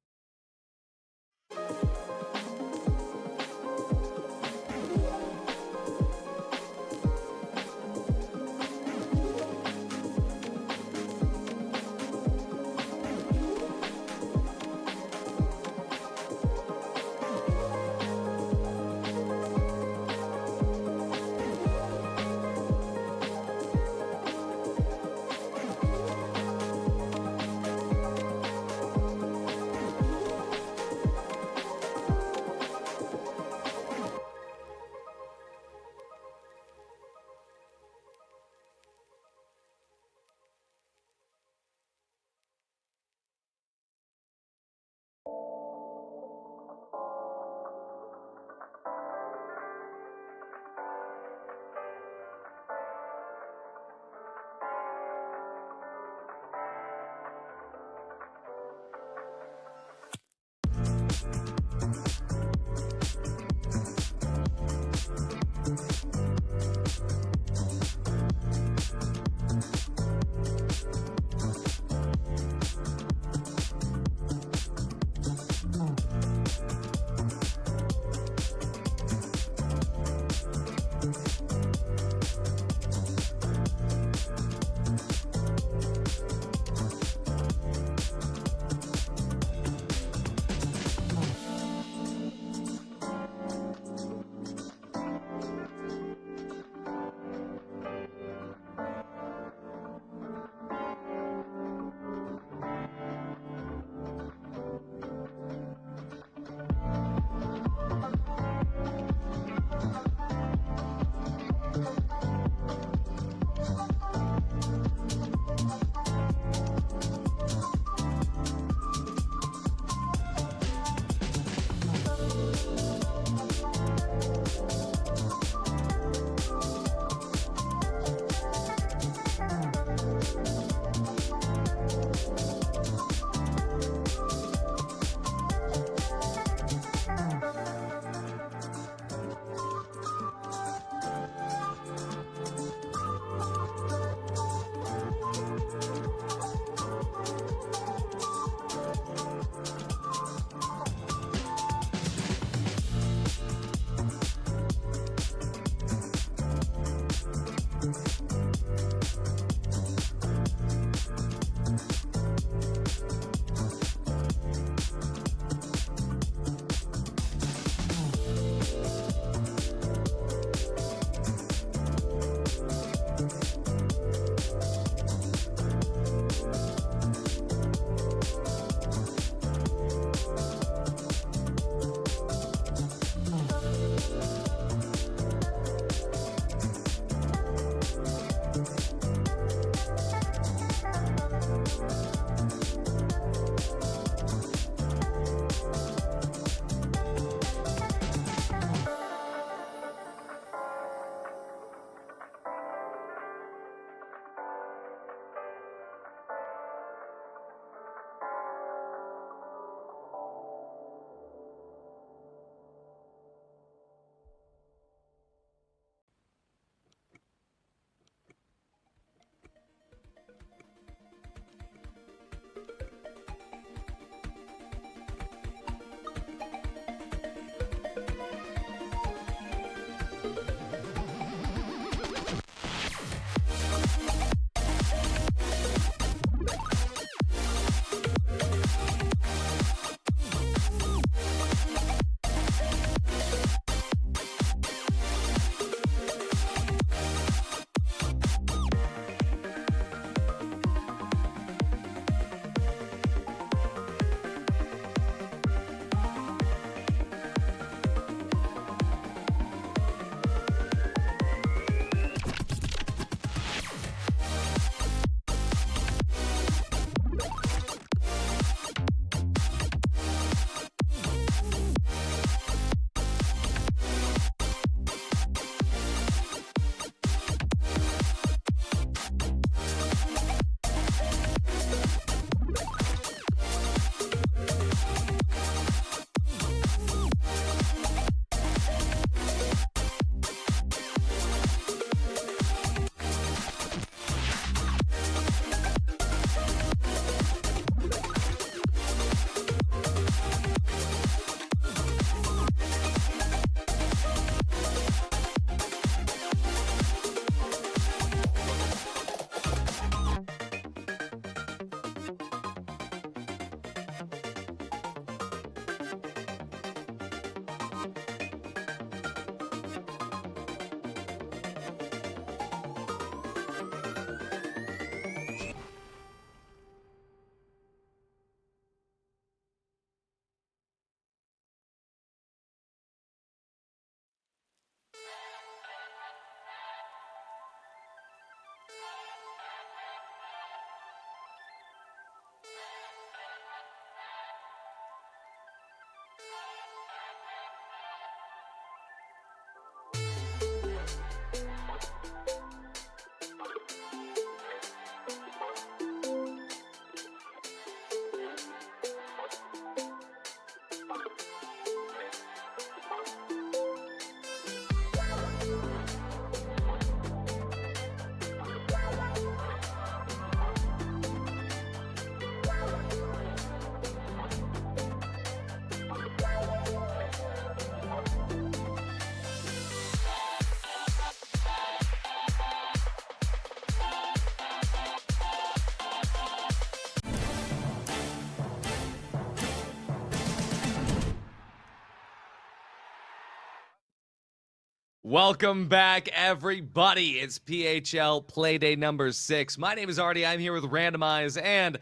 Welcome back, everybody. It's PHL Playday number 6. My name is Artie. I'm here with Randomize, and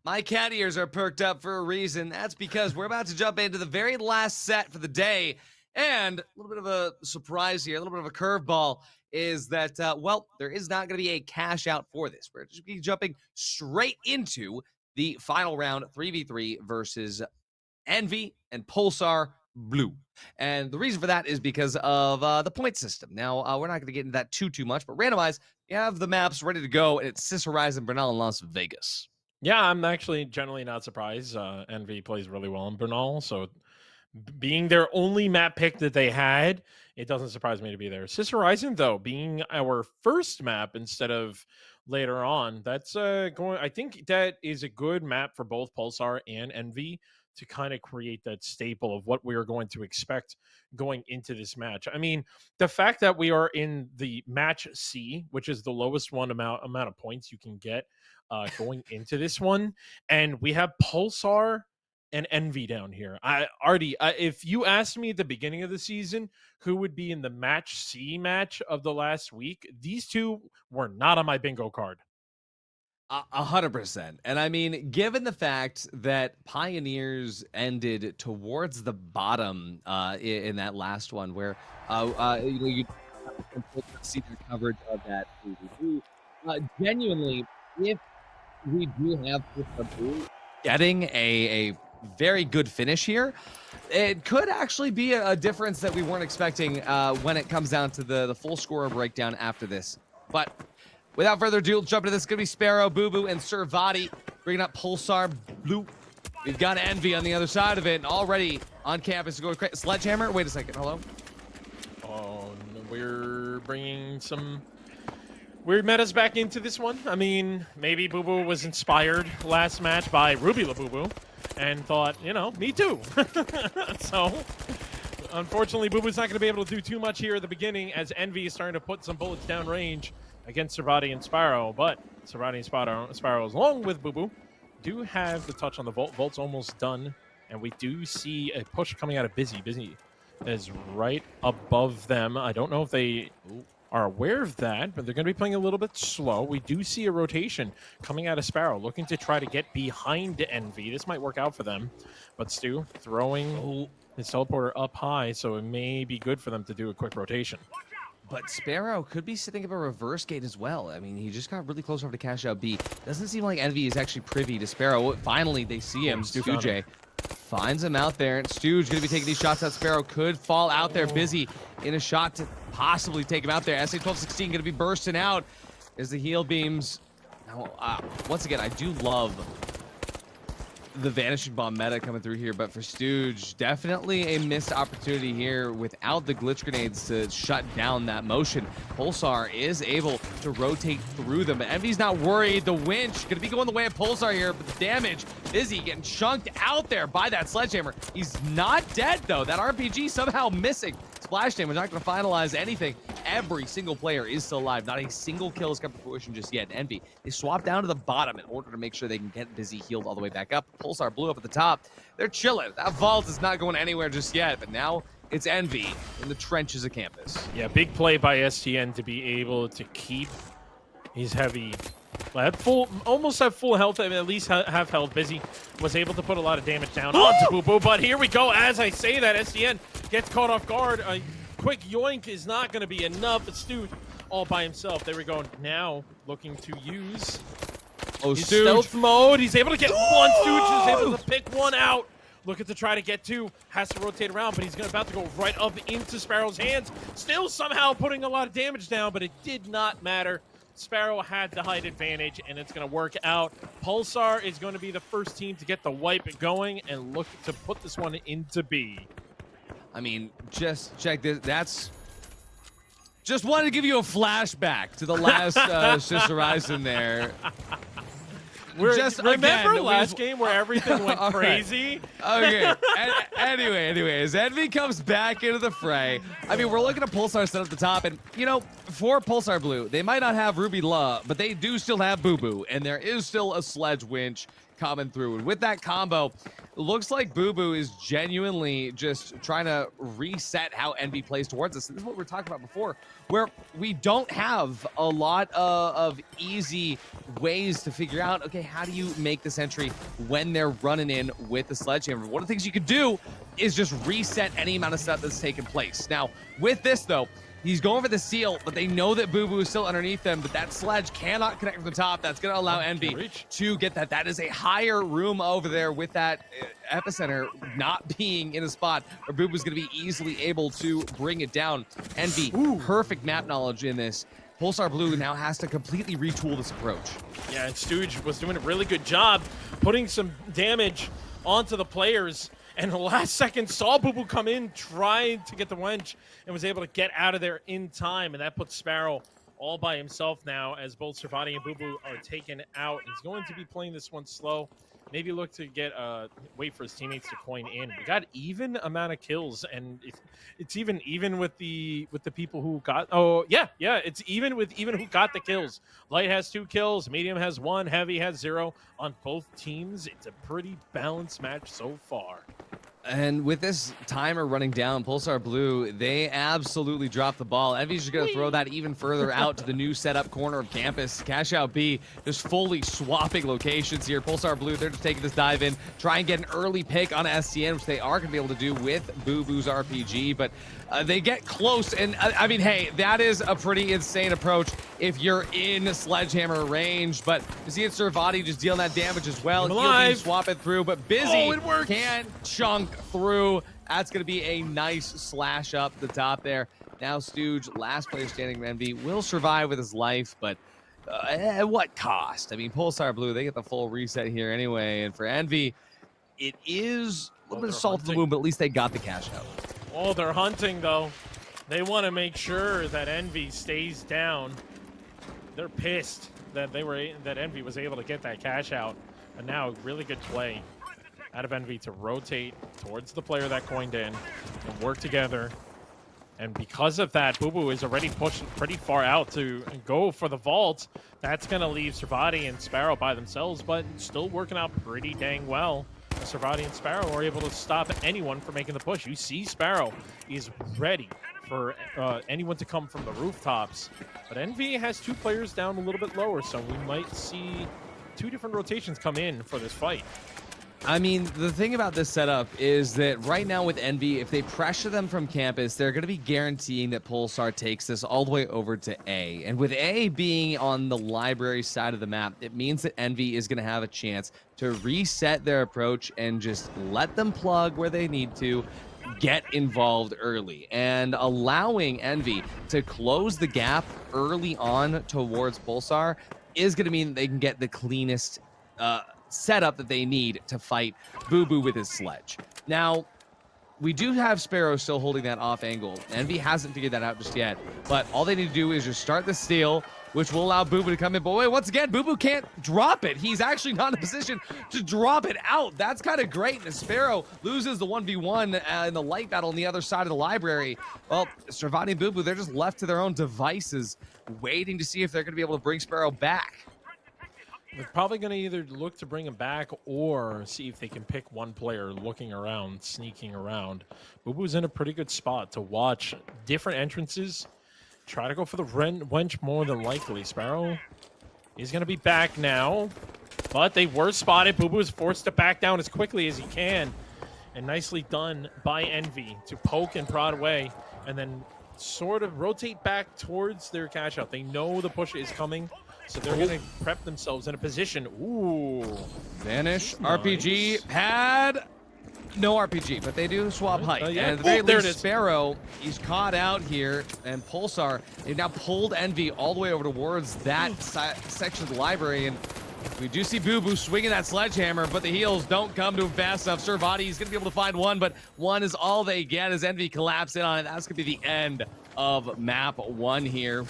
my cat ears are perked up for a reason. That's because we're about to jump into the very last set for the day. And a little bit of a surprise here, a little bit of a curveball is that, well, there is not going to be a cash out for this. We're just be jumping straight into the final round, 3v3 versus Envy and Pulsar Blue. And the reason for that is because of the point system. Now, we're not going to get into that too much, but Randomize, you have the maps ready to go, and it's Sis Horizon, Bernal, and Las Vegas. Yeah, I'm actually generally not surprised. Envy plays really well in Bernal, so being their only map pick that they had, it doesn't surprise me to be there. Sis Horizon, though, being our first map instead of later on, that's I think that is a good map for both Pulsar and Envy to kind of create that staple of what we are going to expect going into this match. I mean, the fact that we are in the match C, which is the lowest amount of points you can get going into this one, and we have Pulsar and Envy down here. Artie, if you asked me at the beginning of the season who would be in the match C match of the last week, these two were not on my bingo card. 100%. And I mean, given the fact that Pioneers ended towards the bottom in that last one, where you see their coverage of that genuinely, if we do have getting a very good finish here, it could actually be a difference that we weren't expecting when it comes down to the full score breakdown after this. But without further ado, jump into this. It's going to be Sparrow, Boo Boo, and Servati bringing up Pulsar Blue. We've got Envy on the other side of it, and already on campus to go to Sledgehammer. Wait a second. Hello? Oh, we're bringing some weird metas back into this one. I mean, maybe Boo Boo was inspired last match by Ruby LaBoo and thought, me too. So, unfortunately, Boo Boo's not going to be able to do too much here at the beginning as Envy is starting to put some bullets down range against Servati and Sparrow. But Servati and Sparrow, along with Boo Boo, do have the touch on the Volt. Volt's almost done, and we do see a push coming out of Busy. Busy is right above them. I don't know if they are aware of that, but they're going to be playing a little bit slow. We do see a rotation coming out of Sparrow, looking to try to get behind Envy. This might work out for them, but Stu throwing his teleporter up high, so it may be good for them to do a quick rotation. But Sparrow could be setting up a reverse gate as well. I mean, he just got really close over to cash out B. Doesn't seem like Envy is actually privy to Sparrow. Finally, they see him. Stu finds him out there. Stu's going to be taking these shots at Sparrow. Could fall out there. Busy in a shot to possibly take him out there. SA-1216 going to be bursting out as the heal beams. Now, once again, I do love the Vanishing Bomb meta coming through here, but for Stooge, definitely a missed opportunity here without the glitch grenades to shut down that motion. Pulsar is able to rotate through them, but Envy's not worried. The winch gonna be going the way of Pulsar here, but the damage, Busy getting chunked out there by that sledgehammer. He's not dead though. That RPG somehow missing. Splash damage, not gonna finalize anything. Every single player is still alive. Not a single kill has come to fruition just yet. Envy, they swap down to the bottom in order to make sure they can get Busy healed all the way back up. Pulsar Blue up at the top. They're chilling. That vault is not going anywhere just yet, but now it's Envy in the trenches of campus. Yeah, big play by STN to be able to keep his heavy. Almost have full health, at least have health. Busy was able to put a lot of damage down onto Boo Boo, but here we go. As I say that, STN gets caught off guard. A quick yoink is not going to be enough. It's Stu all by himself. There we go. Now looking to use his stealth mode. He's able to get one. Stooge is able to pick one out. Looking to try to get two. Has to rotate around, but he's about to go right up into Sparrow's hands. Still somehow putting a lot of damage down, but it did not matter. Sparrow had the height advantage, and it's going to work out. Pulsar is going to be the first team to get the wipe going and look to put this one into B. I mean, just check this. That's just wanted to give you a flashback to the last Sis Horizon there. Remember last game where everything went crazy? Okay. Anyway, as Envy comes back into the fray, I mean, we're looking at Pulsar set up the top, and, for Pulsar Blue, they might not have Ruby La, but they do still have Boo Boo, and there is still a sledge winch coming through. And with that combo, it looks like Boo Boo is genuinely just trying to reset how Envy plays towards us. And this is what we were talking about before, where we don't have a lot of easy ways to figure out, okay, how do you make this entry when they're running in with the sledgehammer? One of the things you could do is just reset any amount of stuff that's taken place. Now, with this, though, he's going for the seal, but they know that Boo Boo is still underneath them, but that sledge cannot connect from the top. That's going to allow Envy to get that. That is a higher room over there with that epicenter not being in a spot where Boo Boo's going to be easily able to bring it down. Envy, perfect map knowledge in this. Pulsar Blue now has to completely retool this approach. Yeah, and Stooge was doing a really good job putting some damage onto the players. And the last second saw Boo Boo come in, tried to get the wench, and was able to get out of there in time. And that puts Sparrow all by himself now as both Servati and Boo Boo are taken out. He's going to be playing this one slow. Maybe look to get wait for his teammates to coin in. We got even amount of kills, and it's even with the people who got. Oh yeah, it's even with who got the kills. Light has 2 kills, medium has 1, heavy has 0 on both teams. It's a pretty balanced match so far. And with this timer running down, Pulsar Blue, they absolutely dropped the ball. Envy's just going to throw that even further out to the new setup corner of campus. Cash Out B just fully swapping locations here. Pulsar Blue, they're just taking this dive in, try and get an early pick on STN, which they are going to be able to do with Boo Boo's RPG. But they get close, and I mean, hey, that is a pretty insane approach if you're in sledgehammer range. But you see it, Servati just dealing that damage as well. He'll swap it through, but Busy can't chunk through. That's going to be a nice slash up the top there. Now Stooge, last player standing from Envy, will survive with his life, but at what cost? I mean, Pulsar Blue, they get the full reset here anyway, and for Envy, it is a little bit of salt in the wound, but at least they got the cash out. Oh, they're hunting, though. They want to make sure that Envy stays down. They're pissed that Envy was able to get that cash out. And now, really good play out of Envy to rotate towards the player that coined in and work together. And because of that, Boo Boo is already pushed pretty far out to go for the vault. That's going to leave Servati and Sparrow by themselves, but still working out pretty dang well. Servati and Sparrow are able to stop anyone from making the push. You see Sparrow is ready for anyone to come from the rooftops. But Envy has 2 players down a little bit lower, so we might see 2 different rotations come in for this fight. I mean, the thing about this setup is that right now with Envy, if they pressure them from campus, they're going to be guaranteeing that Pulsar takes this all the way over to A. And with A being on the library side of the map, it means that Envy is going to have a chance to reset their approach and just let them plug where they need to, get involved early. And allowing Envy to close the gap early on towards Pulsar is going to mean they can get the cleanest setup that they need to fight Boo Boo with his sledge. Now, we do have Sparrow still holding that off angle. Envy hasn't figured that out just yet, but all they need to do is just start the steal, which will allow Boo Boo to come in. But wait, once again, Boo Boo can't drop it. He's actually not in a position to drop it out. That's kind of great. And Sparrow loses the 1v1 in the light battle on the other side of the library. Well, Servati and Boo Boo, they're just left to their own devices, waiting to see if they're going to be able to bring Sparrow back. They're probably going to either look to bring him back or see if they can pick one player looking around, sneaking around. Boo Boo's in a pretty good spot to watch different entrances. Try to go for the wench more than likely. Sparrow is going to be back now, but they were spotted. Boo Boo is forced to back down as quickly as he can. And nicely done by Envy to poke and prod away and then sort of rotate back towards their cash out. They know the push is coming. So they're going to prep themselves in a position. Ooh. Vanish, Nice. RPG, pad. No RPG, but they do swap height. Yeah. And at the very least, Sparrow, he's caught out here. And Pulsar, they've now pulled Envy all the way over towards that section of the library. And we do see Boo Boo swinging that sledgehammer, but the heals don't come to him fast enough. Servati is going to be able to find one, but one is all they get as Envy collapse in on it. That's going to be the end of map 1 here.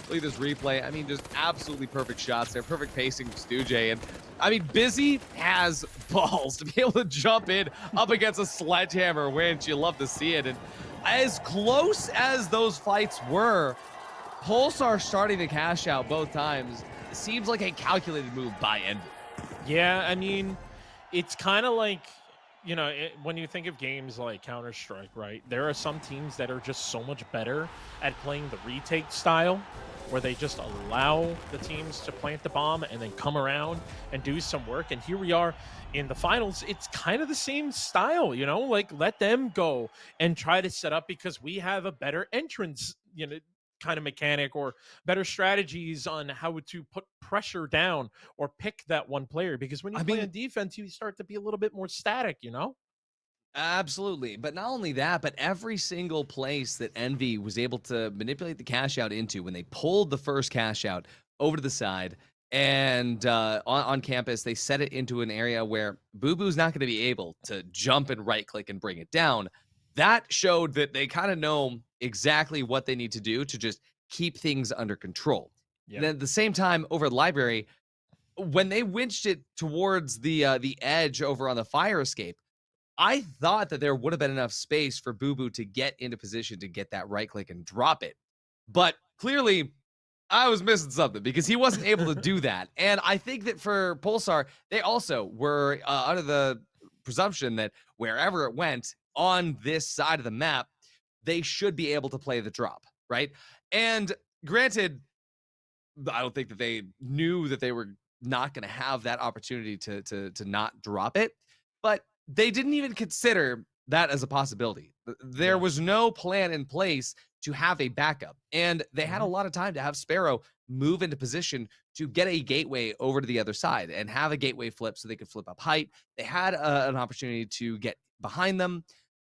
Look at this replay. I mean, just absolutely perfect shots there. Perfect pacing from Stooge. And I mean, Busy has balls to be able to jump in up against a sledgehammer winch. You love to see it. And as close as those fights were, Pulsar starting to cash out both times seems like a calculated move by Envy. Yeah, I mean, it's kind of like, when you think of games like Counter-Strike, right? There are some teams that are just so much better at playing the retake style, where they just allow the teams to plant the bomb and then come around and do some work. And here we are in the finals. It's kind of the same style, like let them go and try to set up because we have a better entrance, kind of mechanic or better strategies on how to put pressure down or pick that one player, because when you I play on mean, defense you start to be a little bit more static. absolutely. But not only that, but every single place that Envy was able to manipulate the cash out into when they pulled the first cash out over to the side and on campus, they set it into an area where Boo Boo's not going to be able to jump and right click and bring it down. That showed that they kind of know exactly what they need to do to just keep things under control. Yeah. Then at the same time, over at the library, when they winched it towards the edge over on the fire escape, I thought that there would have been enough space for Boo Boo to get into position to get that right click and drop it. But clearly, I was missing something because he wasn't able to do that. And I think that for Pulsar, they also were under the presumption that wherever it went on this side of the map, they should be able to play the drop, right? And granted, I don't think that they knew that they were not going to have that opportunity to not drop it, but they didn't even consider that as a possibility. There Yeah. was no plan in place to have a backup, and they had a lot of time to have Sparrow move into position to get a gateway over to the other side and have a gateway flip so they could flip up height. They had an opportunity to get behind them,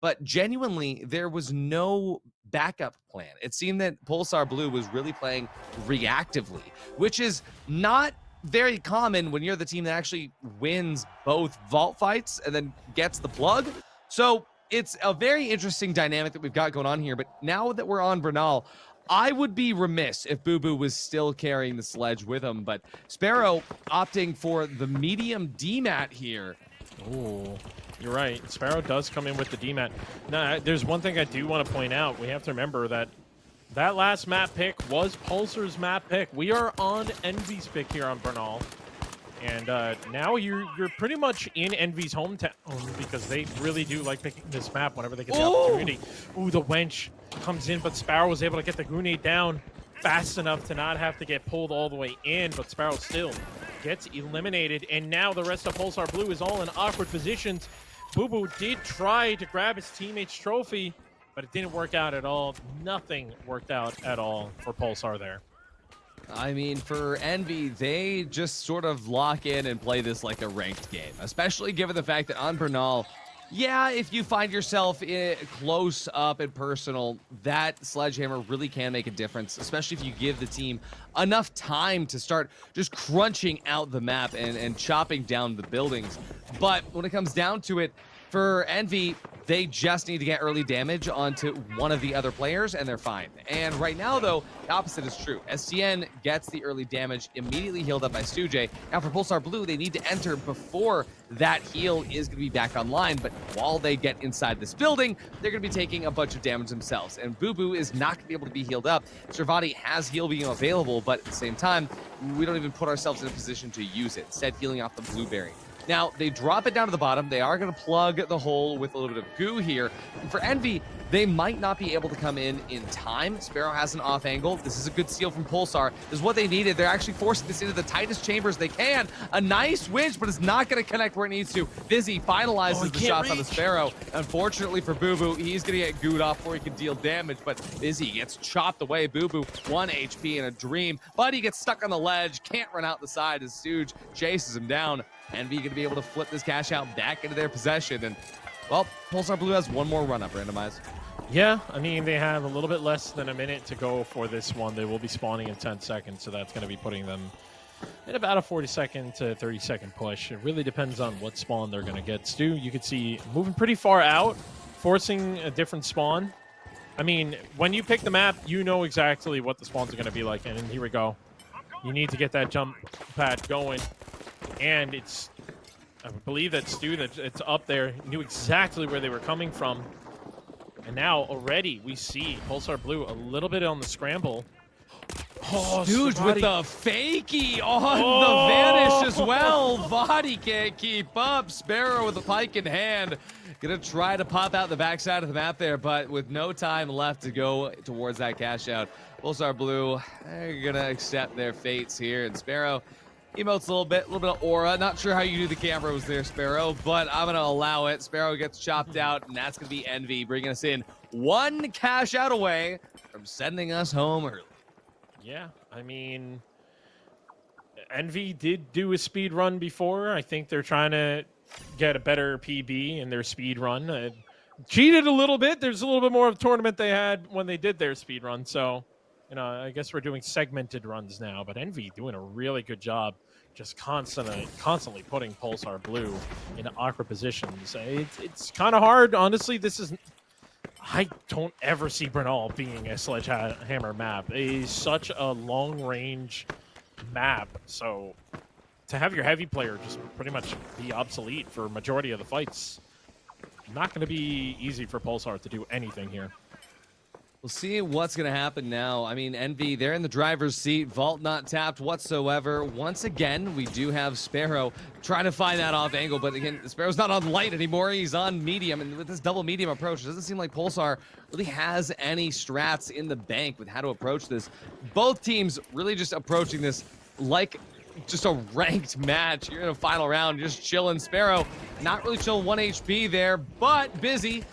but genuinely, there was no backup plan. It seemed that Pulsar Blue was really playing reactively, which is not very common when you're the team that actually wins both vault fights and then gets the plug. So it's a very interesting dynamic that we've got going on here. But now that we're on Bernal, I would be remiss if Boo Boo was still carrying the sledge with him. But Sparrow opting for the medium DMAT here. Oh, you're right. Sparrow does come in with the DMAT. Now, there's one thing I do want to point out. We have to remember that that last map pick was Pulsar's map pick. We are on Envy's pick here on Bernal. And now you're pretty much in Envy's hometown because they really do like picking this map whenever they get the opportunity. Ooh, the wench comes in, but Sparrow was able to get the grenade down fast enough to not have to get pulled all the way in, but Sparrow still gets eliminated. And now the rest of Pulsar Blue is all in awkward positions. Boo Boo did try to grab his teammate's trophy, but it didn't work out at all. Nothing worked out at all for Pulsar there. I mean, for Envy, they just sort of lock in and play this like a ranked game, especially given the fact that on Bernal, yeah, if you find yourself close up and personal, that sledgehammer really can make a difference, especially if you give the team enough time to start just crunching out the map and chopping down the buildings. But when it comes down to it, for Envy, they just need to get early damage onto one of the other players, and they're fine. And right now, though, the opposite is true. STN gets the early damage, immediately healed up by Stujay. Now, for Pulsar Blue, they need to enter before that heal is going to be back online. But while they get inside this building, they're going to be taking a bunch of damage themselves. And Boo Boo is not going to be able to be healed up. Servati has heal being available, but at the same time, we don't even put ourselves in a position to use it. Instead, healing off the Blueberry. Now, they drop it down to the bottom. They are going to plug the hole with a little bit of goo here. And for Envy, they might not be able to come in time. Sparrow has an off angle. This is a good steal from Pulsar. This is what they needed. They're actually forcing this into the tightest chambers they can. A nice winch, but it's not going to connect where it needs to. Vizzy finalizes the shots on the Sparrow. Unfortunately for Boo Boo, he's going to get gooed off before he can deal damage, but Vizzy gets chopped away. Boo Boo, 1 HP in a dream, but he gets stuck on the ledge, can't run out the side as Stooge chases him down. Envy going to be able to flip this cash out back into their possession. And, well, Pulsar Blue has one more run-up randomized. Yeah, I mean, they have a little bit less than a minute to go for this one. They will be spawning in 10 seconds, so that's going to be putting them in about a 40-second to 30-second push. It really depends on what spawn they're going to get. Stu, you could see moving pretty far out, forcing a different spawn. I mean, when you pick the map, you know exactly what the spawns are going to be like. And here we go. You need to get that jump pad going. And it's, I believe that Stu, that it's up there, knew exactly where they were coming from. And now already we see Pulsar Blue a little bit on the scramble. Oh, Stooge with the fakie on the vanish as well. Vadi can't keep up. Sparrow with the pike in hand. Gonna try to pop out the backside of the map there, but with no time left to go towards that cash out. Pulsar Blue, they're gonna accept their fates here. And Sparrow emotes a little bit of aura. Not sure how you do the cameras there, Sparrow, but I'm gonna allow it. Sparrow gets chopped out, and that's gonna be Envy bringing us in one cash out away from sending us home early. Yeah, I mean, Envy did do a speed run before. I think they're trying to get a better PB in their speed run. Cheated a little bit. There's a little bit more of a tournament they had when they did their speed run. So, I guess we're doing segmented runs now. But Envy doing a really good job, just constantly putting Pulsar Blue in awkward positions. It's kind of hard, honestly. I don't ever see Bernal being a sledgehammer map. It is such a long range map, so to have your heavy player just pretty much be obsolete for majority of the fights, not going to be easy for Pulsar to do anything here. We'll see what's going to happen now. I mean, Envy, they're in the driver's seat. Vault not tapped whatsoever. Once again, we do have Sparrow trying to find that off angle, but again, Sparrow's not on light anymore. He's on medium, and with this double medium approach, it doesn't seem like Pulsar really has any strats in the bank with how to approach this. Both teams really just approaching this like just a ranked match. You're in a final round, just chilling. Sparrow, not really chilling 1 HP there, but busy.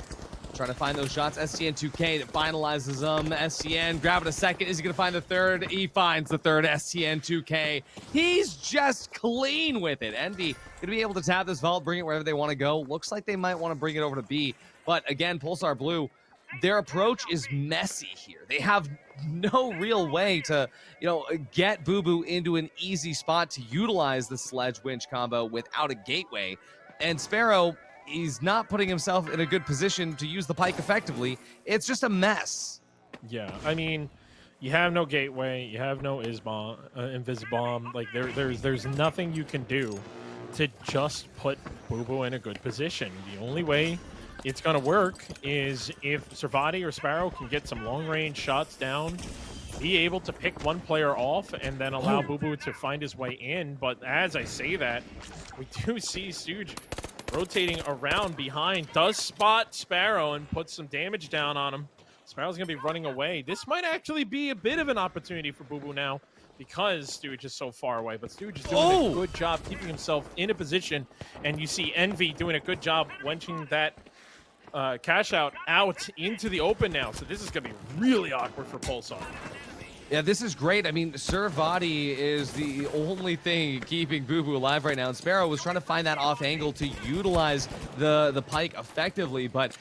Trying to find those shots. STN2K that finalizes them. STN grabbing a second. Is he going to find the third? He finds the third. STN2K. He's just clean with it. Envy going to be able to tap this vault, bring it wherever they want to go. Looks like they might want to bring it over to B. But again, Pulsar Blue, their approach is messy here. They have no real way to, get Boo Boo into an easy spot to utilize the sledge winch combo without a gateway. And Sparrow, he's not putting himself in a good position to use the pike effectively. It's just a mess. Yeah, I mean, you have no gateway, you have no Invisibomb. Like there's nothing you can do to just put Boo Boo in a good position. The only way it's gonna work is if Servati or Sparrow can get some long range shots down, be able to pick one player off, and then allow Boo Boo to find his way in. But as I say that, we do see Stooge rotating around behind, does spot Sparrow and puts some damage down on him. Sparrow's going to be running away. This might actually be a bit of an opportunity for Boo Boo now because Stooge is so far away. But Stooge is doing a good job keeping himself in a position. And you see Envy doing a good job wenching that cash out into the open now. So this is going to be really awkward for Pulsar. Yeah, this is great. I mean, Servati is the only thing keeping Boo Boo alive right now. And Sparrow was trying to find that off angle to utilize the pike effectively, but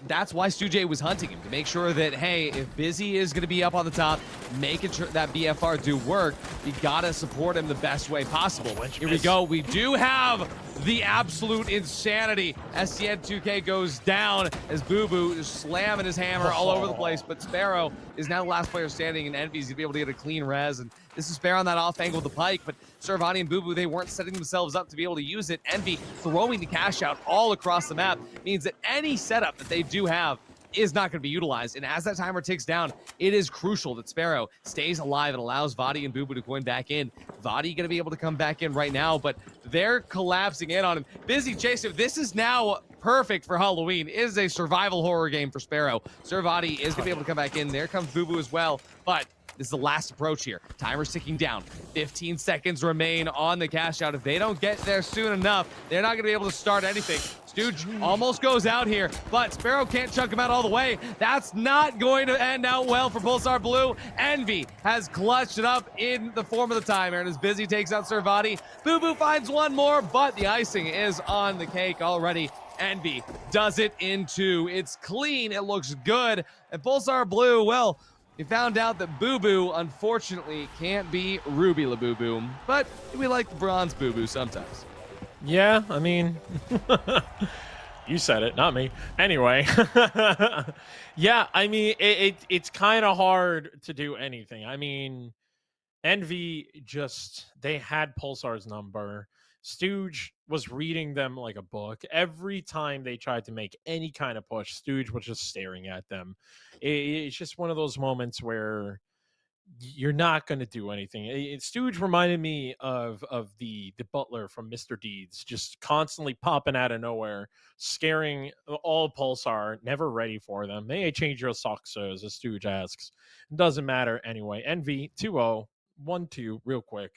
that's why Stu was hunting him, to make sure that, hey, if Busy is going to be up on the top, making sure that BFR do work, you got to support him the best way possible. Here we go. We do have the absolute insanity. STN2K goes down as Boo Boo is slamming his hammer all over the place, but Sparrow is now the last player standing, and Envy's going to be able to get a clean res, and this is Sparrow on that off angle of the pike, but Servati and Boo Boo, they weren't setting themselves up to be able to use it. Envy throwing the cash out all across the map means that any setup that they do have is not going to be utilized. And as that timer ticks down, it is crucial that Sparrow stays alive and allows Vadi and Boo Boo to coin back in. Vadi going to be able to come back in right now, but they're collapsing in on him. Busy chasing. This is now perfect for Halloween. It is a survival horror game for Sparrow. Servati is going to be able to come back in. There comes Boo Boo as well, but this is the last approach here. Timer's ticking down. 15 seconds remain on the cash out. If they don't get there soon enough, they're not going to be able to start anything. Stooge almost goes out here, but Sparrow can't chunk him out all the way. That's not going to end out well for Pulsar Blue. Envy has clutched it up in the form of the timer, and as Busy takes out Servati, Boo Boo finds one more, but the icing is on the cake already. Envy does it in two. It's clean. It looks good. And Pulsar Blue, well, we found out that Boo Boo, unfortunately, can't be Ruby LaBoo-Boo, but we like the bronze Boo Boo sometimes. Yeah, I mean, you said it, not me. Anyway, yeah, I mean, it's kind of hard to do anything. I mean, Envy they had Pulsar's number. Stooge was reading them like a book. Every time they tried to make any kind of push, Stooge was just staring at them. It's just one of those moments where you're not going to do anything. Stooge reminded me of the butler from Mr. Deeds, just constantly popping out of nowhere, scaring all Pulsar, never ready for them. May I change your socks, sir? As Stooge asks. Doesn't matter anyway. NV 2-0, 1-2, real quick,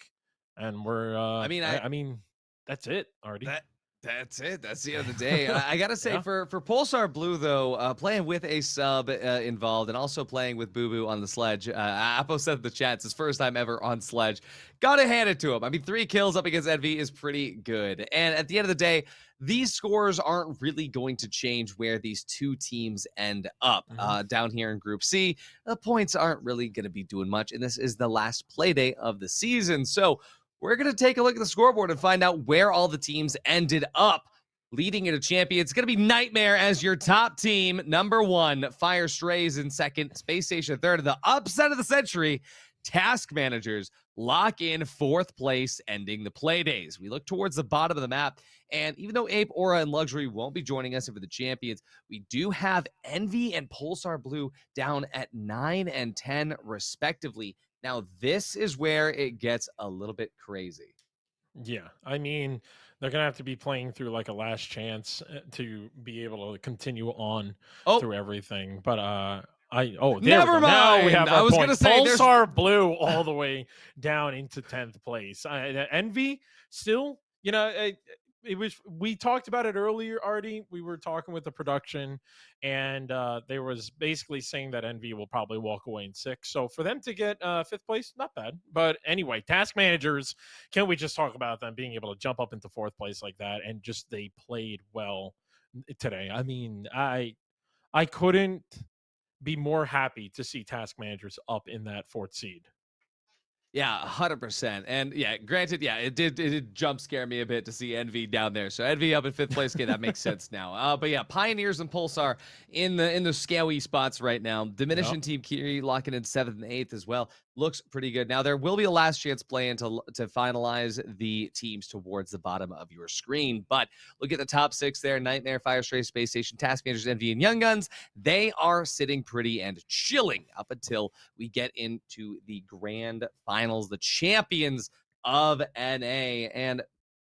and we're I mean, I mean that's it already. that that's it. That's the end of the day. I gotta say, Yeah. for Pulsar Blue though, playing with a sub involved and also playing with Boo Boo on the sledge. Apo said in the chat, it's his first time ever on sledge. Gotta hand it to him. I mean, 3 kills up against Envy is pretty good. And at the end of the day, these scores aren't really going to change where these two teams end up Mhm. down here in Group C. The points aren't really going to be doing much, and this is the last play day of the season. So we're going to take a look at the scoreboard and find out where all the teams ended up. Leading into champion, it's going to be Nightmare as your top team. Number 1, Fire Strays in second, Space Station third. And the upset of the century, Task Managers lock in 4th place, ending the play days. We look towards the bottom of the map, and even though Ape, Aura, and Luxury won't be joining us for the champions, we do have Envy and Pulsar Blue down at 9 and 10 respectively. Now, this is where it gets a little bit crazy. Yeah, I mean, they're gonna have to be playing through like a last chance to be able to continue on Oh, through everything. But there never we go. Now we mind. have I our was point. gonna say there's Pulsar Blue all the way down into 10th place. Envy still, it was. We talked about it earlier, Artie. We were talking with the production, and there was basically saying that Envy will probably walk away in 6. So for them to get 5th place, not bad. But anyway, Task Managers, can we just talk about them being able to jump up into 4th place like that? And just they played well today. I mean, I couldn't be more happy to see Task Managers up in that 4th seed. Yeah, 100%. And yeah, granted, yeah, it did jump scare me a bit to see Envy down there. So Envy up in 5th place, okay, that makes sense now. But yeah, Pioneers and Pulsar in the scary spots right now. Diminishing Yep. Team Kiri locking in 7th and 8th as well. Looks pretty good. Now there will be a last chance play-in to finalize the teams towards the bottom of your screen. But look at the top 6 there: Nightmare, Fire Stray, Space Station, Task Managers, Envy, and Young Guns. They are sitting pretty and chilling up until we get into the grand finals, the champions of NA. And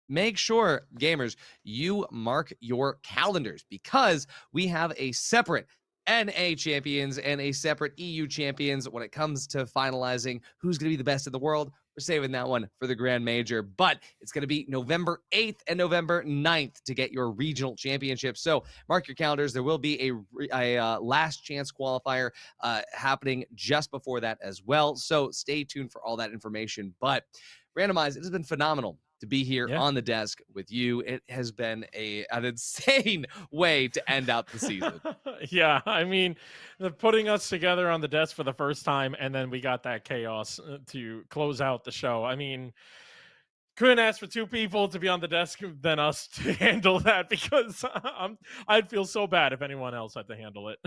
make sure, gamers, you mark your calendars because we have a separate NA champions and a separate EU champions when it comes to finalizing who's going to be the best in the world. We're saving that one for the Grand Major, but it's going to be November 8th and November 9th to get your regional championship. So mark your calendars. There will be a last chance qualifier happening just before that as well. So stay tuned for all that information. But Randomize, it has been phenomenal to be here Yeah. on the desk with you. It has been an insane way to end out the season. Yeah, I mean, putting us together on the desk for the first time, and then we got that chaos to close out the show. I mean, couldn't ask for 2 people to be on the desk than us to handle that because I'd feel so bad if anyone else had to handle it.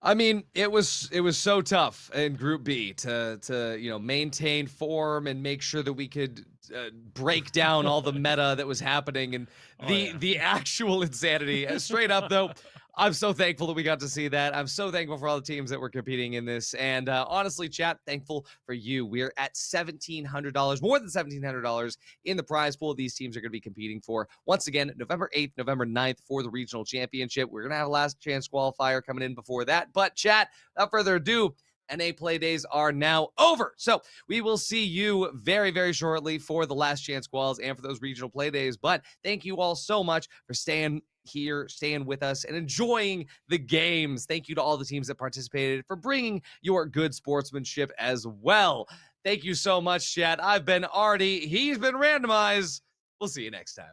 I mean, it was so tough in Group B to maintain form and make sure that we could break down all the meta that was happening and the actual insanity. Straight up though, I'm so thankful that we got to see that. I'm so thankful for all the teams that were competing in this. And honestly, chat, thankful for you. We're at $1,700, more than $1,700 in the prize pool these teams are going to be competing for. Once again, November 8th, November 9th for the regional championship. We're going to have a last chance qualifier coming in before that. But chat, without further ado, NA play days are now over. So we will see you very, very shortly for the last chance quals and for those regional play days. But thank you all so much for staying here, staying with us, and enjoying the games. Thank you to all the teams that participated for bringing your good sportsmanship as well. Thank you so much, chat. I've been Artie. He's been Randomized. We'll see you next time.